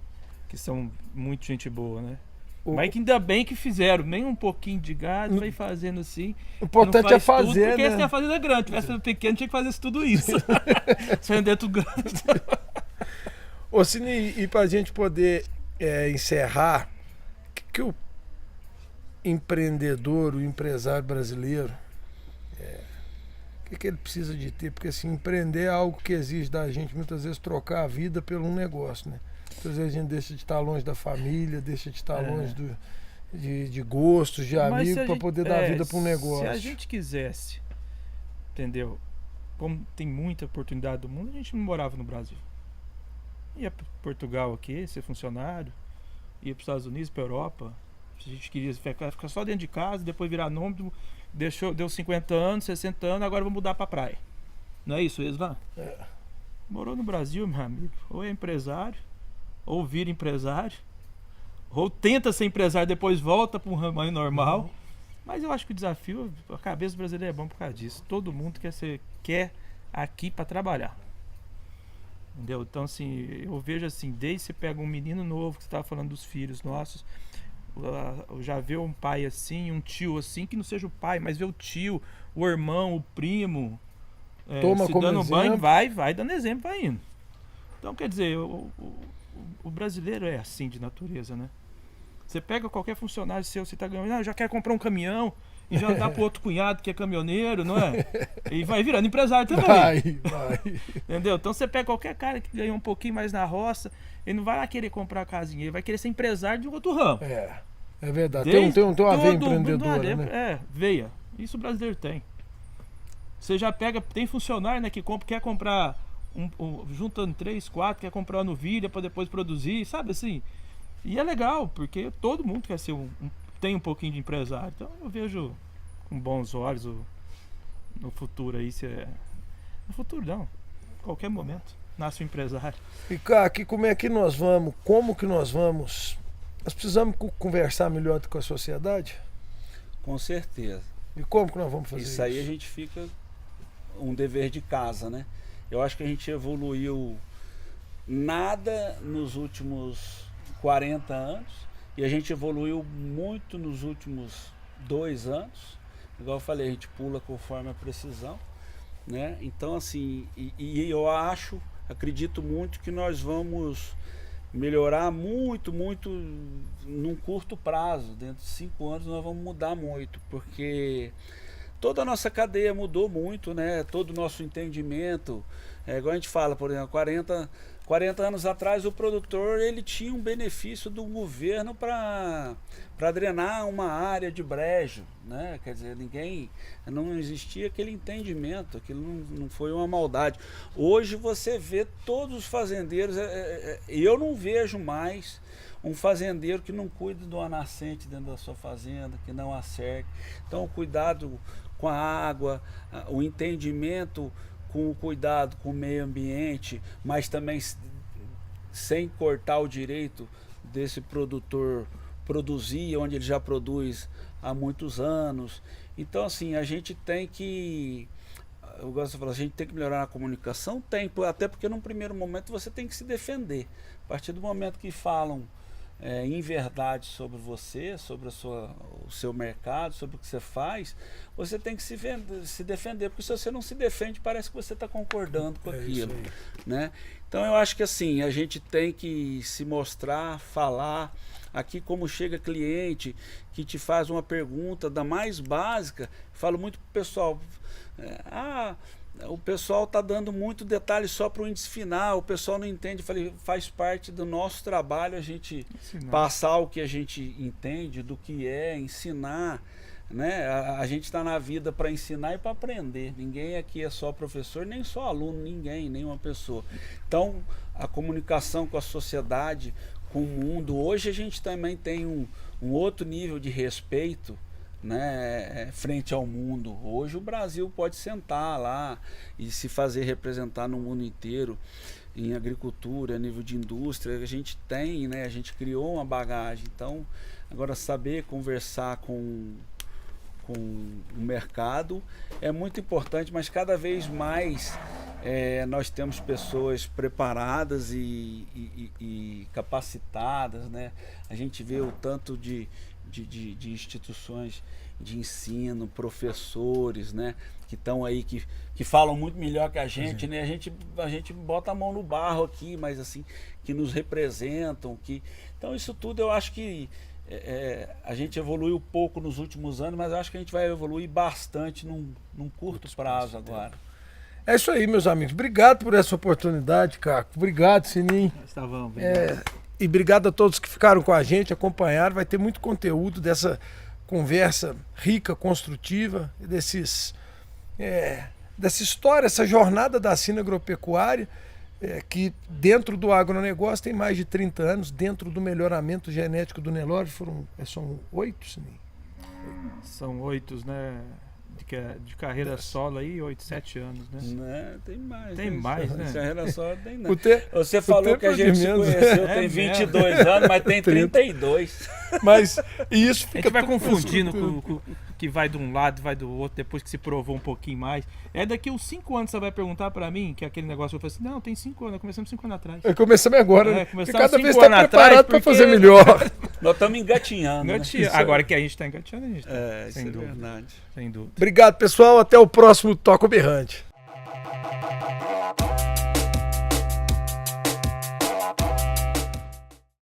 Que são muito gente boa, né? Mas que ainda bem que fizeram, nem um pouquinho de gado, vai fazendo assim. O importante é fazer, tudo, porque né? esse é fazenda grande. Se tivesse pequeno, tinha que fazer tudo isso. Saindo dentro do grande. Ô, Cine, e pra gente poder encerrar, que o empreendedor, o empresário brasileiro, o que ele precisa de ter? Porque assim, empreender é algo que exige da gente muitas vezes trocar a vida por um negócio, né? Muitas vezes a gente deixa de estar longe da família, deixa de estar longe de gostos, de amigos, para poder dar vida para um negócio. Se a gente quisesse, entendeu? Como tem muita oportunidade do mundo, a gente não morava no Brasil. Ia para Portugal aqui, ser funcionário, ia para os Estados Unidos, para a Europa. Se a gente queria ficar só dentro de casa, depois virar nômade, deu 50 anos, 60 anos, agora vou mudar para a praia. Não é isso, Esvan? É. Morou no Brasil, meu amigo, ou é empresário, ou vira empresário, ou tenta ser empresário, depois volta para um ramo normal. Mas eu acho que o desafio, a cabeça brasileira é bom por causa disso. Todo mundo quer aqui para trabalhar. Entendeu? Então, assim, eu vejo assim, desde você pega um menino novo, que você estava falando dos filhos nossos, já vê um pai assim, um tio assim, que não seja o pai, mas vê o tio, o irmão, o primo, Toma se como dando exemplo. banho, vai dando exemplo, vai indo. Então, quer dizer, o brasileiro é assim de natureza, né? Você pega qualquer funcionário seu, você tá ganhando, já quer comprar um caminhão e já dá pro outro cunhado que é caminhoneiro, não é? E vai virando empresário também. Vai. Entendeu? Então você pega qualquer cara que ganha um pouquinho mais na roça, ele não vai lá querer comprar a casinha, ele vai querer ser empresário de um outro ramo. É verdade. Tem uma veia empreendedora, né? Veia. Isso o brasileiro tem. Você já pega, tem funcionário, né, que quer comprar, juntando 3, 4, quer comprar uma novilha para depois produzir, sabe assim? E é legal, porque todo mundo quer ser tem um pouquinho de empresário. Então eu vejo com bons olhos no futuro aí. No futuro não, qualquer momento nasce um empresário. E cá, aqui como é que nós vamos? Como que nós vamos? Nós precisamos conversar melhor com a sociedade? Com certeza. E como que nós vamos fazer isso? Isso aí a gente fica um dever de casa, né? Eu acho que a gente evoluiu nada nos últimos 40 anos e a gente evoluiu muito nos últimos 2 anos. Igual eu falei, a gente pula conforme a precisão, né? Então, assim, e eu acredito muito que nós vamos melhorar muito num curto prazo. Dentro de 5 anos nós vamos mudar muito, porque toda a nossa cadeia mudou muito, né? Todo o nosso entendimento, igual a gente fala, por exemplo, 40 anos atrás o produtor ele tinha um benefício do governo para drenar uma área de brejo, né? Quer dizer, não existia aquele entendimento, aquilo não foi uma maldade. Hoje você vê todos os fazendeiros, eu não vejo mais um fazendeiro que não cuida de uma nascente dentro da sua fazenda, que não acerque. Então o cuidado com a água, o entendimento com o cuidado com o meio ambiente, mas também sem cortar o direito desse produtor produzir onde ele já produz há muitos anos. Então, assim, a gente tem que, eu gosto de falar, a gente tem que melhorar a comunicação, até porque num primeiro momento você tem que se defender. A partir do momento que falam em verdade sobre você, sobre o seu mercado, sobre o que você faz, você tem que se defender, porque se você não se defende, parece que você está concordando com aquilo, né? Então eu acho que assim, a gente tem que se mostrar, falar. Aqui, como chega cliente que te faz uma pergunta da mais básica, falo muito pro pessoal, o pessoal está dando muito detalhe só para o índice final, o pessoal não entende. Eu falei, faz parte do nosso trabalho a gente passar o que a gente entende, do que ensinar, né? A gente está na vida para ensinar e para aprender. Ninguém aqui é só professor, nem só aluno, nenhuma pessoa. Então, a comunicação com a sociedade, com o mundo, hoje a gente também tem um outro nível de respeito, né, frente ao mundo. Hoje o Brasil pode sentar lá e se fazer representar no mundo inteiro em agricultura, a nível de indústria. A gente tem, né, a gente criou uma bagagem. Então, agora saber conversar com o mercado é muito importante, mas cada vez mais nós temos pessoas preparadas e capacitadas, né? A gente vê o tanto de instituições de ensino, professores, né, que estão aí, que falam muito melhor que a gente, né? A gente bota a mão no barro aqui, mas assim, que nos representam, então isso tudo eu acho que a gente evoluiu pouco nos últimos anos, mas eu acho que a gente vai evoluir bastante num curto prazo agora. É isso aí, meus amigos. Obrigado por essa oportunidade, Caco. Obrigado, Sininho. E obrigado a todos que ficaram com a gente, acompanharam. Vai ter muito conteúdo dessa conversa rica, construtiva, dessa história, essa jornada da Sina Agropecuária, que dentro do agronegócio tem mais de 30 anos, dentro do melhoramento genético do Nelore, são 8, Sininho? São 8, né? de carreira solo aí, 8, 7 anos, né? Né? Tem mais. Tem mais, né? Carreira solo tem não. O te- Você falou que a gente se conheceu tem 22 anos, mas tem 32. Mas e isso A fica gente vai tudo confundindo com- com que vai de um lado, vai do outro, depois que se provou um pouquinho mais. É daqui uns 5 anos você vai perguntar pra mim, que aquele negócio eu falei assim, não, tem 5 anos, começamos 5 anos atrás. Começamos agora, né? Porque começamos cada 5 vez está anos preparado atrás, para porque- fazer melhor. Nós estamos engatinhando. Né? Engatinha. Agora que a gente tá engatinhando, a gente tá. Isso Sem é dúvida. verdade. Sem dúvida. Obrigado, pessoal. Até o próximo Toca o Berrante.